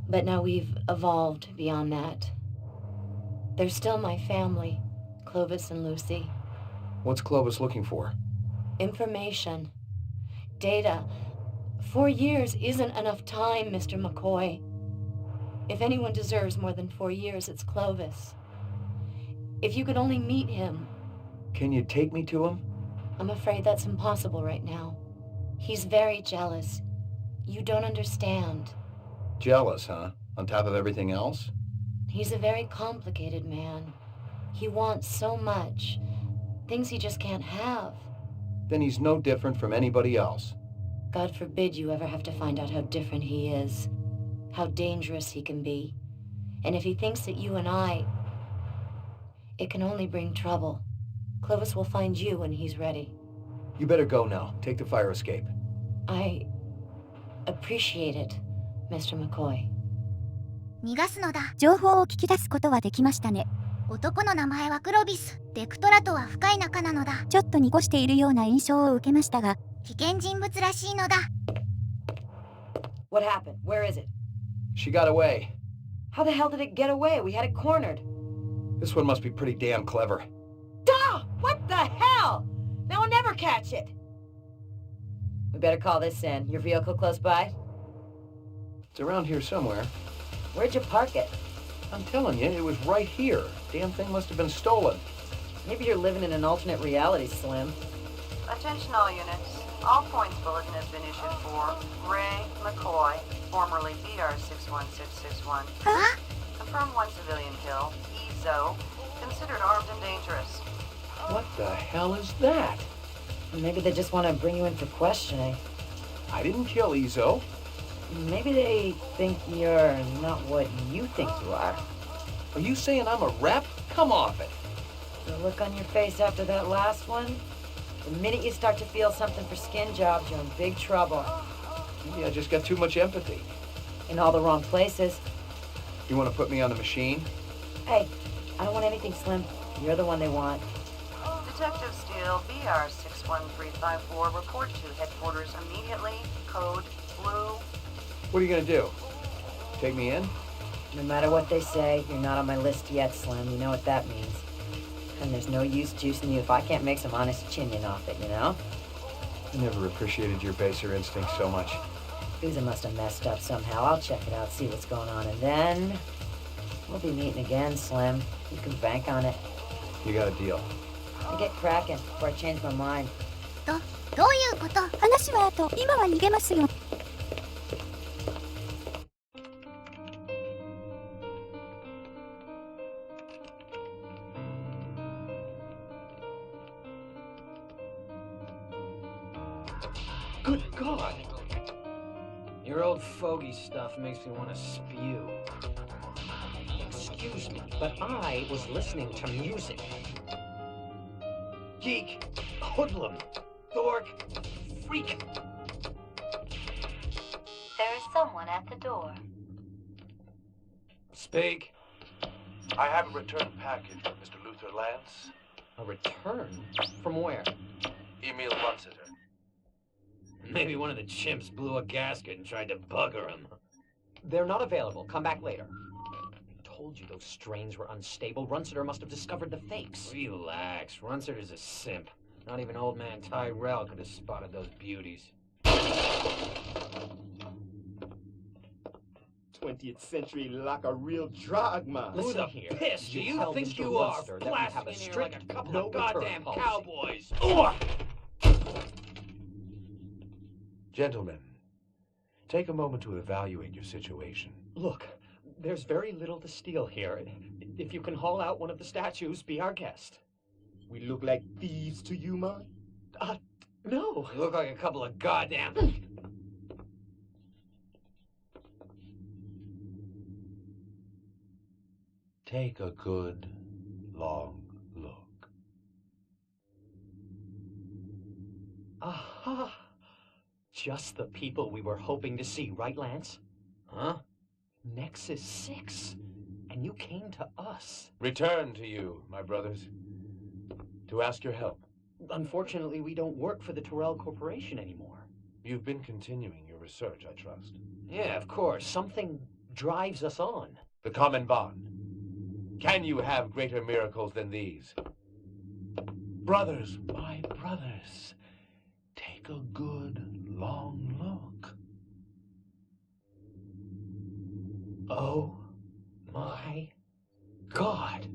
But now we've evolved beyond that. They're still my family, Clovis and Lucy. What's Clovis looking for? Information. Data. 4 years isn't enough time, Mr. McCoy. If anyone deserves more than 4 years, it's Clovis. If you could only meet him. Can you take me to him? I'm afraid that's impossible right now. He's very jealous. You don't understand. Jealous, huh? On top of everything else? He's a very complicated man. He wants so much. Things he just can't have. Then he's no different from anybody else. God forbid you ever have to find out how different he is. How dangerous he can be. And if he thinks that you and I... It can only bring trouble. Clovis will find you when he's ready. You better go now. Take the fire escape. I appreciate it, Mr. McCoy. 逃がすのだ。情報を聞き出すことはできましたね。男の名前はクロビス。ベクトラとは深い仲なのだ。ちょっと濁しているような印象を受けましたが。危険人物らしいのだ。What happened? Where is it? She got away. How the hell did it get away? We had it cornered. This one must be pretty damn clever. Duh! What the hell? Now we'll never catch it. We better call this in. Your vehicle close by? It's around here somewhere. Where'd you park it? I'm telling you, it was right here. Damn thing must have been stolen. Maybe you're living in an alternate reality, Slim. Attention all units. All points bulletin has been issued for Ray McCoy, formerly BR61661. Huh? Confirmed one civilian kill. Ezo, considered armed and dangerous. What the hell is that? Maybe they just want to bring you in for questioning. I didn't kill Ezo. Maybe they think you're not what you think you are. Are you saying I'm a rep? Come off it. The look on your face after that last one? The minute you start to feel something for skin jobs, you're in big trouble. Maybe I just got too much empathy. In all the wrong places. You want to put me on the machine? Hey, I don't want anything, Slim. You're the one they want. Detective Steele, BR61354, report to headquarters immediately. Code Blue. What are you going to do? Take me in? No matter what they say, you're not on my list yet, Slim. You know what that means. And there's no use juicing you if I can't make some honest chinion off it, you know? I never appreciated your baser instincts so much. Uza must have messed up somehow. I'll check it out, see what's going on, and then we'll be meeting again, Slim. You can bank on it. You got a deal. I get cracking before I change my mind. どういうこと？話は後、今は逃げますよ。Good God! Your old fogey stuff makes me want to spew. Excuse me, but I was listening to music. Geek, hoodlum, dork, freak. There is someone at the door. Speak. I have a return package from Mr. Luther Lance. A return? From where? Emil Runsiter. Maybe one of the chimps blew a gasket and tried to bugger him. They're not available. Come back later. I told you those strains were unstable. Runsiter must have discovered the fakes. Relax. Runsiter's a simp. Not even old man Tyrell could have spotted those beauties. 20th century like a real drogma. Who the piss do you think you are? Blasting in here like a couple of goddamn cowboys. Gentlemen, take a moment to evaluate your situation. Look, there's very little to steal here. If you can haul out one of the statues, be our guest. We look like thieves to you, man? No. You look like a couple of goddamn... Take a good, long look. Aha! Just the people we were hoping to see, right, Lance? Huh? Nexus 6. And you came to us. Return to you, my brothers, to ask your help. Unfortunately, we don't work for the Tyrell Corporation anymore. You've been continuing your research, I trust. Yeah, of course. Something drives us on. The common bond. Can you have greater miracles than these? Brothers, my brothers, take a good, long look. Oh, my God.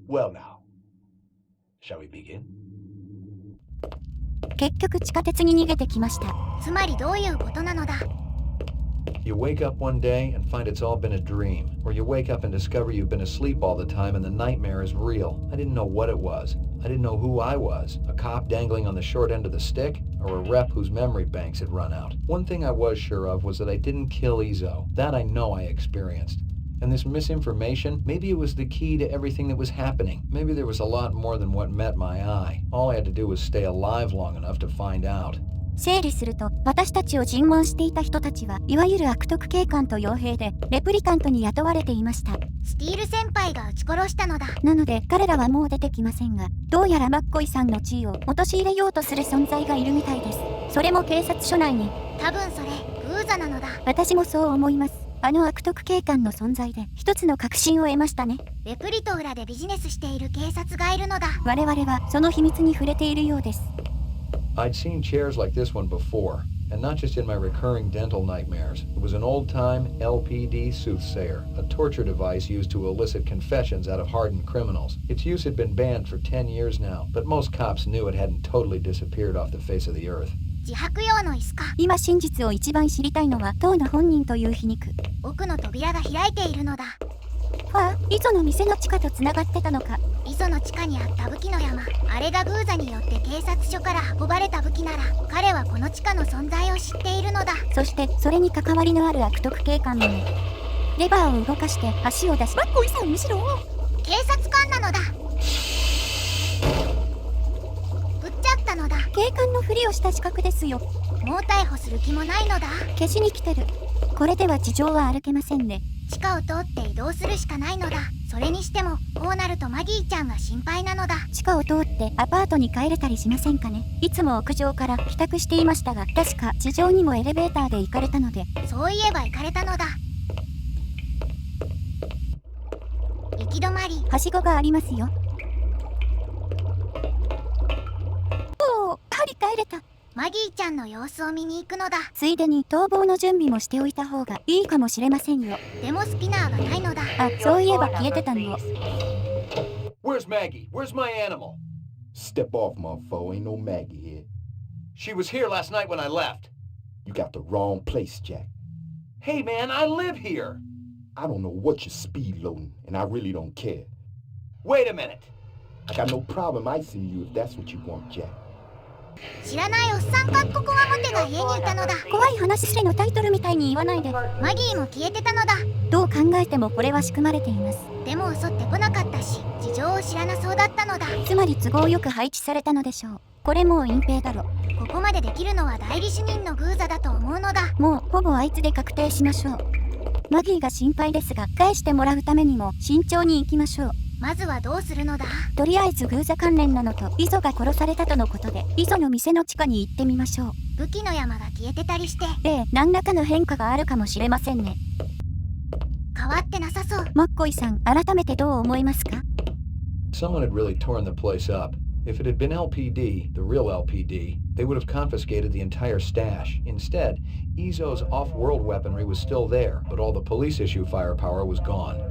Well now, shall we begin? 結局地下鉄に逃げてきました。つまりどういうことなのだ？ You wake up one day and find it's all been a dream, or you wake up and discover you've been asleep all the time and the nightmare is real. I didn't know what it was. I didn't know who I was, a cop dangling on the short end of the stick, or a rep whose memory banks had run out. One thing I was sure of was that I didn't kill Ezo. That I know I experienced. And this misinformation, maybe it was the key to everything that was happening. Maybe there was a lot more than what met my eye. All I had to do was stay alive long enough to find out. 整理すると、私たちを尋問していた人たちは、いわゆる悪徳警官と傭兵で、レプリカントに雇われていました。スティール先輩が撃ち殺したのだ。なので、彼らはもう出てきませんが、どうやらマッコイさんの地位を陥れようとする存在がいるみたいです。それも警察署内に。多分それ、グーザなのだ。私もそう思います。あの悪徳警官の存在で一つの確信を得ましたね。レプリと裏でビジネスしている警察がいるのだ。我々はその秘密に触れているようです。I'd seen chairs like this one before, and not just in my recurring dental nightmares. It was an old-time LPD soothsayer, a torture device used to elicit confessions out of hardened criminals. Its use had been banned for 10 years now, but most cops knew it hadn't totally disappeared off the face of the earth. 自白用の椅子か。今真実を一番知りたいのは当の本人という皮肉。奥の扉が開いているのだ。磯の店の地下とつながってたのか。磯の地下にあった武器の山、あれがグーザによって警察署から運ばれた武器なら、彼はこの地下の存在を知っているのだ。そしてそれに関わりのある悪徳警官のね、レバーを動かして橋を出し、マッコイさん後ろを。警察官なのだ。撃っちゃったのだ。警官のふりをした資格ですよ。もう逮捕する気もないのだ。消しに来てる。これでは地上は歩けませんね。地下を通って移動するしかないのだ。それにしてもこうなるとマギーちゃんが心配なのだ。地下を通ってアパートに帰れたりしませんかね。いつも屋上から帰宅していましたが、確か地上にもエレベーターで行かれたので。そういえば行かれたのだ。行き止まり。はしごがありますよ。おお、張り返れた。マギーちゃんの様子を見に行くのだ。ついでに逃亡の準備もしておいた方がいいかもしれませんよ。でもスピナーがないのだ。あ、そういえば消えてたの。Where's Maggie? Where's my animal? Step off, mofo. Ain't no Maggie here. She was here last night when I left. You got the wrong place, Jack. Hey, man, I live here. I don't know what you're speed loading, and I really don't care. Wait a minute. I got no problem icing you if that's what you want, Jack. 知らないおっさんかっここわもてが家にいたのだ。怖い話スレのタイトルみたいに言わないで。マギーも消えてたのだ。どう考えてもこれは仕組まれています。でも襲ってこなかったし、事情を知らなそうだったのだ。つまり都合よく配置されたのでしょう。これもう隠蔽だろ。ここまでできるのは代理主任のグーザだと思うのだ。もうほぼあいつで確定しましょう。マギーが心配ですが、返してもらうためにも慎重に行きましょう。まずはどうするのだ。とりあえずグーザ関連なのと、イゾが殺されたとのことで、イゾの店の地下に行ってみましょう。武器の山が消えてたりして。何らかの変化があるかもしれませんね。変わってなさそう。マッコイさん、改めてどう思いますか？ Someone had really torn the place up. If it had been LPD, the real LPD, they would have confiscated the entire stash. Instead, Izo's off-world weaponry was still there, but all the police issue firepower was gone.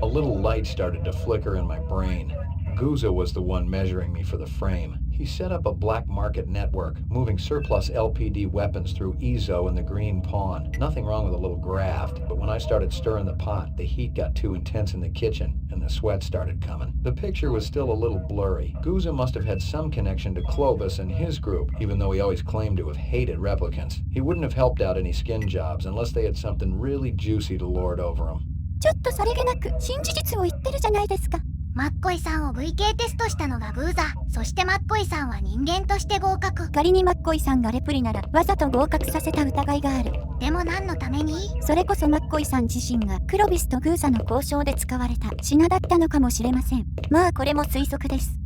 A little light started to flicker in my brain. Guza was the one measuring me for the frame. He set up a black market network, moving surplus LPD weapons through Izo and the Green Pawn. Nothing wrong with a little graft, but when I started stirring the pot, the heat got too intense in the kitchen, and the sweat started coming. The picture was still a little blurry. Guza must have had some connection to Clovis and his group, even though he always claimed to have hated replicants. He wouldn't have helped out any skin jobs unless they had something really juicy to lord over them. ちょっとさりげなく真実を言ってるじゃないですか。マッコイさんを VK テストしたのがグーザ。そしてマッコイさんは人間として合格。仮にマッコイさんがレプリならわざと合格させた疑いがある。でも何のために？それこそマッコイさん自身がクロビスとグーザの交渉で使われた品だったのかもしれません。まあこれも推測です。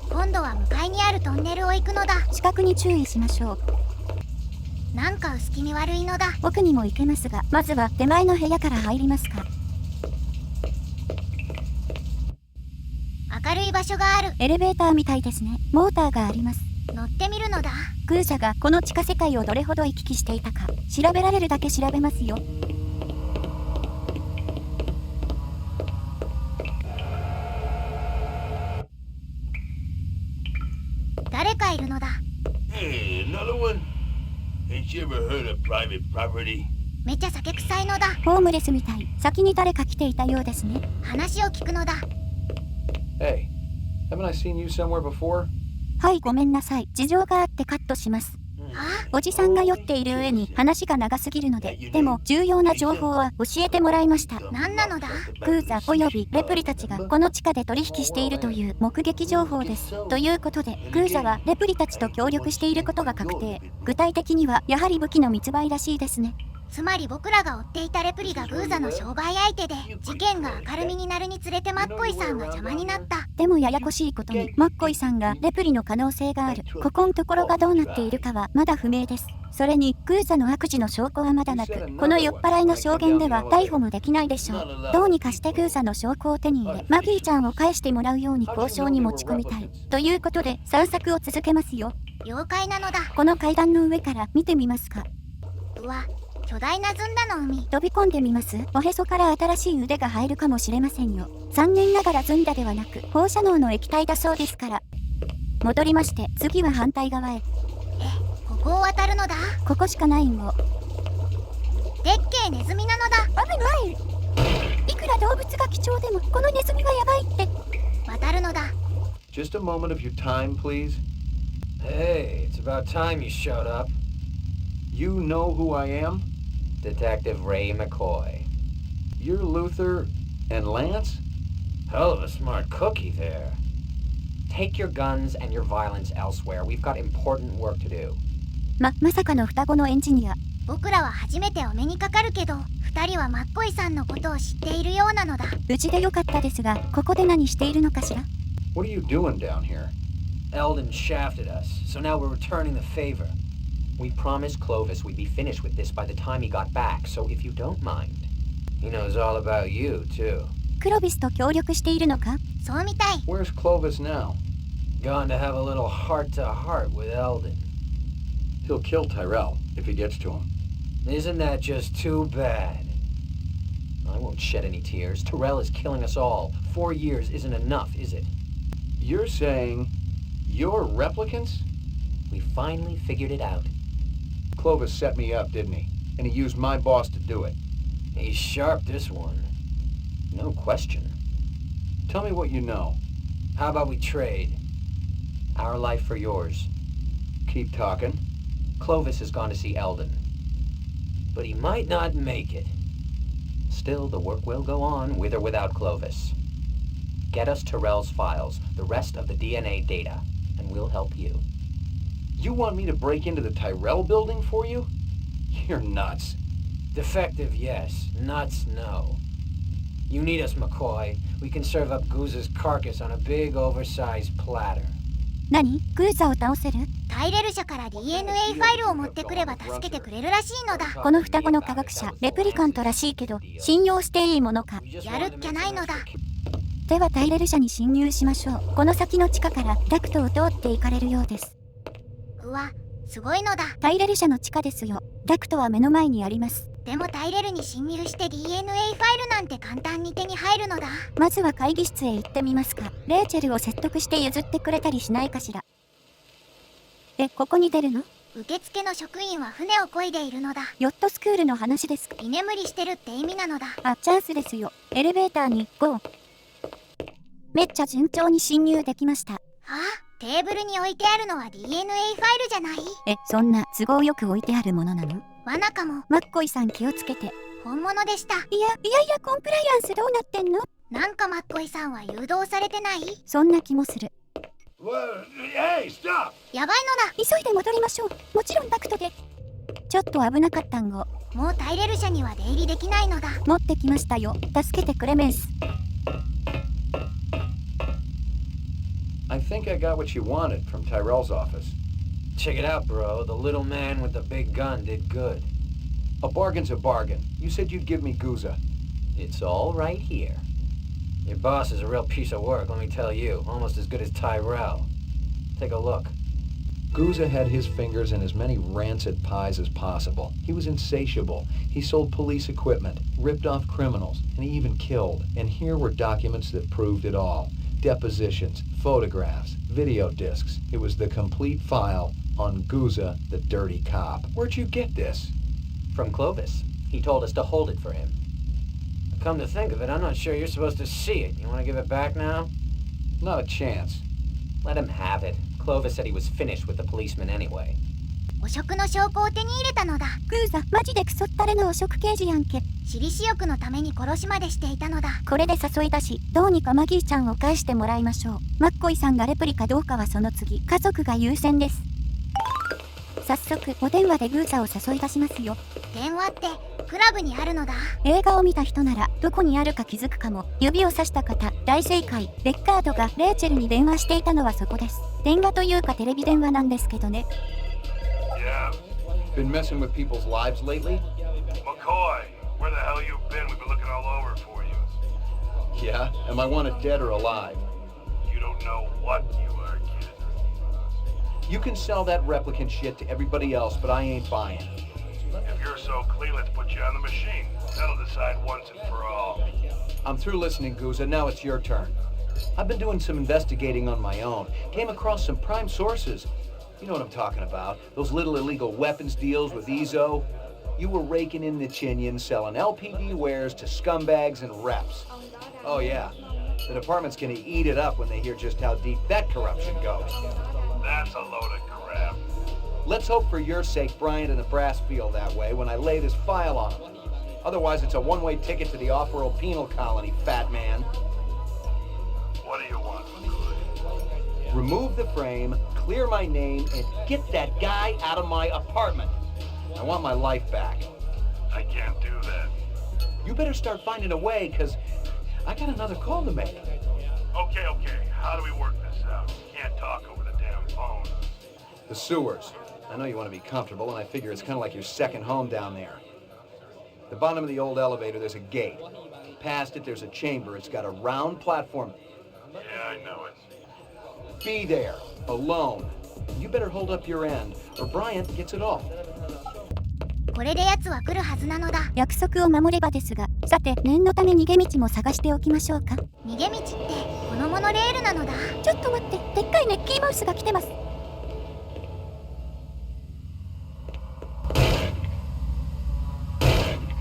今度は向かいにあるトンネルを行くのだ。視覚に注意しましょう。なんか薄気味悪いのだ。奥にも行けますが、まずは手前の部屋から入りますか。明るい場所がある。エレベーターみたいですね。モーターがあります。乗ってみるのだ。グーザがこの地下世界をどれほど行き来していたか調べられるだけ調べますよ。誰かいるのだ。 Hey, another one? Ain't you ever heard of private property? めちゃ酒臭いのだ。ホームレスみたい。先に誰か来ていたようですね。話を聞くのだ。Hey, haven't I seen you somewhere before? はい、ごめんなさい。事情があってカットします。おじさんが酔っている上に話が長すぎるので、でも重要な情報は教えてもらいました。何なのだ？グーザおよびレプリたちがこの地下で取引しているという目撃情報です。ということで、グーザはレプリたちと協力していることが確定。具体的にはやはり武器の密売らしいですね。つまり僕らが追っていたレプリがグーザの商売相手で、事件が明るみになるにつれてマッコイさんが邪魔になった。でもややこしいことに、マッコイさんがレプリの可能性がある。ここんところがどうなっているかはまだ不明です。それにグーザの悪事の証拠はまだなく、この酔っ払いの証言では逮捕もできないでしょう。どうにかしてグーザの証拠を手に入れ、マギーちゃんを返してもらうように交渉に持ち込みたい。ということで散策を続けますよ。了解なのだ。この階段の上から見てみますか。うわ、巨大なずんだの海。飛び込んでみます。おへそから新しい腕が入るかもしれませんよ。残念ながらずんだではなく放射能の液体だそうですから。戻りまして、次は反対側へ。ここを渡るのだ。ここしかないんを。でっけえネズミなのだ。危ない。いくら動物が貴重でもこのネズミがやばいって。渡るのだ。 Just a moment of your time, please. Hey, it's about time you showed up. You know who I am? Detective Ray McCoy. You're Luther and Lance? Hell of a smart cookie there. Take your guns and your violence elsewhere. We've got important work to do. まさかの双子のエンジニア。僕らは初めてお目にかかるけど、二人はマッコイさんのことを知っているようなのだ。無事でよかったですが、ここで何しているのかしら。 What are you doing down here? Eldon shafted us, so now we're returning the favor. We promised Clovis we'd be finished with this by the time he got back, so if you don't mind. He knows all about you, too. クロビスと協力しているのか？そうみたい。 Where's Clovis now? Gone to have a little heart-to-heart with Eldon. He'll kill Tyrell if he gets to him. Isn't that just too bad? I won't shed any tears. Tyrell is killing us all. 4 years isn't enough, is it? You're saying you're replicants? We finally figured it out. Clovis set me up, didn't he? And he used my boss to do it. He's sharp, this one. No question. Tell me what you know. How about we trade? Our life for yours. Keep talking. Clovis has gone to see Eldon. But he might not make it. Still, the work will go on, with or without Clovis. Get us Tyrell's files, the rest of the DNA data, and we'll help you. You want me to break into the Tyrell building for you? You're nuts. Defective, yes. Nuts, no. You need us, McCoy. We can serve up Goose's carcass on a big, oversized platter. 何？グーザを倒せる？タイレル社から DNA ファイルを持ってくれば助けてくれるらしいのだ。この双子の科学者、レプリカントらしいけど、信用していいものか。やるっきゃないのだ。ではタイレル社に侵入しましょう。この先の地下からダクトを通って行かれるようです。うわ、すごいのだ。タイレル社の地下ですよ。ダクトは目の前にあります。でもタイレルに侵入して DNA ファイルなんて簡単に手に入るのだ。まずは会議室へ行ってみますか。レイチェルを説得して譲ってくれたりしないかしら。ここに出るの？受付の職員は船を漕いでいるのだ。ヨットスクールの話ですか？居眠りしてるって意味なのだ。あ、チャンスですよ。エレベーターにゴー。めっちゃ順調に侵入できました。テーブルに置いてあるのは DNA ファイルじゃない？そんな都合よく置いてあるものなの？罠かも。マッコイさん気をつけて。本物でした。いや、コンプライアンスどうなってんの？なんかマッコイさんは誘導されてない？そんな気もする。Hey, stop! やばいのだ。急いで戻りましょう。もちろんダクトで。ちょっと危なかったんご。もうタイレル社には出入りできないのだ。持ってきましたよ。助けてクレメンス。I think I got what you wanted from Tyrell's office. Check it out, bro. The little man with the big gun did good. A bargain's a bargain. You said you'd give me Guza. It's all right here. Your boss is a real piece of work, let me tell you. Almost as good as Tyrell. Take a look. Guza had his fingers in as many rancid pies as possible. He was insatiable. He sold police equipment, ripped off criminals, and he even killed. And here were documents that proved it all. Depositions, photographs, video discs. It was the complete file on Guza, the dirty cop. Where'd you get this? From Clovis. He told us to hold it for him. Come to think of it, I'm not sure you're supposed to see it. You want to give it back now? Not a chance. Let him have it. Clovis said he was finished with the policeman anyway. 汚職の証拠を手に入れたのだ。グーザ、マジでクソったれの汚職刑事やんけ。私利私欲のために殺しまでしていたのだ。これで誘い出し、どうにかマギーちゃんを返してもらいましょう。マッコイさんがレプリかどうかはその次。家族が優先です。早速、お電話でグーザを誘い出しますよ。電話ってクラブにあるのだ。映画を見た人ならどこにあるか気づくかも。指をさした方、大正解。レッカードがレイチェルに電話していたのはそこです。電話というかテレビ電話なんですけどね。Been messing with people's lives lately? McCoy, where the hell you been? We've been looking all over for you. Yeah? Am I wanted dead or alive? You don't know what you are, kid. You can sell that replicant shit to everybody else, but I ain't buying. If you're so clean, let's put you on the machine. That'll decide once and for all. I'm through listening, Guza. Now it's your turn. I've been doing some investigating on my own. Came across some prime sources. You know what I'm talking about. Those little illegal weapons deals with Ezo. You were raking in the chinion, selling LPD wares to scumbags and reps. Oh yeah, the department's gonna eat it up when they hear just how deep that corruption goes. That's a load of crap. Let's hope for your sake Bryant and the brass feel that way when I lay this file on them. Otherwise it's a one-way ticket to the off-world penal colony, fat man. What do you want, Remove the frame, clear my name, and get that guy out of my apartment. I want my life back. I can't do that. You better start finding a way, because I got another call to make. Okay. How do we work this out? Can't talk over the damn phone. The sewers. I know you want to be comfortable, and I figure it's kind of like your second home down there. The bottom of the old elevator, there's a gate. Past it, there's a chamber. It's got a round platform. Yeah, I know it. Be there, alone. You better hold up your end, or Bryant gets it all. これで奴は来るはずなのだ。約束を守ればですが、さて念のため逃げ道も探しておきましょうか。逃げ道ってこのモノレールなのだ。ちょっと待って、でっかいネッキーマウスが来てます。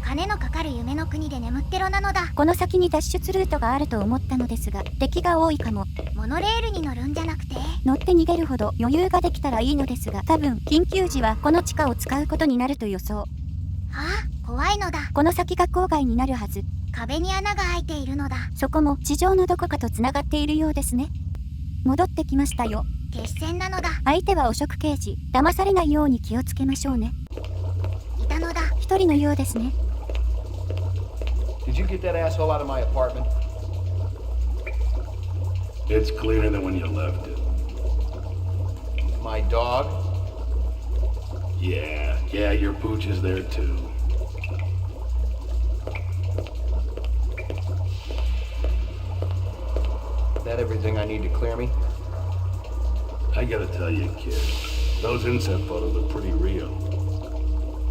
金のかかる夢の国で眠ってろなのだ。この先に脱出ルートがあると思ったのですが、敵が多いかも。モノレールに乗るんじゃなくて、乗って逃げるほど余裕ができたらいいのですが、多分緊急時はこの地下を使うことになると予想。怖いのだ。この先が郊外になるはず。壁に穴が開いているのだ。そこも地上のどこかとつながっているようですね。戻ってきましたよ。決戦なのだ。相手は汚職刑事。騙されないように気をつけましょうね。いたのだ。一人のようですね。Did you get that asshole out of my apartment? It's cleaner than when you left it. My dog? Yeah, your pooch is there too. That everything I need to clear me? I gotta tell you, kid, those inset photos are pretty real.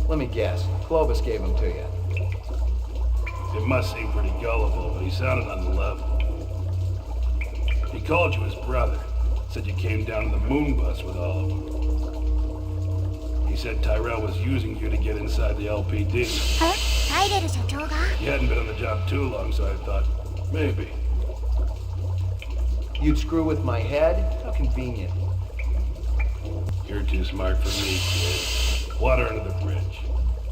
Let me guess. Clovis gave them to you. It must seem pretty gullible, but he sounded on the level. He called you his brother. Said you came down in the moon bus with all of them. He said Tyrell was using you to get inside the LPD. Tyrell 社長が? You hadn't been on the job too long, so I thought, maybe. You'd screw with my head? How convenient. You're too smart for me, kid. Water under the bridge.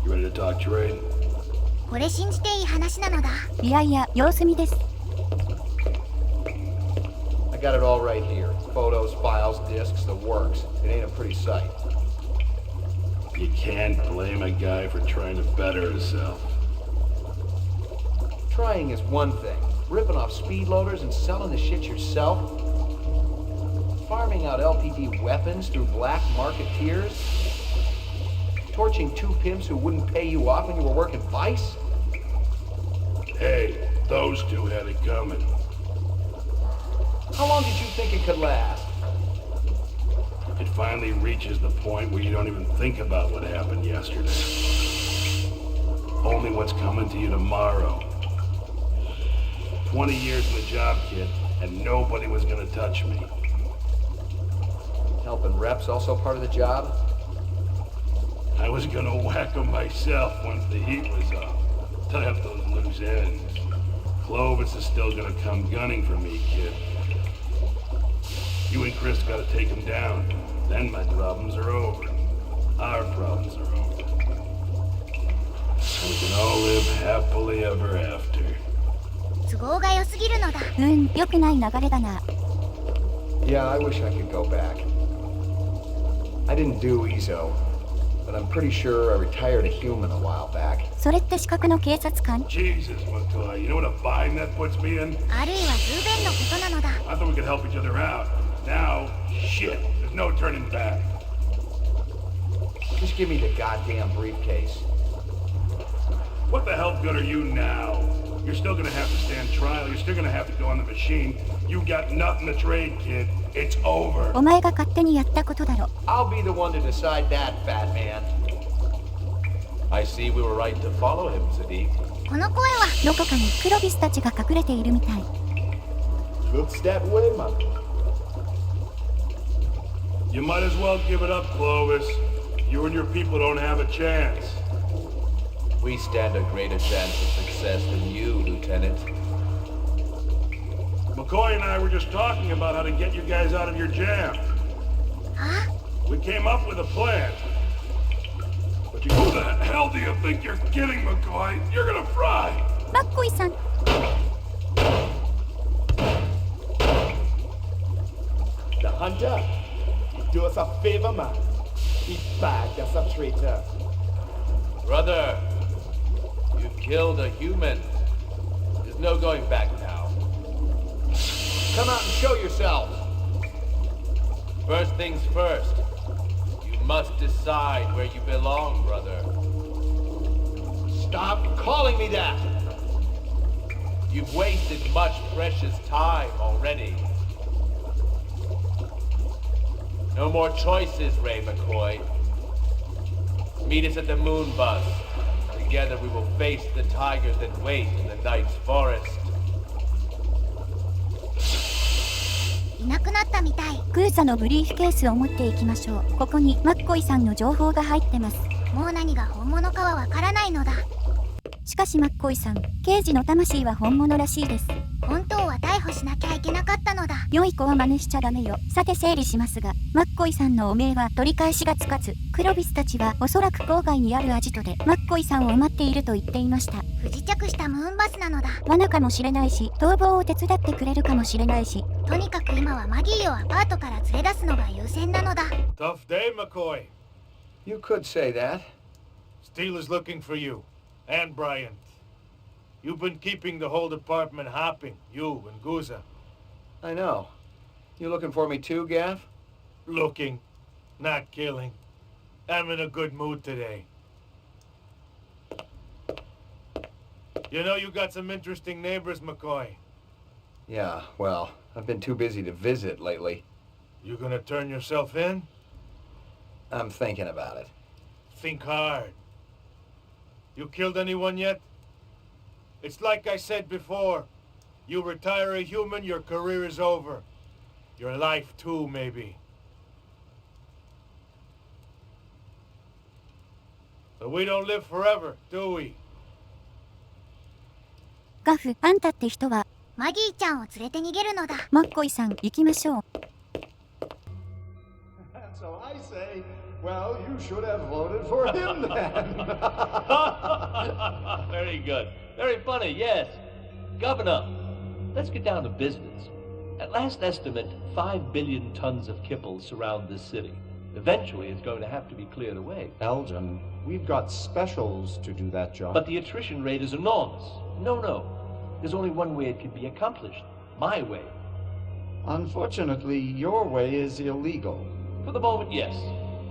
You ready to talk trade? これ信じていい話なのだ。いやいや、様子見です。I got it all right here. Photos, files, discs, the works. It ain't a pretty sight. You can't blame a guy for trying to better himself. Trying is one thing. Ripping off speed loaders and selling the shit yourself? Farming out LPD weapons through black marketeers? Torching two pimps who wouldn't pay you off when you were working Vice? Hey, those two had it coming. How long did you think it could last? It finally reaches the point where you don't even think about what happened yesterday. Only what's coming to you tomorrow. 20 years in the job, kid, and nobody was gonna touch me. Helping reps also part of the job? I was gonna whack them myself once the heat was off. Tie up those loose ends. Clovis is still gonna come gunning for me, kid. You and Chris gotta take him down. Then my problems are over. Our problems are over. We can all live happily ever after. 都合が良すぎるのだ。良くない流れだな。Yeah, I wish I could go back. I didn't do Ezo. but I'm pretty sure I retired a human a while back. それって資格の警察官？ Jesus, McCoy, you know what a bind that puts me in? あるいは偶弁のことなのだ。 I thought we could help each other out. Now, shit, there's no turning back. Just give me the goddamn briefcase. What the hell good are you now? You're still gonna have to stand trial. You're still gonna have to go on the machine. You got nothing to trade, kid. It's over. お前が勝手にやったことだろ。 I'll be the one to decide that, fat man. I see we were right to follow him, Sadiq. この声はどこかにクロビスたちが隠れているみたい。 Looks that way, man. You might as well give it up, Clovis. You and your people don't have a chance. We stand a greater chance of success than you, Lieutenant. McCoy and I were just talking about how to get you guys out of your jam. Huh? We came up with a plan. But who the hell do you think you're kidding, McCoy? You're gonna fry. マッコイさん。 The hunter, do us a favor, man. He bagged us a traitor. Brother, you killed a human. There's no going back now. Come out and show yourself. First things first. You must decide where you belong, brother. Stop calling me that! You've wasted much precious time already. No more choices, Ray McCoy. Meet us at the moon bus. Together we will face the tigers that wait in the night's forest. いなくなったみたい。グーザのブリーフケースを持っていきましょう。ここにマッコイさんの情報が入ってます。もう何が本物かはわからないのだ。しかしマッコイさん、刑事の魂は本物らしいです。本当は逮捕しなきゃいけなかったのだ。良い子は真似しちゃダメよ。さて整理しますが、マッコイさんの汚名は取り返しがつかず、クロビスたちはおそらく郊外にあるアジトでマッコイさんを待っていると言っていました。不時着したムーンバスなのだ。罠かもしれないし、逃亡を手伝ってくれるかもしれないし。とにかく今はマギーをアパートから連れ出すのが優先なのだ。Tough day, McCoy. You could say that. Steele is looking for you. And Bryant. You've been keeping the whole department hopping, you and Guza. I know. You looking for me too, Gaff? Looking, not killing. I'm in a good mood today. You know you got some interesting neighbors, McCoy. Yeah, well, I've been too busy to visit lately. You gonna turn yourself in? I'm thinking about it. Think hard. You killed anyone yet? It's like I said before. You retire a human, your career is over. Your life too, maybe. But we don't live forever, do we? ガフ、あんたって人はマギーちゃんを連れて逃げるのだ。マッコイさん、行きましょう。So I say, well, you should have voted for him then. Very good. Very funny, yes. Governor, let's get down to business. At last estimate, 5 billion tons of kibble surround this city. Eventually, it's going to have to be cleared away. Elgin, we've got specials to do that job. But the attrition rate is enormous. No. There's only one way it can be accomplished. My way. Unfortunately, your way is illegal. For the moment, yes.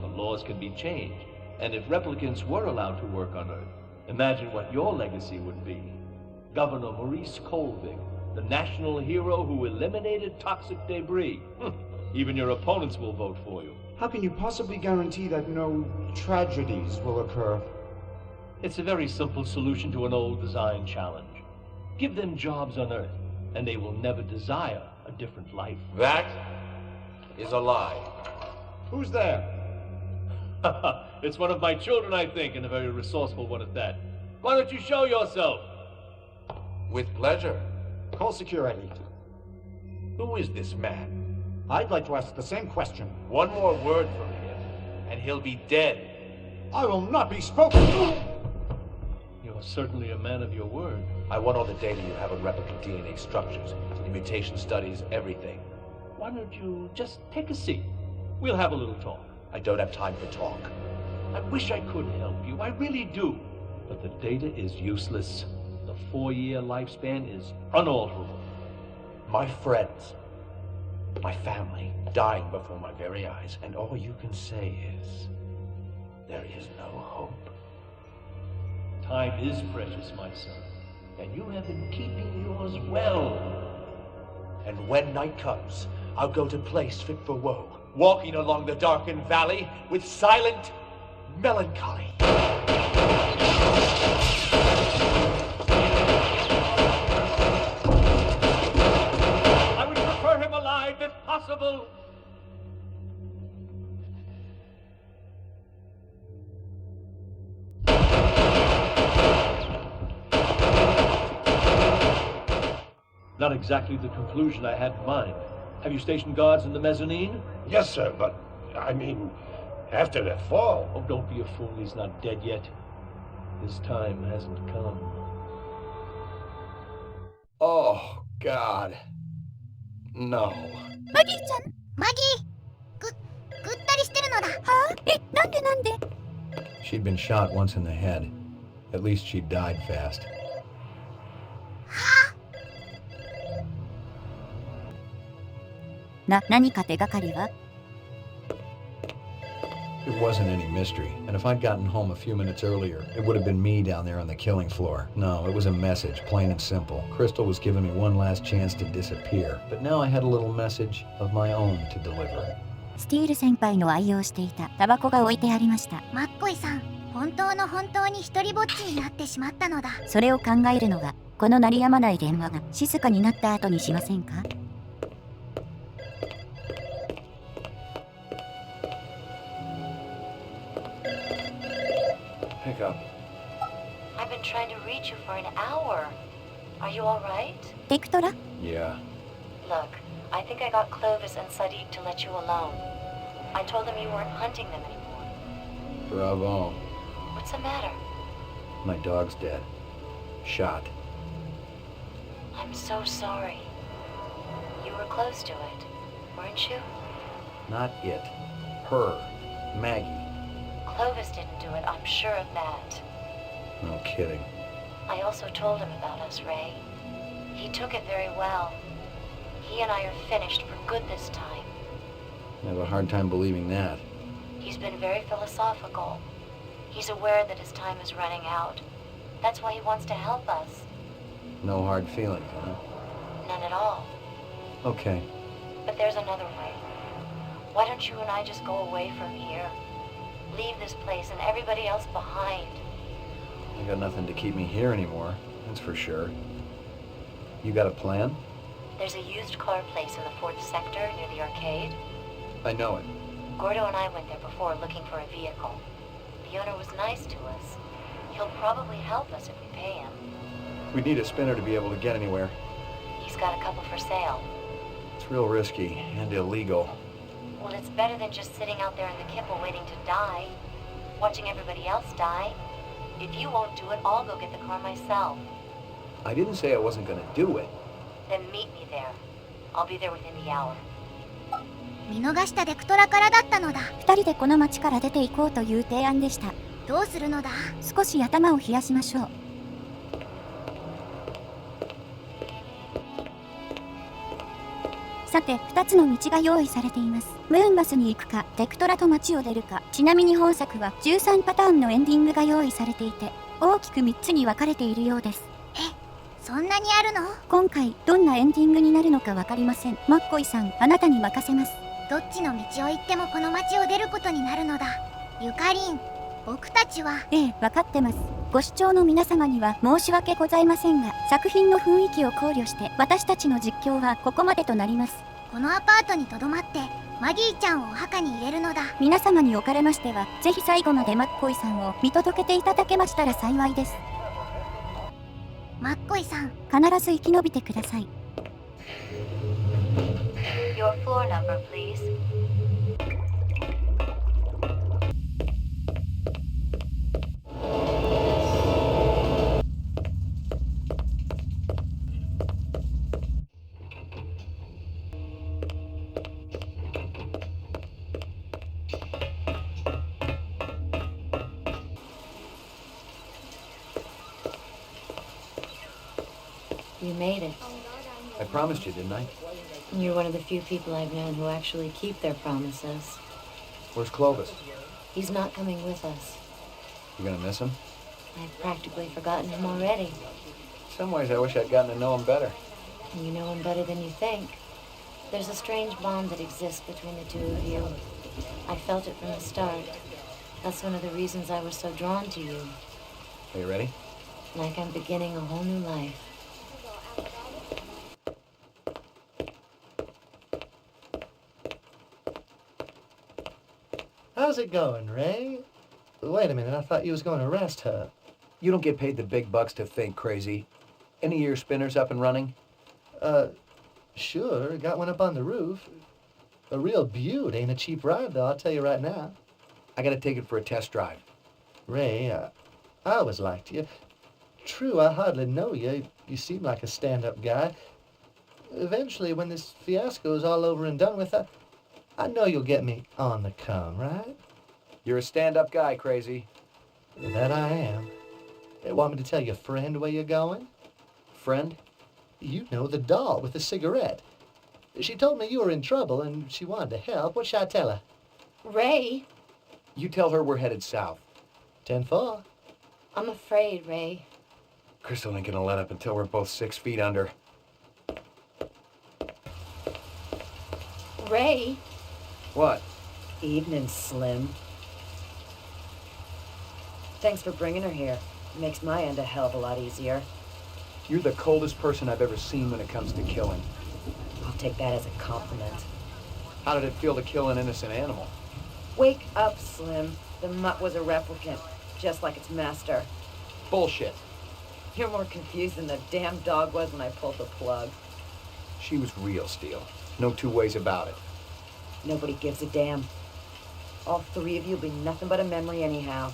The laws can be changed. And if replicants were allowed to work on Earth, imagine what your legacy would be. Governor Maurice Colvin, the national hero who eliminated toxic debris. Even your opponents will vote for you. How can you possibly guarantee that no tragedies will occur? It's a very simple solution to an old design challenge. Give them jobs on Earth, and they will never desire a different life. That is a lie. Who's there? It's one of my children, I think, and a very resourceful one at that. Why don't you show yourself? With pleasure. Call security. Who is this man? I'd like to ask the same question. One more word from him, and he'll be dead. I will not be spoken to! You're certainly a man of your word. I want all the data you have on replicant DNA structures, the mutation studies, everything. Why don't you just take a seat? We'll have a little talk. I don't have time for talk. I wish I could help you. I really do. But the data is useless. The 4-year lifespan is unalterable. My friends, my family, dying before my very eyes, and all you can say is, there is no hope. Time is precious, my son, and you have been keeping yours well. And when night comes, I'll go to place fit for woe, walking along the darkened valley with silent melancholy. I would prefer him alive if possible. Not exactly the conclusion I had in mind. Have you stationed guards in the mezzanine? Yes, sir, but, I mean, after the fall... Oh, don't be a fool. He's not dead yet. His time hasn't come. Oh, God. No. マギーちゃんマギーぐったりしてるのだはあえ、なんでなんで She'd been shot once in the head. At least she died fast. 何か手がかりは It wasn't any mystery, and if I'd gotten home a few minutes earlier, it would have been me down there on the killing floor. No, it was a message, plain and simple. Crystal was giving me one last chance to disappear, but now I had a little message of my own to deliver. スティール先輩の愛用していたタバコが置いてありました。マッコイさん、本当の本当に一人ぼっちになってしまったのだ。それを考えるのが、この鳴りやまない電話が静かになった後にしませんか Pick up. I've been trying to reach you for an hour. Are you all right? テクトラ Yeah. Look, I think I got Clovis and Sadiq to let you alone. I told them you weren't hunting them anymore. Bravo. What's the matter? My dog's dead. Shot. I'm so sorry. You were close to it, weren't you? Not it. Her. Maggie. Clovis didn't do it, I'm sure of that. No kidding. I also told him about us, Ray. He took it very well. He and I are finished for good this time. I have a hard time believing that. He's been very philosophical. He's aware that his time is running out. That's why he wants to help us. No hard feelings, huh? None at all. Okay. But there's another way. Why don't you and I just go away from here? Leave this place and everybody else behind. I got nothing to keep me here anymore, that's for sure. You got a plan? There's a used car place in the 4th sector near the arcade. I know it. Gordo and I went there before looking for a vehicle. The owner was nice to us. He'll probably help us if we pay him. We need a spinner to be able to get anywhere. He's got a couple for sale. It's real risky and illegal. Well, it's better than just sitting out there in the kipple waiting to die. Watching everybody else die. If you won't do it, I'll go get the car myself. I didn't say I wasn't gonna do it. Then meet me there. I'll be there within the hour. 見逃したデクトラからだったのだ。二人でこの町から出て行こうという提案でした。どうするのだ？少し頭を冷やしましょう。さて、2つの道が用意されています。ムーンバスに行くか、デクトラと街を出るか。ちなみに本作は13パターンのエンディングが用意されていて、大きく3つに分かれているようです。そんなにあるの？今回、どんなエンディングになるのか分かりません。マッコイさん、あなたに任せます。どっちの道を行ってもこの街を出ることになるのだ。ゆかりん、僕たちは。ええ、分かってます。ご視聴の皆様には申し訳ございませんが、作品の雰囲気を考慮して私たちの実況はここまでとなります。このアパートにとどまってマギーちゃんをお墓に入れるのだ。皆様におかれましては、ぜひ最後までマッコイさんを見届けていただけましたら幸いです。マッコイさん、必ず生き延びてください。Your floor number, please. You made it. I promised you, didn't I? You're one of the few people I've known who actually keep their promises. Where's Clovis? He's not coming with us. You gonna miss him? I've practically forgotten him already. In some ways, I wish I'd gotten to know him better. You know him better than you think. There's a strange bond that exists between the two of you. I felt it from the start. That's one of the reasons I was so drawn to you. Are you ready? Like I'm beginning a whole new life. How's it going, Ray? Wait a minute, I thought you was going to arrest her. You don't get paid the big bucks to think crazy. Any of your spinners up and running? Sure. Got one up on the roof. A real beaut. Ain't a cheap ride, though, I'll tell you right now. I gotta take it for a test drive. Ray, I always liked you. True, I hardly know you. You seem like a stand-up guy. Eventually, when this fiasco's all over and done with, I know you'll get me on the come, right? You're a stand-up guy, Crazy. That I am. Hey, want me to tell your friend where you're going? Friend? You know, the doll with the cigarette. She told me you were in trouble and she wanted to help. What should I tell her? Ray! You tell her we're headed south. 10-4. I'm afraid, Ray. Crystal ain't gonna let up until we're both 6 feet under. Ray! What? Evening, Slim. Thanks for bringing her here. Makes my end a hell of a lot easier. You're the coldest person I've ever seen when it comes to killing. I'll take that as a compliment. How did it feel to kill an innocent animal? Wake up, Slim. The mutt was a replicant, just like its master. Bullshit. You're more confused than the damn dog was when I pulled the plug. She was real, Steel. No two ways about it. Nobody gives a damn. All three of you will be nothing but a memory anyhow.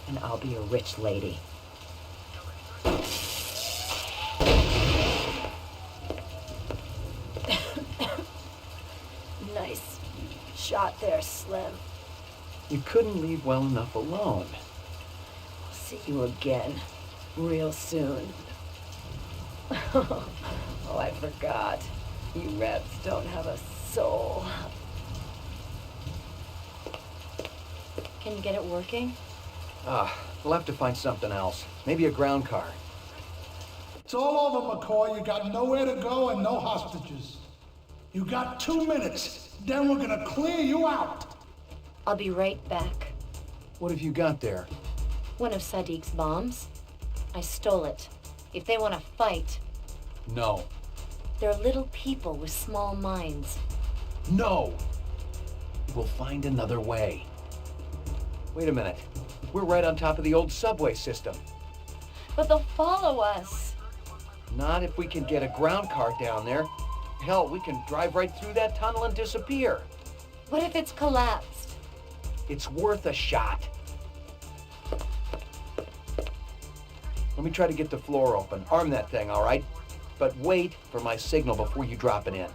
And I'll be a rich lady. Nice shot there, Slim. You couldn't leave well enough alone. I'll see you again, real soon. Oh, I forgot. You reps don't have a soul. Can you get it working? We'll have to find something else. Maybe a ground car. It's all over, McCoy. You got nowhere to go and no hostages. You got 2 minutes. Then we're gonna clear you out. I'll be right back. What have you got there? One of Sadiq's bombs. I stole it. If they want to fight... No. They're little people with small minds. No! We'll find another way. Wait a minute. We're right on top of the old subway system. But they'll follow us. Not if we can get a ground car down there. Hell, we can drive right through that tunnel and disappear. What if it's collapsed? It's worth a shot. Let me try to get the floor open. Arm that thing, all right? But wait for my signal before you drop it in.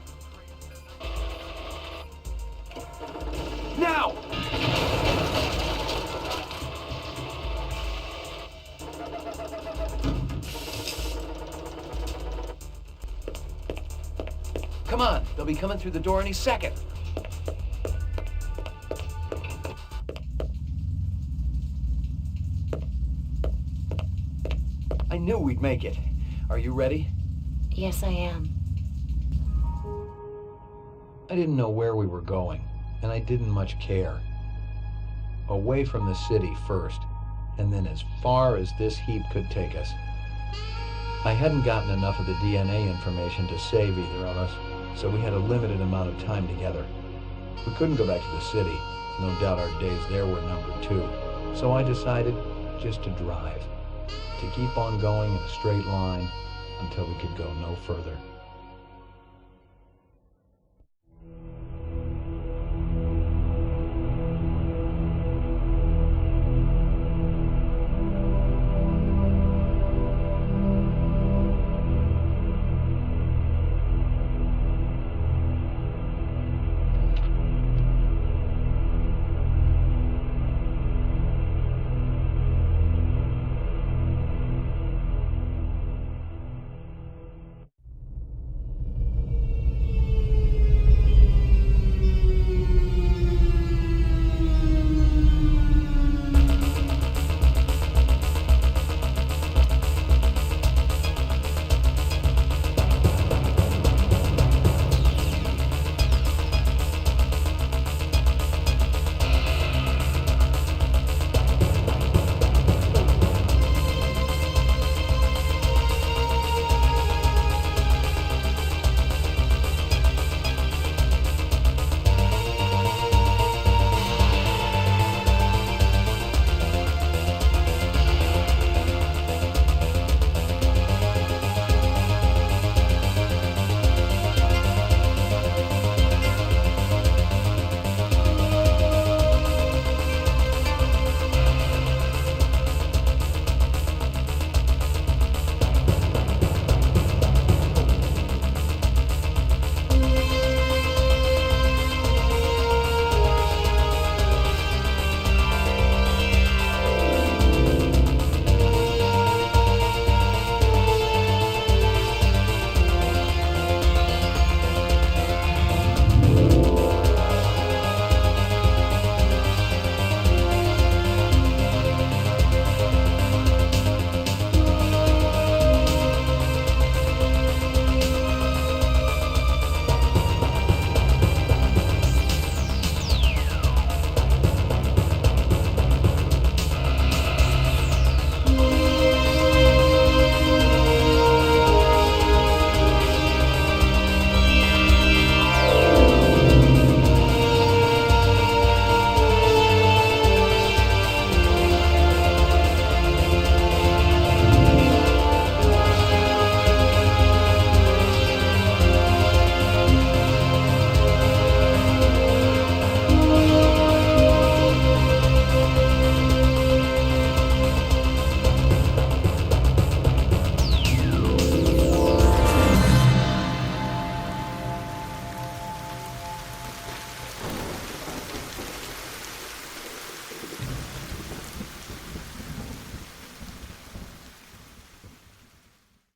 Now! Come on, they'll be coming through the door any second. I knew we'd make it. Are you ready? Yes, I am. I didn't know where we were going, and I didn't much care. Away from the city first, and then as far as this heap could take us. I hadn't gotten enough of the DNA information to save either of us, so we had a limited amount of time together. We couldn't go back to the city. No doubt our days there were numbered too. So I decided just to drive, to keep on going in a straight line until we could go no further.